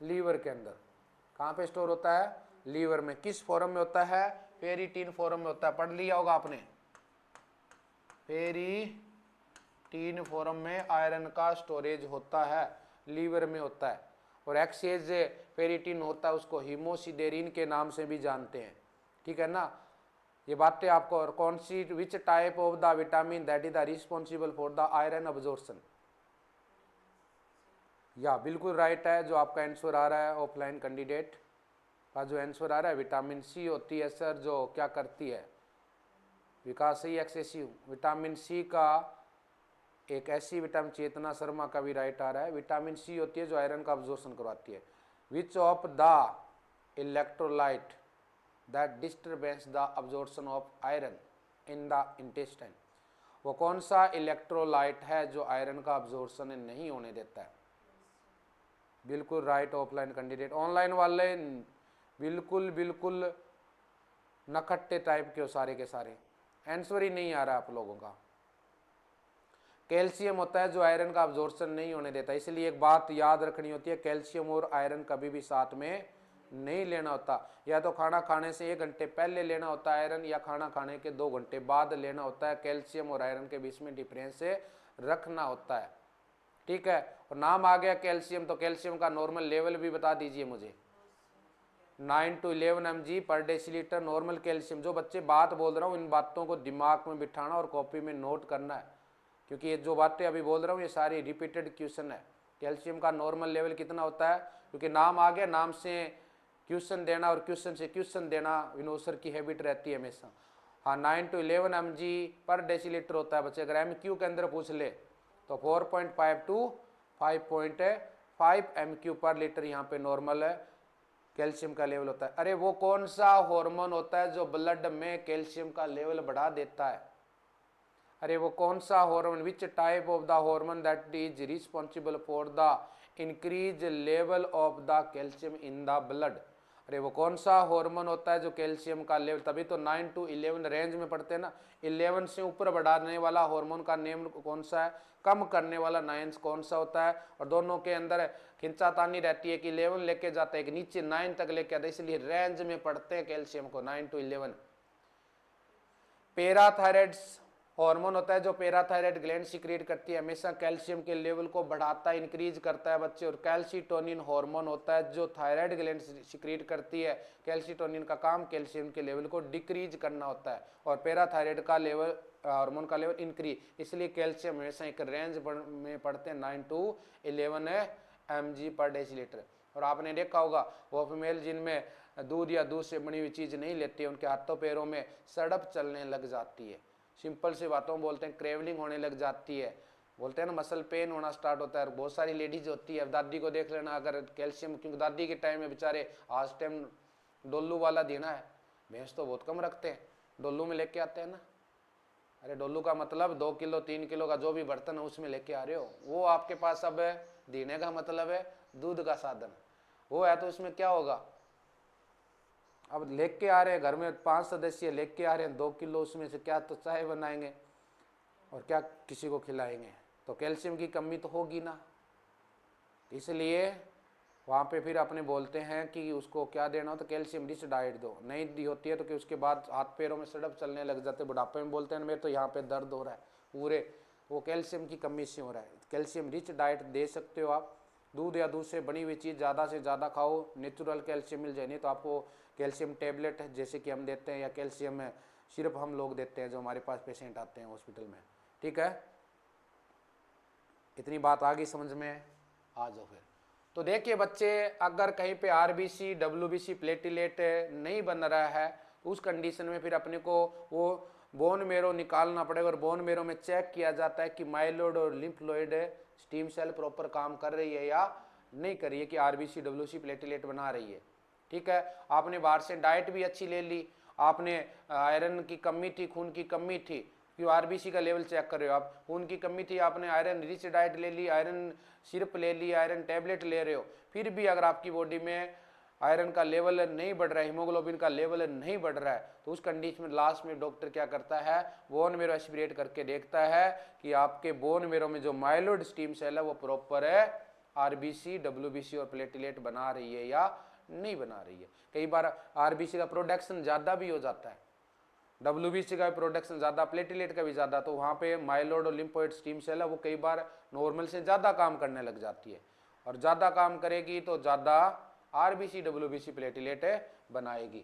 लीवर के अंदर। कहाँ पे स्टोर होता है, लीवर में। किस फॉर्म में होता है, फेरिटिन फॉर्म में होता है, पढ़ लिया होगा आपने, फेरिटिन फॉर्म में आयरन का स्टोरेज होता है, लीवर में होता है। और एक्सेस फेरिटिन होता है उसको हीमोसिडेरिन के नाम से भी जानते हैं, ठीक है ना। ये बातें आपको, और कौन सी, which type of the vitamin that is the responsible for the iron absorption, या बिल्कुल राइट है जो आपका आंसर आ रहा है ऑफलाइन कैंडिडेट का जो आंसर आ रहा है, विटामिन सी होती है सर, जो क्या करती है, विकास सही एक्सेसिव। विटामिन सी का एक ऐसी विटामिन, चेतना शर्मा का भी राइट आ रहा है, विटामिन सी होती है जो आयरन का अब्जॉर्प्शन करवाती है। Which of the electrolyte that disturbance the absorption of iron in the intestine, वो कौन सा इलेक्ट्रोलाइट है जो आयरन का अब्जॉर्प्शन नहीं होने देता है, बिल्कुल राइट ऑफलाइन कैंडिडेट। ऑनलाइन वाले बिल्कुल बिल्कुल नखट्टे टाइप के हो सारे के सारे, आंसर ही नहीं आ रहा आप लोगों का। कैल्शियम होता है जो आयरन का अब्जॉर्प्शन नहीं होने देता, इसलिए एक बात याद रखनी होती है, कैल्शियम और आयरन कभी भी साथ में नहीं लेना होता, या तो खाना खाने से 1 घंटे पहले लेना होता है आयरन, या खाना खाने के 2 घंटे बाद लेना होता है। कैल्शियम और आयरन के बीच में डिफरेंस रखना होता है, ठीक है। और नाम आ गया कैल्शियम, तो कैल्शियम का नॉर्मल लेवल भी बता दीजिए मुझे। 9 to 11 mg पर डेसीलीटर नॉर्मल कैल्शियम। जो बच्चे बात बोल रहा हूँ इन बातों को दिमाग में बिठाना और कॉपी में नोट करना है, क्योंकि ये जो बातें अभी बोल रहा हूँ ये सारी रिपीटेड क्वेश्चन है। कैल्शियम का नॉर्मल लेवल कितना होता है, क्योंकि नाम आ गया, नाम से क्वेश्चन देना और क्वेश्चन से क्वेश्चन देना विनोसर की हैबिट रहती है हमेशा। हाँ 9 to 11 mg पर डेसीलीटर होता है बच्चे। अगर MQ के अंदर पूछ ले तो 4.5 to 5.5 MQ पर लीटर यहाँ पे नॉर्मल है कैल्शियम का लेवल होता है। अरे वो कौन सा हार्मोन होता है जो ब्लड में कैल्शियम का लेवल बढ़ा देता है, अरे वो कौन सा hormone, which type of the hormone that is responsible for the increase level of the calcium in the blood. अरे वो कौन सा हार्मोन होता है जो कैल्शियम का लेवल, तभी तो 9 to 11 रेंज में पढ़ते हैं ना। 11 से ऊपर बढ़ाने वाला हार्मोन का नेम कौन सा है, कम करने वाला 9 कौन सा होता है। और दोनों के अंदर खिंचातानी रहती है कि 11 लेके जाता है, एक नीचे 9 तक लेके आता है, इसलिए रेंज में पढ़ते हैं कैल्शियम को 9 to 11। पैराथायराइड हार्मोन होता है जो पैराथायराइड ग्लैंड सिक्रीट करती है, हमेशा कैल्शियम के लेवल को बढ़ाता है, इंक्रीज करता है बच्चे। और कैल्शिटोनिन हार्मोन होता है जो थायराइड ग्लैंड सिक्रीट करती है। कैल्शिटोनिन का काम कैल्शियम के लेवल को डिक्रीज करना होता है, और पैराथायराइड का लेवल हार्मोन का लेवल इंक्रीज। इसलिए कैल्शियम हमेशा एक रेंज में पढ़ते हैं 9 to 11 mg पर डेसीलीटर। और आपने देखा होगा वो फीमेल जिनमें दूध या दूध से बनी हुई चीज़ नहीं लेती है, उनके हाथों पैरों में सड़प चलने लग जाती है। सिंपल सी बातों बोलते हैं, क्रेवलिंग होने लग जाती है, बोलते हैं ना मसल पेन होना स्टार्ट होता है। बहुत सारी लेडीज होती है, दादी को देख लेना, अगर कैल्शियम, क्योंकि दादी के टाइम में बेचारे आज टाइम डोलू वाला देना है, भैंस तो बहुत कम रखते हैं, डोलू में लेके आते हैं ना। अरे डोलू का मतलब 2 किलो 3 किलो का जो भी बर्तन है उसमें लेके आ रहे हो, वो आपके पास अब देने का मतलब है दूध का साधन वो है, तो उसमें क्या होगा। अब लेके आ रहे हैं घर में 5 सदस्य लेके आ रहे हैं 2 किलो, उसमें से क्या तो चाय बनाएंगे और क्या किसी को खिलाएंगे, तो कैल्शियम की कमी तो होगी ना। इसलिए वहाँ पे फिर अपने बोलते हैं कि उसको क्या देना हो, तो कैल्शियम रिच डाइट दो। नहीं दी होती है तो कि उसके बाद हाथ पैरों में सड़प चलने लग जाते, बुढ़ापे में बोलते हैं मेरे तो यहाँ पे दर्द हो रहा है पूरे, वो कैल्शियम की कमी से हो रहा है। कैल्शियम रिच डाइट दे सकते हो आप, दूध या दूध से बनी हुई चीज़ ज़्यादा से ज़्यादा खाओ, नेचुरल कैल्शियम मिल जाए। नहीं तो आपको कैल्शियम टैबलेट जैसे कि हम देते हैं, या कैल्शियम सिरप हम लोग देते हैं जो हमारे पास पेशेंट आते हैं हॉस्पिटल में। ठीक है, इतनी बात आ गई समझ में, आ जाओ फिर। तो देखिए बच्चे, अगर कहीं पे आरबीसी डब्ल्यूबीसी प्लेटिलेट नहीं बन रहा है तो उस कंडीशन में फिर अपने को वो बोन मेरो निकालना पड़ेगा, और बोन मेरो में चेक किया जाता है कि माइलोइड और लिम्फोइड स्टीम सेल प्रॉपर काम कर रही है या नहीं कर रही है, कि आरबीसी डब्ल्यूसी प्लेटिलेट बना रही है। ठीक है, आपने बाहर से डाइट भी अच्छी ले ली, आपने आयरन की कमी थी, खून की कमी थी, क्यों आरबीसी का लेवल चेक कर रहे हो आप, खून की कमी थी, आपने आयरन रिच डाइट ले ली, आयरन सिरप ले ली, आयरन टैबलेट ले रहे हो, फिर भी अगर आपकी बॉडी में आयरन का लेवल नहीं बढ़ रहा है, हीमोग्लोबिन का लेवल नहीं बढ़ रहा है, तो उस कंडीशन में लास्ट में डॉक्टर क्या करता है, बोन मेरो एस्पिरेट करके देखता है कि आपके बोन मेरो में जो माइलोइड स्टीम सेल है वो प्रॉपर है आरबीसी डब्ल्यूबीसी और प्लेटिलेट बना रही है या नहीं बना रही है। कई बार आरबीसी का प्रोडक्शन ज़्यादा भी हो जाता है, डब्ल्यूबीसी का प्रोडक्शन ज़्यादा, प्लेटिलेट का भी ज़्यादा, तो वहाँ पे माइलोइड और लिम्फोइड स्टीम सेल है वो कई बार नॉर्मल से ज़्यादा काम करने लग जाती है, और ज़्यादा काम करेगी तो ज़्यादा आरबीसी डब्ल्यूबीसी प्लेटिलेट बनाएगी।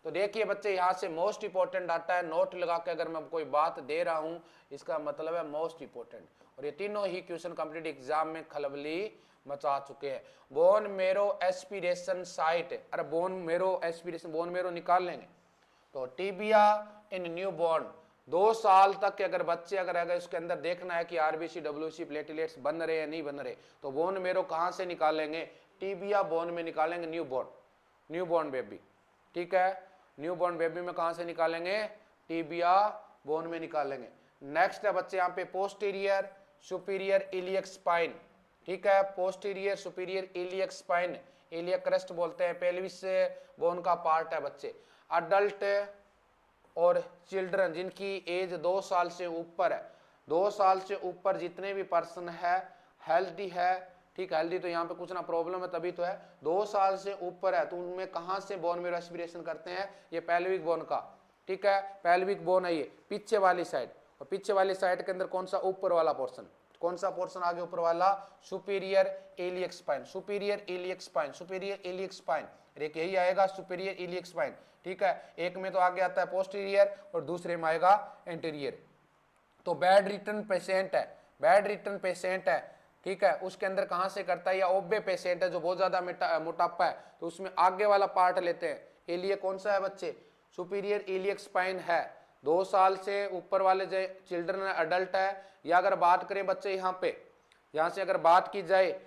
तो देखिए बच्चे, यहाँ से मोस्ट इंपॉर्टेंट डाटा है, नोट लगा के अगर मैं कोई बात दे रहा हूँ इसका मतलब है मोस्ट इंपॉर्टेंट, और ये तीनों ही क्वेश्चन कॉम्पिटिटिव एग्जाम में खलबली मचा चुके हैं। बोन मेरो एस्पिरेशन साइट, अरे bone marrow aspiration, bone marrow निकाल लेंगे तो टीबिया इन न्यू बॉर्न 2 साल तक के अगर बच्चे अगर उसके अंदर देखना है कि आरबीसी डब्ल्यूसी प्लेटिलेट्स बन रहे हैं नहीं बन रहे, तो बोन मेरो कहाँ से निकालेंगे, टीबिया बोन में निकालेंगे, न्यू बॉर्न बेबी। ठीक है, न्यू बॉर्न बेबी में कहाँ से निकालेंगे, टीबिया बोन में निकालेंगे। नेक्स्ट है बच्चे यहाँ पे पोस्टीरियर सुपीरियर इलियक स्पाइन। ठीक है, posterior superior iliac spine, iliac crust बोलते हैं, पेल्विस से बोन का पार्ट है बच्चे। अडल्ट और चिल्ड्रन जिनकी एज 2 साल से ऊपर है, 2 साल से ऊपर जितने भी पर्सन है हेल्दी है, ठीक, हेल्दी तो यहाँ पे कुछ ना प्रॉब्लम है तभी तो है, 2 साल से ऊपर है तो उनमें कहाँ से बोन मेरो एस्पिरेशन करते हैं, ये पेल्विक बोन का। ठीक है, पेल्विक बोन है ये पीछे वाली साइड, और पीछे वाली साइड के अंदर कौन सा, ऊपर वाला पोर्शन, कौन सा पोर्शन आगे ऊपर वाला, superior iliac spine, superior iliac spine, superior iliac spine, एक यही आएगा सुपीरियर इलियक स्पाइन। ठीक है, एक में तो आगे आता है पोस्टीरियर और दूसरे में आएगा एंटीरियर। तो बेड रिटर्न पेशेंट है, बेड रिटर्न पेशेंट है, ठीक है, उसके अंदर कहां से करता है, या ओबे पेशेंट है जो बहुत ज्यादा मोटापा है तो उसमें आगे वाला पार्ट लेते हैं। इलियक कौन सा है बच्चे, सुपीरियर इलियक स्पाइन है। 2 साल से ऊपर वाले जो चिल्ड्रन है, अडल्ट है, या अगर बात करें बच्चे यहाँ पे, यहाँ से अगर बात की जाए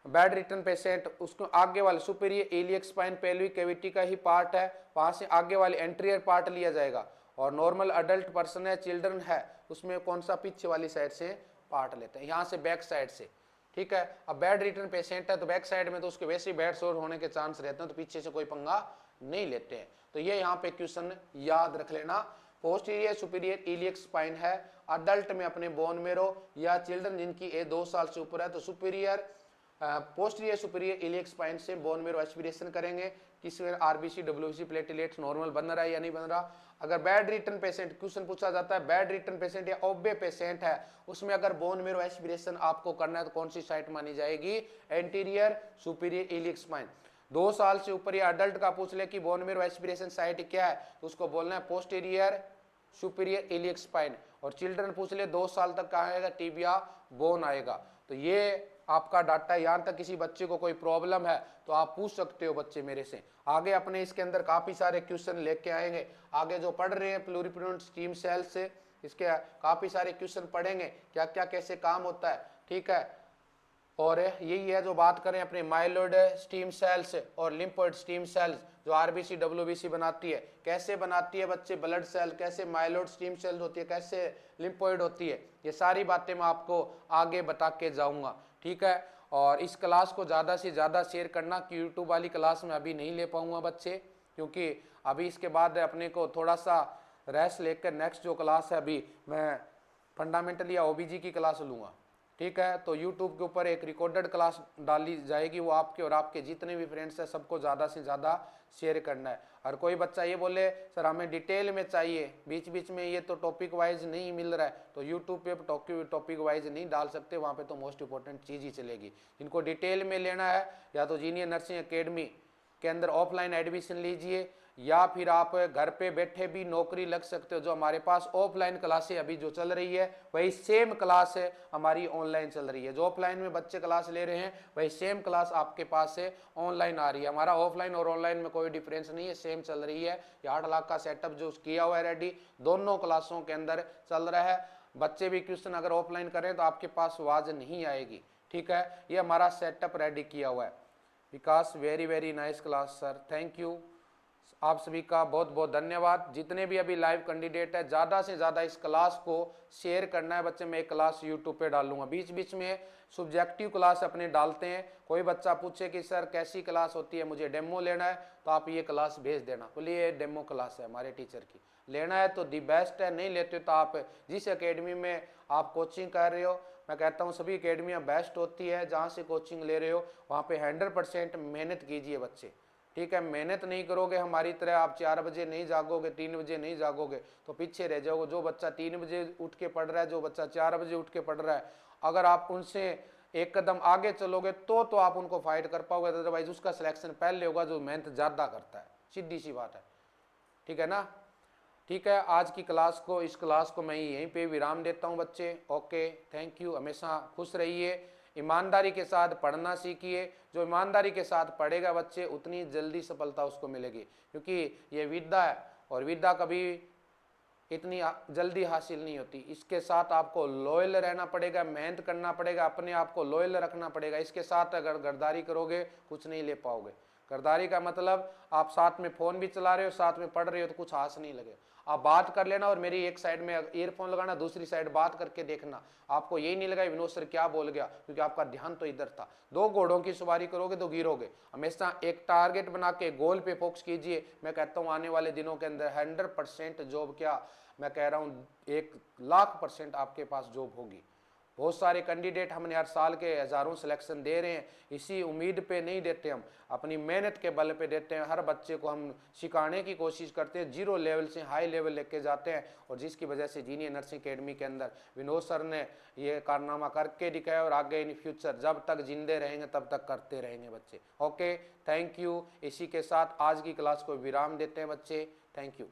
बेड रिटर्न पेशेंट, उसको आगे वाले superior iliac spine pelvic cavity का ही पार्ट है, वहां से आगे वाले एंटीरियर पार्ट लिया जाएगा। और नॉर्मल अडल्ट पर्सन है, चिल्ड्रन है, उसमें कौन सा, पीछे वाली साइड से पार्ट लेते हैं, यहाँ से बैक साइड से। ठीक है, अब बेड रिटर्न पेशेंट है तो बैक साइड में तो उसके वैसे ही बेड सोर होने के चांस रहते हैं, तो पीछे से कोई पंगा नहीं लेते हैं। तो ये यहाँ पे क्वेश्चन याद रख लेना, पोस्टीरियर सुपीरियर इलियक स्पाइन है अडल्ट में अपने बोन मेरो, या चिल्ड्रन जिनकी एज 2 साल से ऊपर है तो superior posterior superior iliac spine से बोन मेरो एस्पिरेशन करेंगे, किसमें आरबीसी डब्ल्यूबीसी प्लेटलेट्स नॉर्मल बन रहा है या नहीं बन रहा। अगर बैड रिटर्न पेशेंट, क्वेश्चन पूछा जाता है बैड रिटर्न पेशेंट या ओबे पेशेंट है, उसमें अगर बोन मेरो एस्पिरेशन आपको करना है तो कौन सी साइट मानी जाएगी, एंटीरियर सुपीरियर इलियक स्पाइन। 2 साल से ऊपर या अडल्ट का पूछ ले कि बोन मेरो एस्पिरेशन साइट क्या है, तो उसको बोलना है पोस्टीरियर सुपीरियर इलियक स्पाइन। और चिल्ड्रन पूछ ले 2 साल तक कहाँ आएगा, टिबिया बोन आएगा। तो ये आपका डाटा है। यहाँ तक किसी बच्चे को कोई प्रॉब्लम है तो आप पूछ सकते हो बच्चे मेरे से। आगे अपने इसके अंदर काफी सारे क्वेश्चन लेके आएंगे। आगे जो पढ़ रहे हैं प्लूरिपोटेंट स्टीम सेल से, इसके काफी सारे क्वेश्चन पढ़ेंगे, क्या क्या कैसे काम होता है, ठीक है। और यही है जो बात करें अपने माइलोइड स्टीम सेल्स और लिम्फोइड स्टीम सेल्स जो आरबीसी डब्ल्यूबीसी बनाती है, कैसे बनाती है बच्चे, ब्लड सेल कैसे माइलोइड स्टीम सेल्स होती है, कैसे लिम्फोइड होती है, ये सारी बातें मैं आपको आगे बता के जाऊंगा, ठीक है। और इस क्लास को ज़्यादा से ज़्यादा शेयर करना कि यूट्यूब वाली क्लास में अभी नहीं ले पाऊंगा बच्चे, क्योंकि अभी इसके बाद अपने को थोड़ा सा रेस्ट लेकर नेक्स्ट जो क्लास है अभी मैं फंडामेंटल या ओबीजी की क्लास लूँगा, ठीक है। तो YouTube के ऊपर एक रिकॉर्डेड क्लास डाली जाएगी, वो आपके और आपके जितने भी फ्रेंड्स हैं सबको ज़्यादा से ज़्यादा शेयर करना है। और कोई बच्चा ये बोले सर हमें डिटेल में चाहिए, बीच बीच में ये तो टॉपिक वाइज नहीं मिल रहा है, तो YouTube पे टॉपिक वाइज नहीं डाल सकते, वहाँ पे तो मोस्ट इंपॉर्टेंट चीज़ ही चलेगी। जिनको डिटेल में लेना है या तो जीनियर नर्सिंग एकेडमी के अंदर ऑफलाइन एडमिशन लीजिए, या फिर आप घर पे बैठे भी नौकरी लग सकते हो। जो हमारे पास ऑफलाइन क्लासें अभी जो चल रही है वही सेम क्लास है हमारी ऑनलाइन चल रही है। जो ऑफलाइन में बच्चे क्लास ले रहे हैं वही सेम क्लास आपके पास से ऑनलाइन आ रही है। हमारा ऑफलाइन और ऑनलाइन में कोई डिफरेंस नहीं है, सेम चल रही है। ये 8 लाख का सेटअप जो किया हुआ है रेडी, दोनों क्लासों के अंदर चल रहा है। बच्चे भी क्वेश्चन अगर ऑफलाइन करें तो आपके पास आवाज नहीं आएगी, ठीक है। ये हमारा सेटअप रेडी किया हुआ है। Vikas very nice class sir, thank you. आप सभी का बहुत बहुत धन्यवाद। जितने भी अभी लाइव कैंडिडेट है ज़्यादा से ज़्यादा इस क्लास को शेयर करना है बच्चे। मैं एक क्लास यूट्यूब पे डालूंगा, बीच बीच में सब्जेक्टिव क्लास अपने डालते हैं। कोई बच्चा पूछे कि सर कैसी क्लास होती है, मुझे डेमो लेना है, तो आप ये क्लास भेज देना, बोलिए ये डेमो क्लास है हमारे टीचर की, लेना है तो दी बेस्ट है, नहीं लेते तो आप जिस एकेडमी में आप कोचिंग कर रहे हो, मैं कहता हूँ सभी एकेडमियाँ बेस्ट होती है। जहाँ से कोचिंग ले रहे हो वहाँ पे 100% मेहनत कीजिए बच्चे, ठीक है। मेहनत नहीं करोगे हमारी तरह, आप 4 बजे नहीं जागोगे, 3 बजे नहीं जागोगे तो पीछे रह जाओगे। जो बच्चा 3 बजे उठ के पढ़ रहा है, जो बच्चा 4 बजे उठ के पढ़ रहा है, अगर आप उनसे एक कदम आगे चलोगे तो आप उनको फाइट कर पाओगे, अदरवाइज उसका सिलेक्शन पहले होगा जो मेहनत ज़्यादा करता है, सीधी सी बात है, ठीक है ना। ठीक है, आज की क्लास को, इस क्लास को मैं यहीं पे विराम देता हूँ बच्चे। Okay, thank you. हमेशा खुश रहिए, ईमानदारी के साथ पढ़ना सीखिए। जो ईमानदारी के साथ पढ़ेगा बच्चे उतनी जल्दी सफलता उसको मिलेगी, क्योंकि ये विद्या है और विद्या कभी इतनी जल्दी हासिल नहीं होती। इसके साथ आपको लॉयल रहना पड़ेगा, मेहनत करना पड़ेगा, अपने आप को लॉयल रखना पड़ेगा। इसके साथ अगर गद्दारी करोगे कुछ नहीं ले पाओगे। गद्दारी का मतलब आप साथ में फ़ोन भी चला रहे हो, साथ में पढ़ रहे हो तो कुछ हाथ नहीं लगे। आप बात कर लेना और मेरी एक साइड में ईयरफोन लगाना, दूसरी साइड बात करके देखना, आपको यही नहीं लगा विनोद सर क्या बोल गया, क्योंकि आपका ध्यान तो इधर था। 2 घोड़ों की सवारी करोगे तो गिरोगे। हमेशा एक टारगेट बना के गोल पे फोकस कीजिए। मैं कहता हूँ आने वाले दिनों के अंदर 100% जॉब, क्या मैं कह रहा हूँ 1,00,000% आपके पास जॉब होगी। बहुत सारे कैंडिडेट हमने हर साल के हज़ारों सिलेक्शन दे रहे हैं, इसी उम्मीद पे नहीं देते, हम अपनी मेहनत के बल पे देते हैं। हर बच्चे को हम सिखाने की कोशिश करते हैं, 0 लेवल से हाई लेवल लेके जाते हैं, और जिसकी वजह से जीनियर नर्सिंग एकेडमी के अंदर विनोद सर ने ये कारनामा करके दिखाया, और आगे इन फ्यूचर जब तक जिंदे रहेंगे तब तक करते रहेंगे बच्चे। Okay, thank you. इसी के साथ आज की क्लास को विराम देते हैं बच्चे। Thank you.